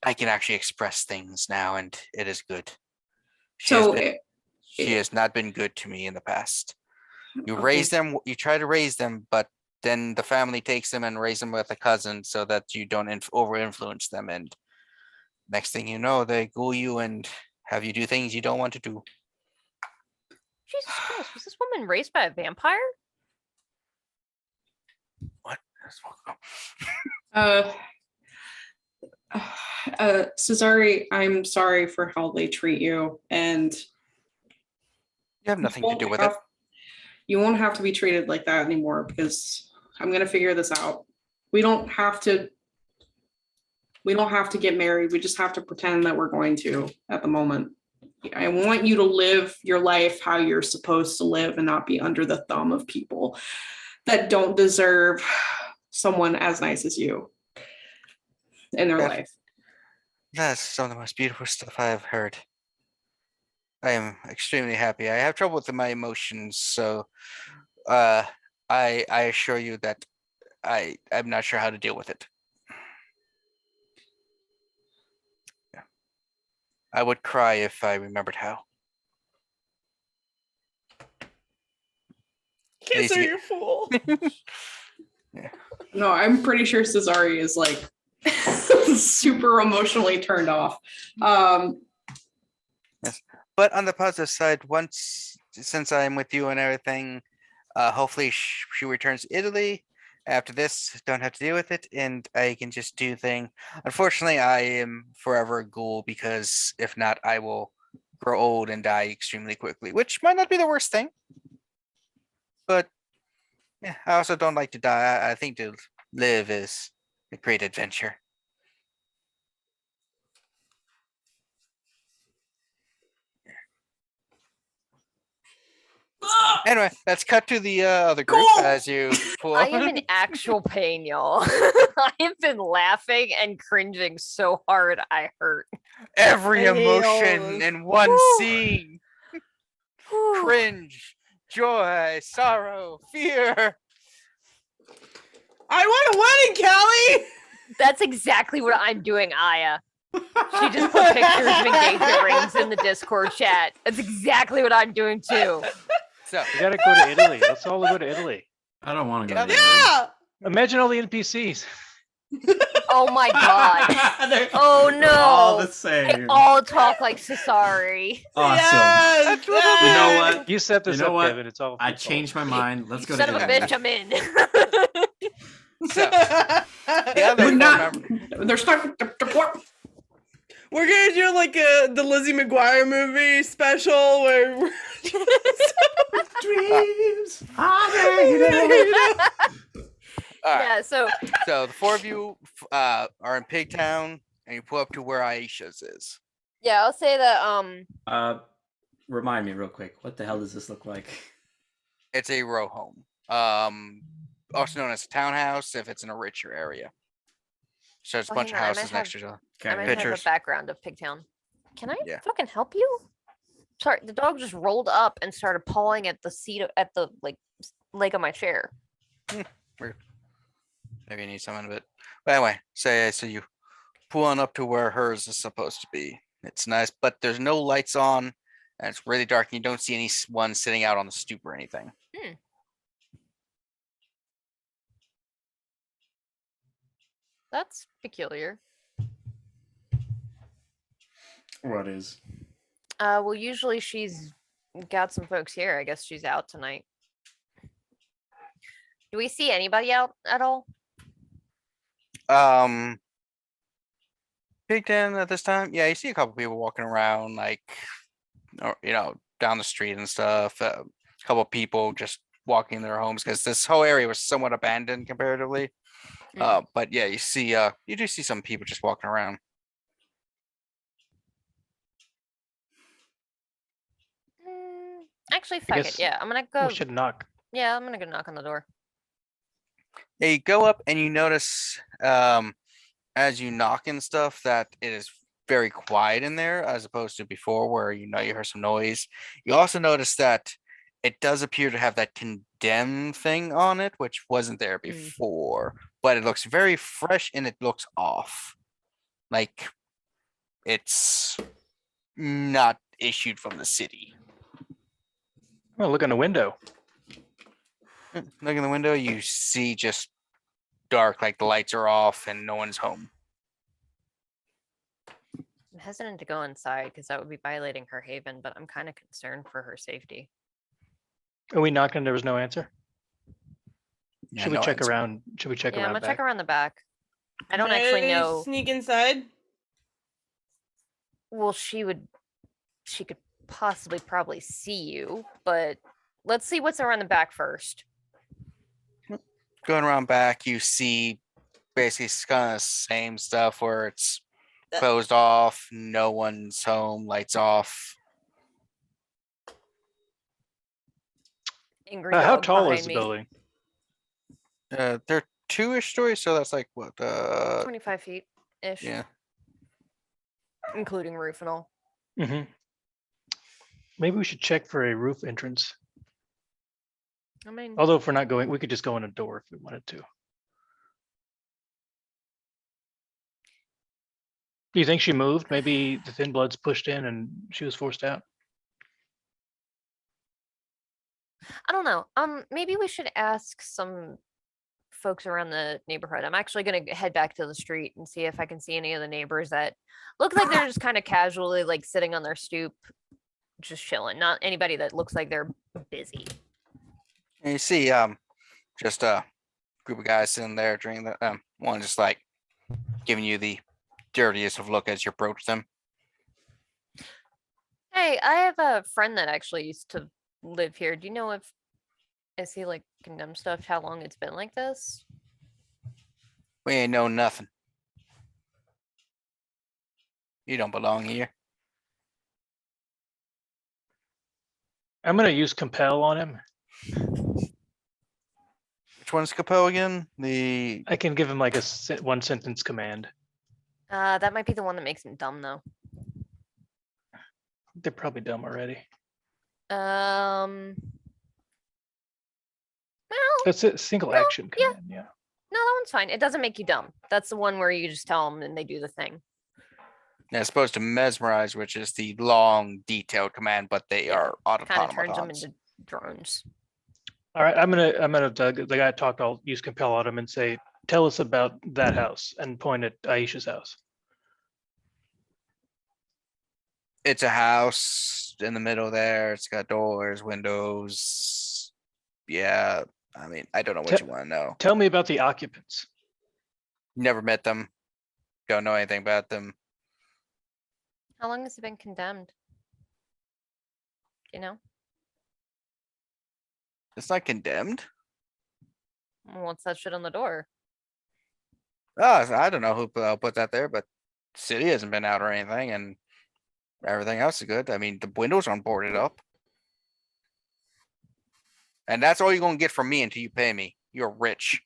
I can actually express things now, and it is good. She has not been good to me in the past. You raise them, you try to raise them, but then the family takes them and raise them with a cousin so that you don't over influence them. And next thing you know, they ghoul you and have you do things you don't want to do. Jesus Christ, was this woman raised by a vampire? What? Cesare, I'm sorry for how they treat you, and you have nothing to do with it. You won't have to be treated like that anymore because I'm gonna figure this out. We don't have to get married. We just have to pretend that we're going to at the moment. I want you to live your life how you're supposed to live and not be under the thumb of people that don't deserve someone as nice as you in their life. That's some of the most beautiful stuff I have heard. I am extremely happy. I have trouble with my emotions, so I assure you that I'm not sure how to deal with it. Yeah. I would cry if I remembered how. Kiss her, you fool. Yeah. No, I'm pretty sure Cesare is like super emotionally turned off. Yes. But on the positive side, since I'm with you and everything, hopefully she returns to Italy. After this, don't have to deal with it, and I can just do thing. Unfortunately, I am forever a ghoul because if not, I will grow old and die extremely quickly, which might not be the worst thing. But yeah, I also don't like to die. I think to live is a great adventure. Anyway, let's cut to the other group as you pull. I am in actual pain, y'all. I have been laughing and cringing so hard I hurt. Every emotion in one scene. Cringe, joy, sorrow, fear. I want a wedding, Callie! That's exactly what I'm doing, Aya. She just put pictures of engagement rings in the Discord chat. That's exactly what I'm doing too. So we gotta go to Italy. Let's all go to Italy. I don't want to go to Yeah! Imagine all the NPCs. Oh my god. They're Oh all no. the same. They all talk like Cesare. Awesome. Yes! You know what? You set this You know up, what? Kevin. It's all. I changed my mind. Let's go Son to of a Italy. bitch, I'm in. So the other We're not. member- They're stuck. We're gonna do like the Lizzie McGuire movie special where we're Dreams. All right. Yeah, so So the four of you are in Pigtowne, and you pull up to where Aisha's is. yeah, I'll say that Remind me real quick. What the hell does this look like? It's a row home, also known as a townhouse if it's in a richer area. So there's a bunch of hang on, I might houses next to each other. I might have Pictures. a background of Pigtowne. Can I Yeah. fucking help you? Sorry, the dog just rolled up and started pawing at the seat at the leg of my chair. Maybe you need some of it. But anyway, so you pull on up to where hers is supposed to be. It's nice, but there's no lights on, and it's really dark, and you don't see anyone sitting out on the stoop or anything. That's peculiar. What is? Well, usually she's got some folks here. I guess she's out tonight. Do we see anybody out at all? Pigtowne at this time, yeah, you see a couple people walking around, like, or down the street and stuff. A couple people just walking in their homes because this whole area was somewhat abandoned comparatively. But yeah, you do see some people just walking around. Actually, fuck it. guess Yeah, I'm gonna go. We should knock. Yeah, I'm gonna go knock on the door. Yeah, you go up and you notice as you knock and stuff that it is very quiet in there as opposed to before where you hear some noise. You also notice that it does appear to have that condemn thing on it, which wasn't there before, but it looks very fresh and it looks off. Like it's not issued from the city. Well, look in the window. Look in the window, you see just dark, like the lights are off and no one's home. I'm hesitant to go inside because that would be violating her haven, but I'm kind of concerned for her safety. Are we knocking? There was no answer. Yeah, Should we no check answer. around? Should we check Yeah, I'm around gonna back? check around the back. I don't Can actually I know. Sneak inside. Well, she could possibly probably see you, but let's see what's around the back first. Going around back, you see basically kind of same stuff where it's closed off, no one's home, lights off. Angry How dog tall behind is the me. building? They're 2-ish stories, so that's like what 25 feet ish, yeah. including roof and all. Mm-hmm. Maybe we should check for a roof entrance. I mean, Although if we're not going, we could just go in a door if we wanted to. Do you think she moved? Maybe the thin bloods pushed in and she was forced out. I don't know. Maybe we should ask some folks around the neighborhood. I'm actually gonna head back to the street and see if I can see any of the neighbors that look like they're just kind of casually like sitting on their stoop, just chilling. Not anybody that looks like they're busy. And you see just a group of guys sitting there drinking the one just like giving you the dirtiest of look as you approach them. Hey, I have a friend that actually used to live here. Do you know if is he like condemned stuff? How long it's been like this? We ain't know nothing. You don't belong here. I'm gonna use compel on him. Which one's Capo again? The I can give him like a one sentence command. That might be the one that makes him dumb though. They're probably dumb already. Well, It's a single action command. Yeah. no, that one's fine. It doesn't make you dumb. That's the one where you just tell them and they do the thing. as opposed to mesmerize, which is the long, detailed command, but they are Kind of turns them automatons. into drones. All right. I'm gonna the guy I talked. I'll use compel on him and say, "Tell us about that house," and point at Aisha's house. It's a house in the middle there. It's got doors, windows. Yeah, I mean, I don't know what you want to know. Tell me about the occupants. Never met them. Don't know anything about them. How long has it been condemned? You know? It's not condemned. What's that shit on the door? Oh, I don't know who put that there, but city hasn't been out or anything, and everything else is good. I mean, the windows aren't boarded up. And that's all you're gonna get from me until you pay me. You're rich.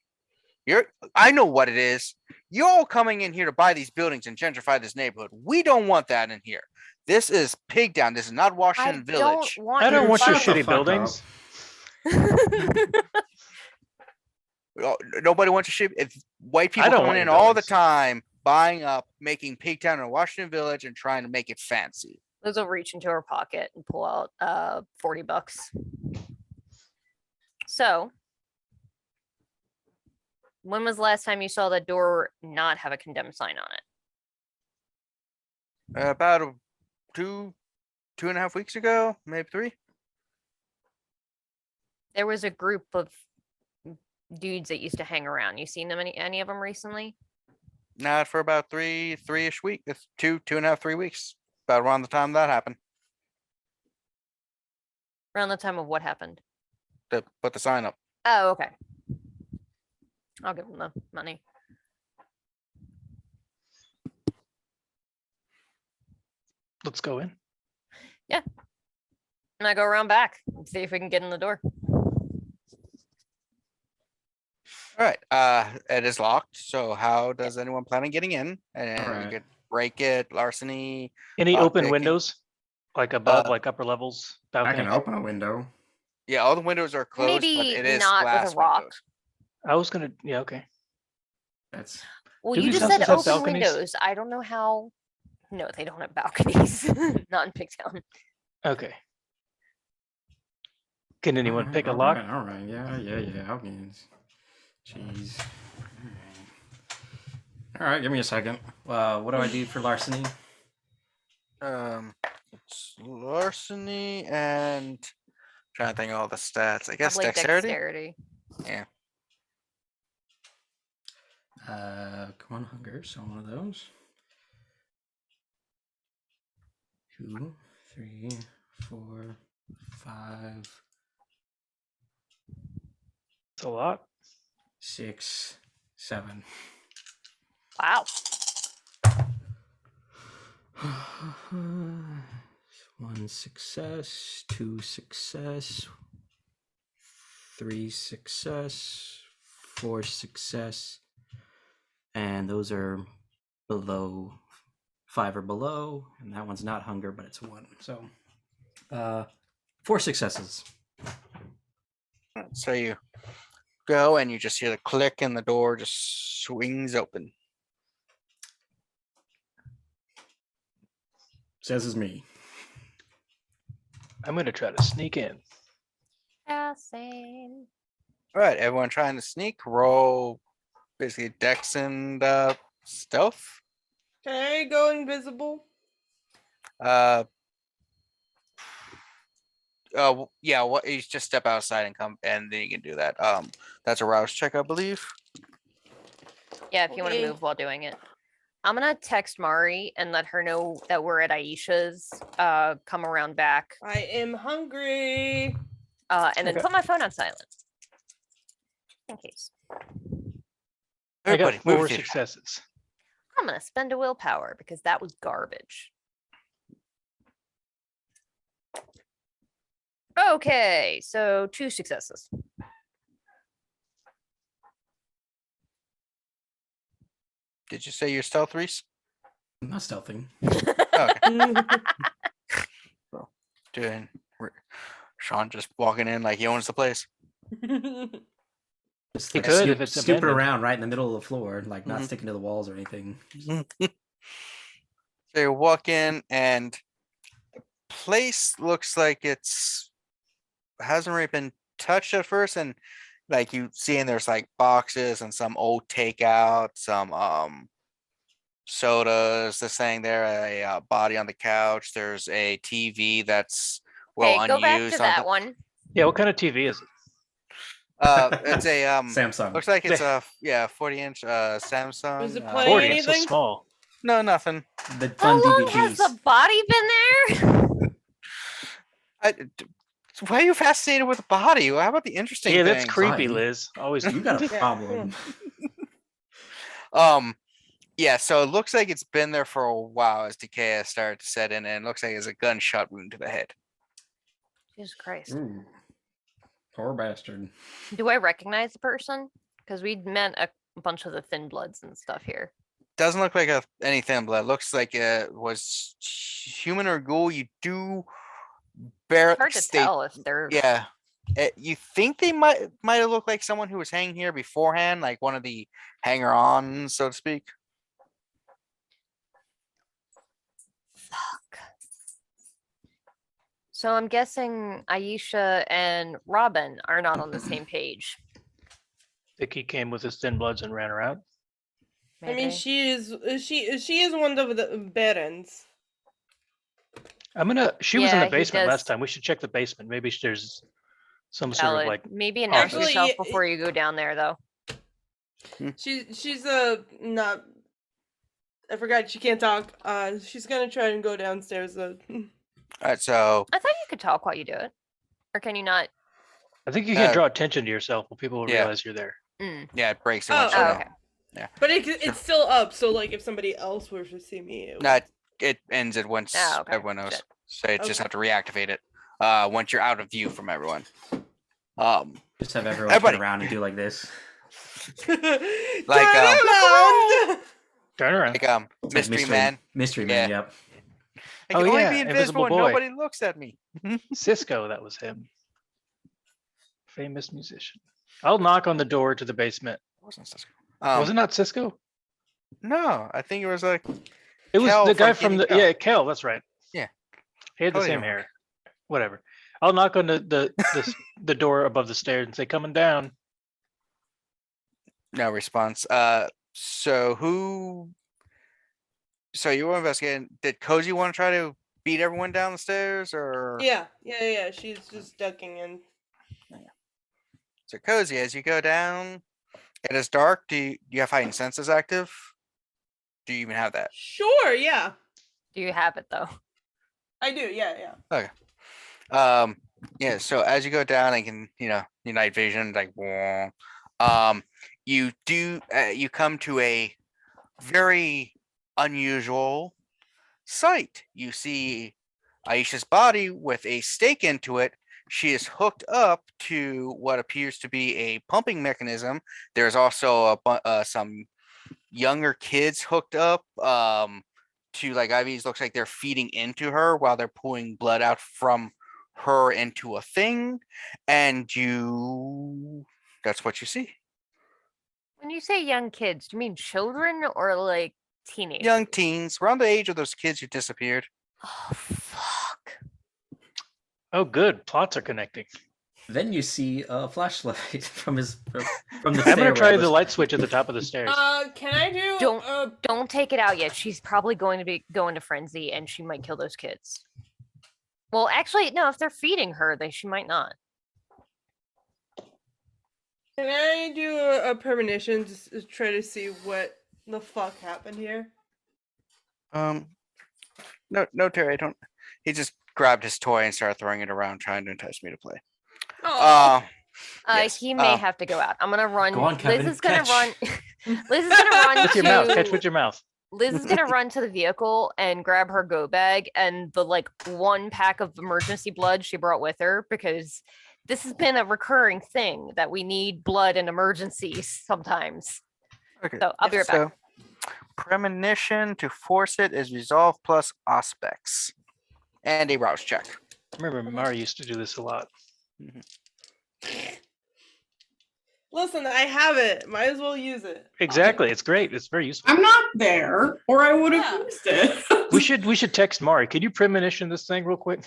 I know what it is. You're all coming in here to buy these buildings and gentrify this neighborhood. We don't want that in here. This is Pigtowne. This is not Washington Village. I don't want your Shut the shitty fuck buildings. Nobody wants to ship. If white people don't coming want in your all the buildings. time, buying up, making Pigtowne a Washington Village and trying to make it fancy. Liz will reach into her pocket and pull out $40. So, when was the last time you saw that door not have a condemned sign on it? About 2 2.5 weeks ago, maybe 3. There was a group of dudes that used to hang around. You seen them any of them recently? Not for about 3-ish week. It's 2.5, 3 weeks. About around the time that happened. Around the time of what happened? To put the sign up. Oh, okay. I'll give them the money. Let's go in. And I go around back and see if we can get in the door. All right. It is locked. So how does anyone plan on getting in? And you Alright. could break it, larceny. Any open Lockpicking. windows? Like above, like upper levels? I Balcony? can open a window. Yeah, all the windows are closed, but Maybe it is not glass with a rock. windows. I was gonna, yeah, okay. That's Well, Do you these just said houses have open balconies? windows. I don't know how. No, they don't have balconies. Not in Pigtowne. Okay. Can anyone Alright, pick a lock? Alright, yeah. Okay. Jeez. Alright, give me a second. What do I do for larceny? It's larceny and trying to think of all the stats. I guess Probably dexterity. dexterity. Yeah. Come on, hunger. So one of those. 2, 3, 4, 5, It's a lot. 6, 7. Wow. 1 success, 2 success, 3 success, 4 success, and those are below 5 or below, and that one's not hunger, but it's 1. So, 4 successes. So you go and you just hear the click and the door just swings open. Says is me. I'm gonna try to sneak in. Yeah, same. All right, everyone trying to sneak. Roll basically dex and stealth. Can I go invisible? Yeah. What? You just step outside and come, and then you can do that. That's a rouse check, I believe. Yeah, if you want to Okay. move while doing it. I'm gonna text Mari and let her know that we're at Aisha's. Come around back. I am hungry. And then Okay. put my phone on silent. In case. I got Everybody, 4 movie theater. successes. I'm gonna spend a willpower because that was garbage. Okay, so 2 successes. Did you say you're stealth, Reese? I'm not stealthing. Okay. Doing. Sean just walking in like he owns the place. Just He like could if it's snooping abandoned. around right in the middle of the floor, like not Mhm. sticking to the walls or anything. So you walk in and the place looks like hasn't really been touched at first, and like you see, and there's like boxes and some old takeout, some sodas. This thing there, a body on the couch. There's a TV that's well Hey, go back to unused. that one. Yeah, what kind of TV is it? It's a Samsung. looks like it's a 40-inch Samsung. Is it playing 40, it's so anything? small. No, nothing. The How fun long DVDs. has the body been there? Why are you fascinated with the body? How about the interesting Yeah, that's things? creepy, Fine. Liz. Always. You got a problem. Yeah, so it looks like it's been there for a while as decay has started to set in, and it looks like it's a gunshot wound to the head. Jesus Christ. Ooh. Poor bastard. Do I recognize the person? Because we met a bunch of the thin bloods and stuff here. Doesn't look like any thin blood. Looks like it was human or ghoul. You do It's hard to tell if they're Yeah. You think they might have looked like someone who was hanging here beforehand, like one of the hanger-ons, so to speak. Fuck. So I'm guessing Aisha and Robin are not on the same page. Think he came with his thin bloods and ran around. I mean, Maybe. she is one of the Barons. She was in Yeah, the he basement does. last time. We should check the basement. Maybe there's some sort of Valid. like. Maybe announce office. yourself Actually, before you go down there, though. She's not. I forgot she can't talk. She's gonna try and go downstairs though. All right, so I thought you could talk while you do it, or can you not? I think you can draw attention to yourself when people will Yeah. realize you're there. Mm. yeah, it breaks it Oh, once you Oh, know. okay. Yeah. But it's still up, so like if somebody else were to see me, it No, it ends it once Oh, okay. everyone knows. Shit. So you just Okay. have to reactivate it. Once you're out of view from everyone. Just have everyone Everybody. turn around and do like this. Like, Turn around! Turn around. like It's like mystery man. Mystery Man, Yeah. yep. I can Oh, only yeah, be Invisible invisible and Boy. nobody looks at me. Cisco, that was him. Famous musician. I'll knock on the door to the basement. Wasn't Cisco. Was it not Cisco? No, I think it was like It was Kel the guy from from the Kenny Kel. Kel. That's right. Yeah. He had the Totally same remember. hair. Whatever. I'll knock on the door above the stairs and say, "Coming down." no response. So you were investigating. Did Kozi want to try to beat everyone down the stairs, or Yeah. She's just ducking in. so Kozi? As you go down, it is dark. Do you have heightened senses active? Do you even have that? Sure, yeah. Do you have it though? I do, yeah. Yeah. So as you go down, I can your night vision like. You do. You come to a very unusual sight. You see Aisha's body with a stake into it. She is hooked up to what appears to be a pumping mechanism. There's also some younger kids hooked up to like IVs. Looks like they're feeding into her while they're pulling blood out from her into a thing. And that's what you see. When you say young kids, do you mean children or like teenagers? Young teens, around the age of those kids who disappeared. Oh fuck! Oh, good. Plots are connecting. Then you see a flashlight from the I'm gonna stairwell. try the light switch at the top of the stairs. Can I do Don't take it out yet. She's probably going to be going to frenzy, and she might kill those kids. Well, actually, no. If they're feeding her, she might not. Can I do a premonition to try to see what the fuck happened here? No, Terry, I don't. He just grabbed his toy and started throwing it around, trying to entice me to play. Oh, Yes, He may have to go out. I'm gonna run. Go on, Kevin, Liz is gonna catch. run. Liz is gonna run With to your mouth. Catch with your mouth. Liz is gonna run to the vehicle and grab her go bag and the like one pack of emergency blood she brought with her, because this has been a recurring thing that we need blood in emergencies sometimes. Okay. So I'll be right back. So, premonition to force it is resolve plus aspects, and a rouse check. I remember Mari used to do this a lot. listen, I have it. Might as well use it. Exactly. It's great. It's very useful. I'm not there, or I would have Yeah. used it. We should text Mari. Could you premonition this thing real quick?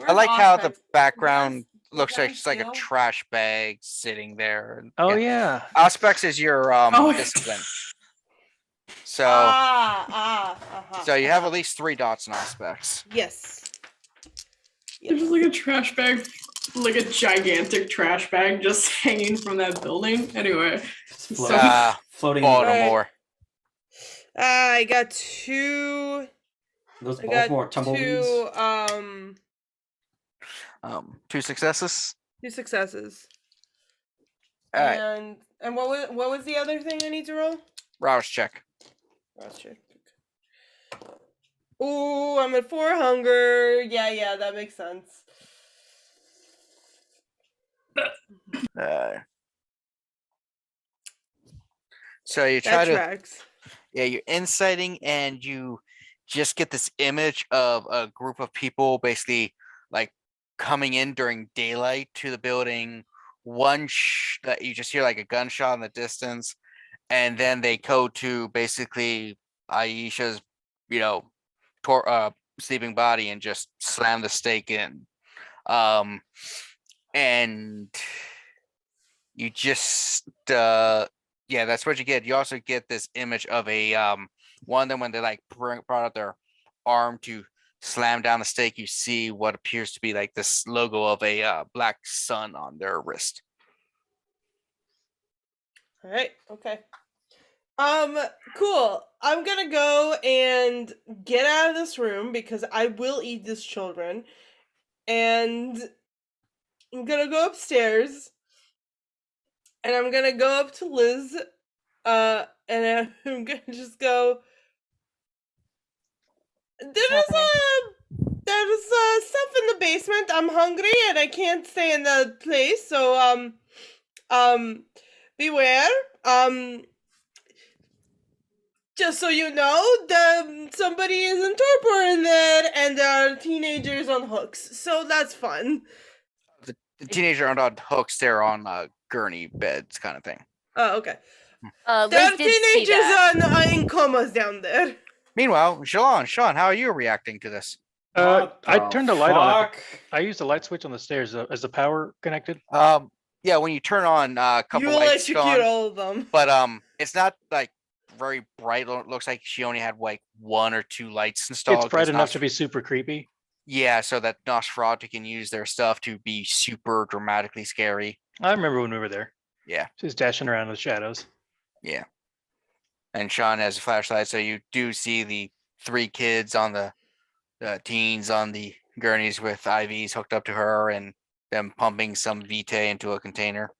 I like how the Aspects? background Yes, looks like yes, it's like a still. trash bag sitting there. Oh Yeah. yeah. Aspects is your Oh. discipline. So uh-huh, you have at least 3 dots in aspects. Yes. There's just like a trash bag, like a gigantic trash bag just hanging from that building. Anyway, so Floating. Baltimore. I got 2. Those I got Baltimore tumbleweeds. 2 successes. 2 successes. All right. And what was the other thing I need to roll? Rouse check. Rouse check. Ooh, I'm at 4 hunger. Yeah, that makes sense. So you try That to tracks. you're inciting, and you just get this image of a group of people basically like coming in during daylight to the building. That you just hear like a gunshot in the distance, and then they go to basically Aisha's, sleeping body and just slam the stake in. And you just that's what you get. You also get this image of a one of them when they like brought out their arm to slam down the stake, you see what appears to be like this logo of a black sun on their wrist. All right. Okay. Cool. I'm gonna go and get out of this room because I will eat these children, and I'm gonna go upstairs, and I'm gonna go up to Liz, and I'm gonna just go. There's stuff in the basement. I'm hungry and I can't stay in the place, so beware. Just so you know, somebody is in torpor in there, and there are teenagers on hooks, so that's fun. The teenagers aren't on hooks; they're on gurney beds, kind of thing. Oh, okay. Liz There are did see that. teenagers in comas down there. Meanwhile, Sean, how are you reacting to this? I turned the light on. Fuck? I used the light switch on the stairs. Is the power connected? Yeah, when you turn on a couple You will lights, electrocute Sean, all of them. but it's not like very bright. It looks like she only had like 1 or 2 lights installed. It's bright enough to be super creepy. Yeah, so that Nosferatu can use their stuff to be super dramatically scary. I remember when we were there. Yeah. She's dashing around in the shadows. Yeah. And Sean has a flashlight, so you do see the 3 kids on the teens on the gurneys with IVs hooked up to her and them pumping some Vitae into a container.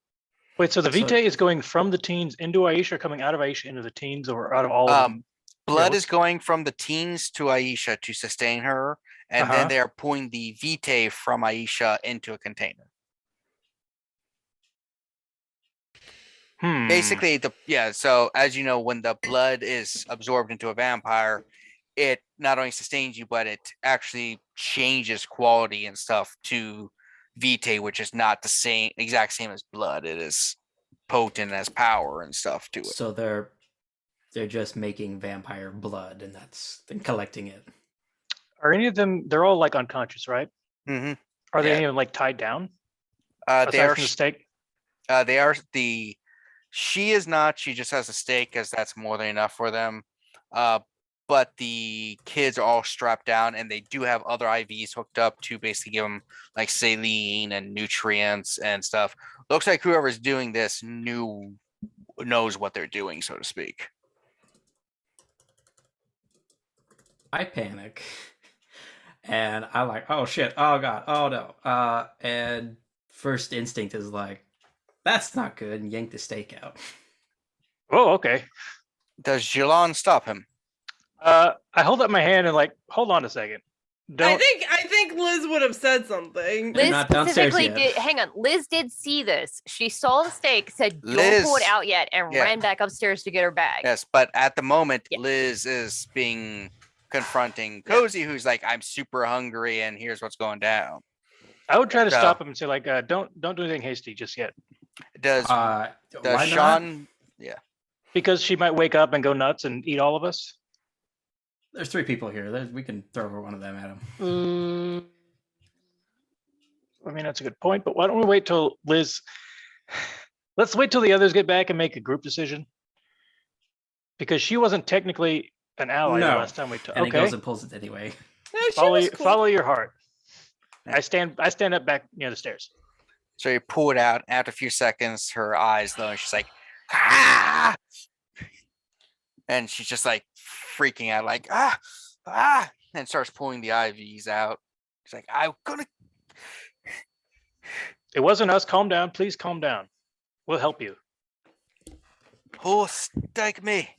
Wait, so the Vitae is going from the teens into Aishia, coming out of Aishia into the teens, or out of all of them? Blood is going from the teens to Aishia to sustain her, and then they are pulling the Vitae from Aishia into a container. Basically, so as you know, when the blood is absorbed into a vampire, it not only sustains you, but it actually changes quality and stuff to Vitae, which is not the exact same as blood. It is potent as power and stuff to it. So they're just making vampire blood and collecting it. Are any of them? They're all like unconscious, right? Mm-hmm. Are they any of them like tied down? They are from the stake. They are the. She is not. She just has a stake, because that's more than enough for them. But the kids are all strapped down, and they do have other IVs hooked up to basically give them like saline and nutrients and stuff. Looks like whoever's doing this knows what they're doing, so to speak. I panic, and I like, oh shit, oh god, oh no, and first instinct is like, that's not good, and yank the stake out. Oh, okay. Does Jilon stop him? I hold up my hand and like, hold on a second. I think Liz would have said something. Liz not downstairs specifically yet. did. Hang on, Liz did see this. She saw the stake, said, "Don't pull it out yet," and ran back upstairs to get her bag. Yes, but at the moment, Liz is confronting Kozi, who's like, "I'm super hungry, and here's what's going down." I would try to stop him and say, like, don't do anything hasty just yet. Does why Sean? Yeah, because she might wake up and go nuts and eat all of us. There's 3 people here. We can throw over one of them at him. I mean, that's a good point, but why don't we wait till Liz? Let's wait till the others get back and make a group decision. Because she wasn't technically an ally the last time we talked. And he goes and pulls it anyway. Follow your heart. I stand up back near the stairs. So you pull it out. After a few seconds, her eyes glow, and she's like, "Ah!" And she's just like freaking out, like, "Ah!" And starts pulling the IVs out. She's like, "I'm gonna." It wasn't us. Calm down, please. Calm down. We'll help you. Oh, stake me.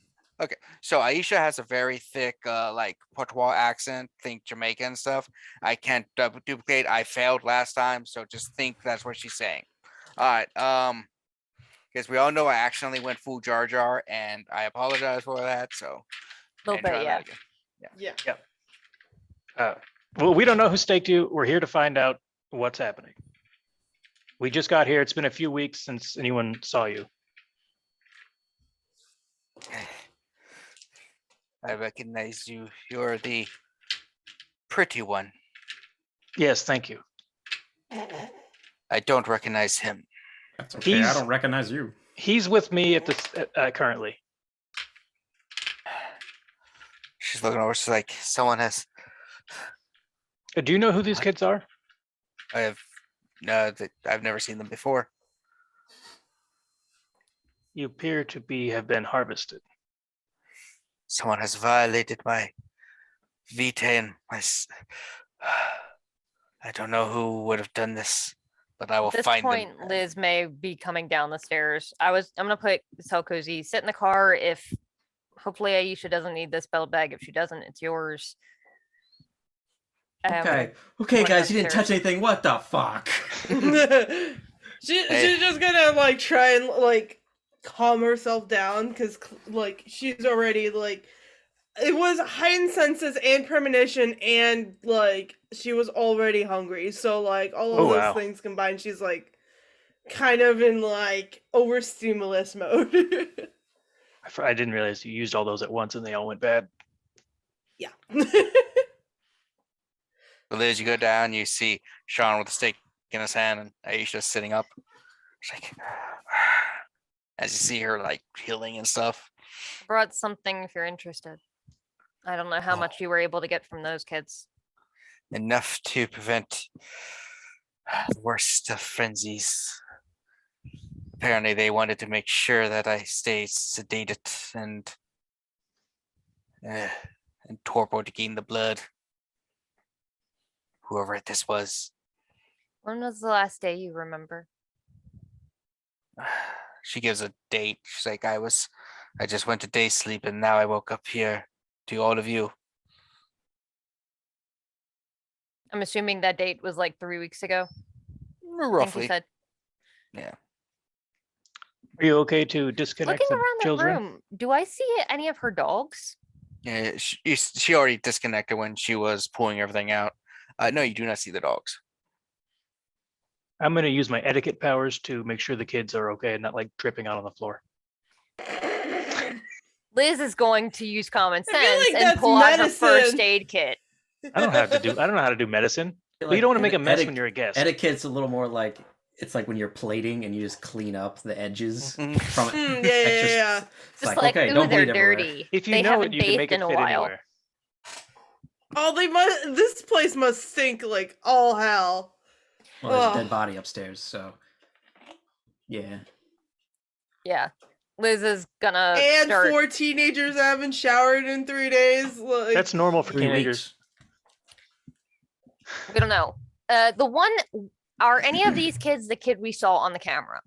Okay, so Aishia has a very thick, like patois accent. Think Jamaican and stuff. I can't duplicate. I failed last time, so just think that's what she's saying. All right. Because we all know I accidentally went full Jar Jar, and I apologize for that. So. A little bit, yeah. Yeah. Well, we don't know who staked you. We're here to find out what's happening. We just got here. It's been a few weeks since anyone saw you. I recognize you. You're the pretty one. Yes, thank you. I don't recognize him. That's okay. I don't recognize you. He's with me at the currently. She's looking over. She's like, someone has Do you know who these kids are? I have no. I've never seen them before. You appear to have been harvested. Someone has violated my vitae and I don't know who would have done this, but I will At this find point, them. Liz may be coming down the stairs. I'm gonna tell Kozi, sit in the car. If hopefully Aishia doesn't need this belt bag. If she doesn't, it's yours. Okay, run guys, you didn't downstairs. touch anything. What the fuck? She's just gonna like try and like calm herself down because like she's already like it was heightened senses and premonition and like she was already hungry, so like all of those things combined, she's like kind of in like overstimulus mode. I didn't realize you used all those at once and they all went bad. Yeah. Liz, you go down, you see Sean with a stick in his hand and Aisha sitting up. She's like, as you see her like healing and stuff. I brought something if you're interested. I don't know how much you were able to get from those kids. Enough to prevent the worst of frenzies. Apparently they wanted to make sure that I stayed sedated and torpor to gain the blood. Whoever this was. When was the last day you remember? She gives a date. She's like, I just went to day sleep and now I woke up here to all of you. I'm assuming that date was like 3 weeks ago. Roughly. Said. Yeah. Are you okay to disconnect Looking the around children? the room, do I see any of her dogs? Yeah, she already disconnected when she was pulling everything out. No, you do not see the dogs. I'm going to use my etiquette powers to make sure the kids are okay and not like tripping out on the floor. Liz is going to use common I feel sense like and that's pull out her medicine. first aid kit. I don't know how to do medicine. Well, you don't want to make a mess when you're a guest. Etiquette's a little more like it's like when you're plating and you just clean up the edges from it. Yeah. It's Just like, okay, ooh, don't they're bleed everywhere. dirty. If you They know haven't it, you can bathed make it in a fit while. anywhere. Oh, they must. This place must stink like all hell. Well, there's a Ugh. dead body upstairs, so yeah. Yeah. Liz is gonna And start. 4 teenagers haven't showered in 3 days. Like, That's normal for 3 teenagers. weeks. We don't know. Are any of these kids the kid we saw on the camera?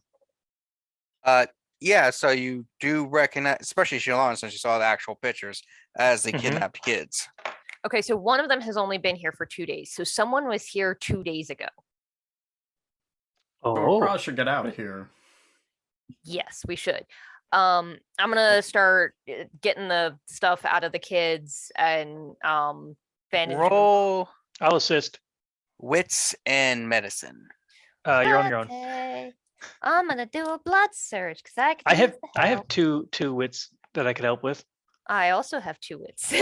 Yeah, so you do recognize, especially Jilon, since you saw the actual pictures, as the kidnapped kids. Okay, so one of them has only been here for 2 days. So someone was here 2 days ago. But we Oh, probably should get out of here. Yes, we should. I'm gonna start getting the stuff out of the kids and bandage. Roll I'll assist. wits and medicine. You're on your own. Okay. I'm gonna do a blood search because I can. I use the have help. two wits that I could help with. I also have 2 wits.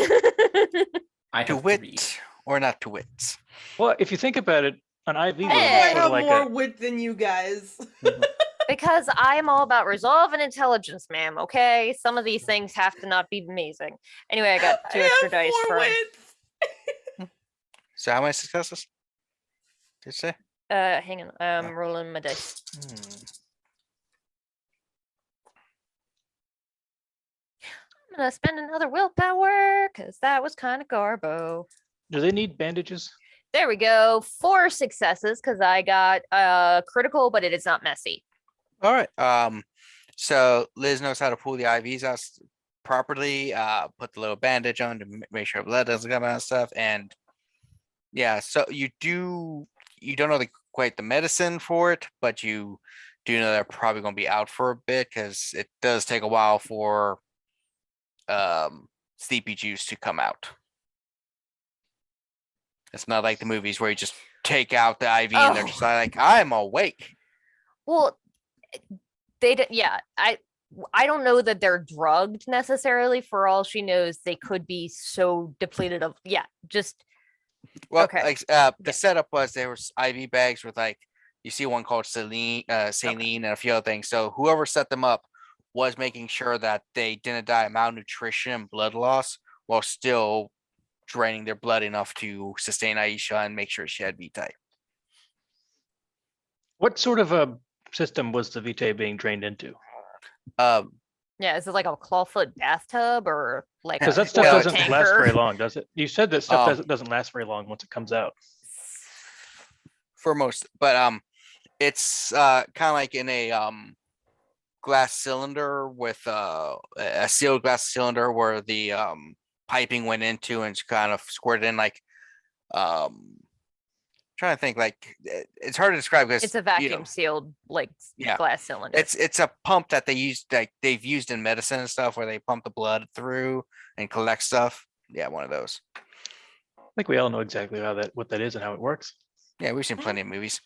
I To have wit 3. or not to wits? Well, if you think about it, an IV I was Hey! sort have of like more a. wit than you guys. Because I am all about resolve and intelligence, ma'am. Okay, some of these things have to not be amazing. Anyway, I got 2 I extra have dice 4 from. wits. So how many successes? Did you say? Hang on, I'm rolling my dice. I'm gonna spend another willpower because that was kind of garbo. Do they need bandages? There we go. 4 successes because I got critical, but it is not messy. All right. So Liz knows how to pull the IVs out properly. Put the little bandage on to make sure blood doesn't come out and stuff. And yeah, so you don't know quite the medicine for it, but you do know they're probably going to be out for a bit because it does take a while for sleepy juice to come out. It's not like the movies where you just take out the IV and they're just like, I'm awake. Well, they did. Yeah, I don't know that they're drugged necessarily. For all she knows, they could be so depleted of. Yeah, just. Well, Okay. like the setup was there was IV bags with like you see one called saline and a few other things. So whoever set them up was making sure that they didn't die of malnutrition and blood loss while still draining their blood enough to sustain Aishia and make sure she had V-type. What sort of a system was the Vitae being drained into? Yeah, is it like a clawfoot bathtub or like Because a that stuff Well, oil doesn't tanker? last very long, does it? You said that stuff Um, doesn't last very long once it comes out. for most, but it's kind of like in a glass cylinder with a sealed glass cylinder where the piping went into and it's kind of squirted in like trying to think, like it's hard to describe because It's a vacuum sealed like Yeah. glass cylinder. it's a pump that they use, like they've used in medicine and stuff, where they pump the blood through and collect stuff. Yeah, one of those. I think we all know exactly what that is and how it works. Yeah, we've seen plenty of movies.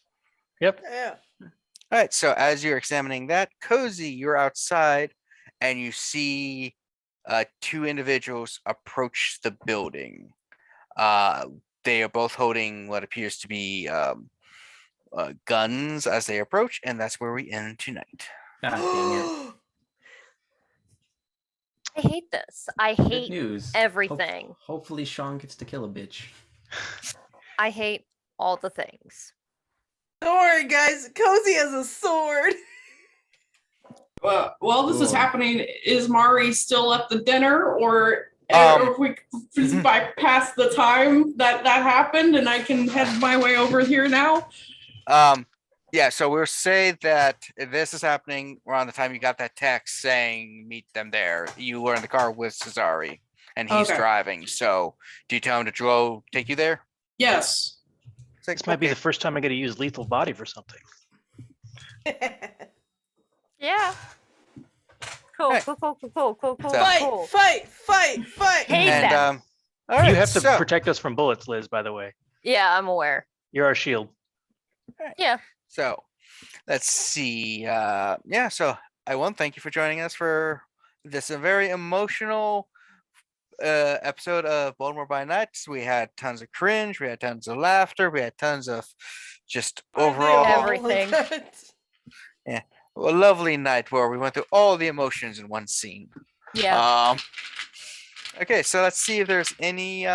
Yep. Yeah. All right, so as you're examining that, Kozi, you're outside and you see two individuals approach the building. They are both holding what appears to be guns as they approach, and that's where we end tonight. God dang it. I hate this. I Good hate news. everything. Hopefully Sean gets to kill a bitch. I hate all the things. Don't worry, guys. Kozi has a sword. While this is Cool. happening, is Mari still at the dinner, or if we just mhm. bypass the time that happened, and I can head my way over here now? Yeah, so we'll say that if this is happening around the time you got that text saying meet them there. You were in the car with Cesare and he's Okay. driving. So do you tell him to take you there? Yes. It's like, This might be okay. the first time I get to use lethal body for something. Yeah. Cool, Right. cool. So- Fight. Hate And that. all right, You have to so, protect us from bullets, Liz, by the way. Yeah, I'm aware. You're our shield. So let's see. Yeah, so I want to thank you for joining us for this very emotional episode of Baltimore by Night. We had tons of cringe, we had tons of laughter, we had tons of just overall Everything. a lovely night where we went through all the emotions in one scene. Yeah. Okay, so let's see if there's any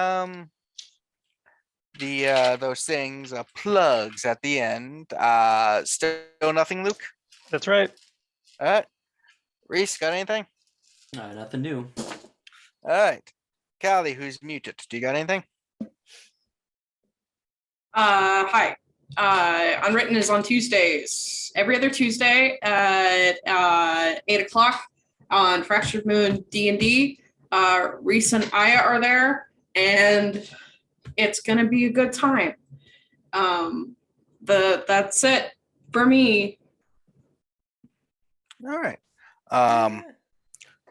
those things plugs at the end. Still nothing, Luke? That's right. All right. Reese, got anything? Nothing new. All right. Callie, who's muted, do you got anything? Hi. Unwritten is on Tuesdays. Every other Tuesday at 8:00 on Fractured Moon D&D. Reese and Aya are there, and it's gonna be a good time. That's it for me. All right.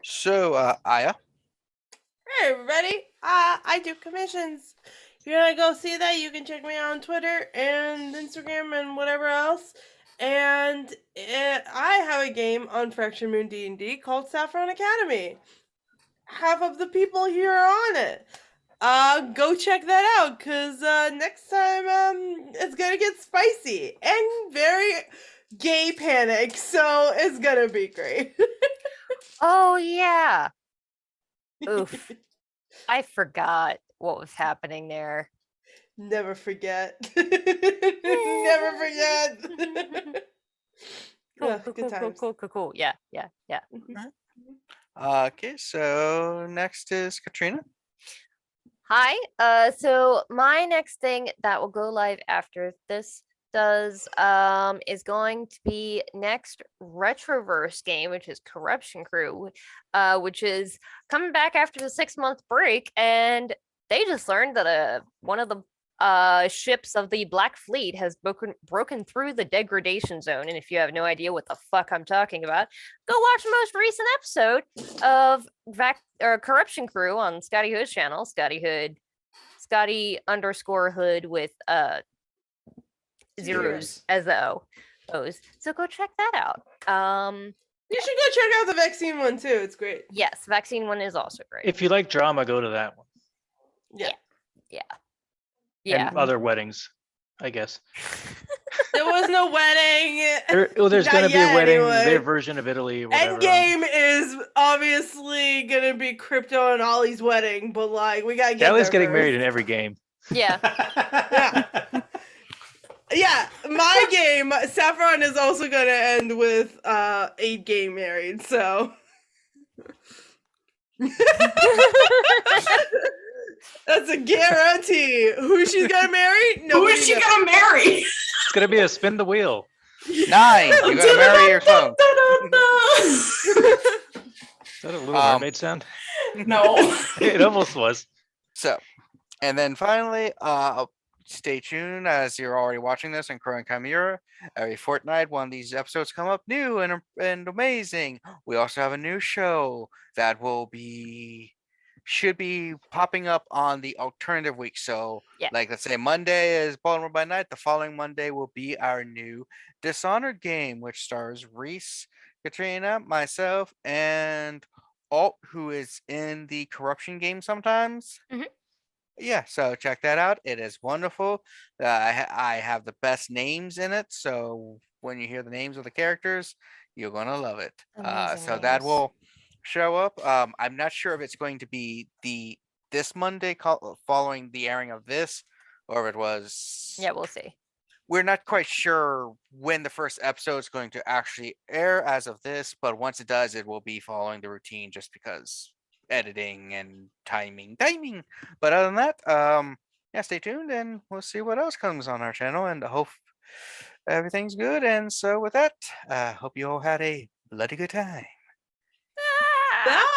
So Aya. Hey everybody, I do commissions. If you want to go see that, you can check me out on Twitter and Instagram and whatever else. And I have a game on Fraction Moon D&D called Saffron Academy. Half of the people here are on it. Go check that out, because next time it's gonna get spicy and very gay panic, so it's gonna be great. Oh yeah. Oof. I forgot what was happening there. Never forget. Never forget. Cool. Yeah. Okay, so next is Katrina. Hi. So my next thing that will go live after this is going to be next Retroverse game, which is Corruption Crew, which is coming back after the 6-month break, and they just learned that one of the ships of the Black Fleet has broken through the degradation zone. And if you have no idea what the fuck I'm talking about, go watch the most recent episode of Corruption Crew on Scotty Hood's channel, Scotty_Hood with zeros as the O's. So go check that out. You should go check out the vaccine one too. It's great. Yes, vaccine one is also great. If you like drama, go to that one. Yeah. Yeah. And other weddings, I guess. There was no wedding. There's Not going to be yet, a wedding, anyway. their version of Italy, whatever. Endgame is obviously gonna be Crypto and Ollie's wedding, but like we gotta get Callie's there getting first. married in every game. Yeah. Yeah, my game, Saffron is also gonna end with 8 getting married, so that's a guarantee. Who she's gonna marry? Who Nobody is she knows. gonna marry? It's going to be a spin the wheel. 9. You gotta marry your clone. Is that a Little Mermaid sound? No. It almost was. So, and then finally, stay tuned as you're already watching this in Crow and Chimera. Every fortnight, one of these episodes come up new and amazing. We also have a new show that should be popping up on the alternative week. So, Yeah. like, let's say Monday is Baltimore by Night. The following Monday will be our new Dishonored game, which stars Reese, Katrina, myself, and Alt, who is in the Corruption game sometimes. Mhm. Yeah, so check that out. It is wonderful. I have the best names in it, so when you hear the names of the characters, you're gonna love it. Amazing So that names. will show up. I'm not sure if it's going to be this Monday following the airing of this, or if it was. Yeah, we'll see. We're not quite sure when the first episode is going to actually air as of this, but once it does, it will be following the routine just because editing and timing. But other than that, yeah, stay tuned and we'll see what else comes on our channel, and I hope everything's good. And so with that, hope you all had a bloody good time. Ah!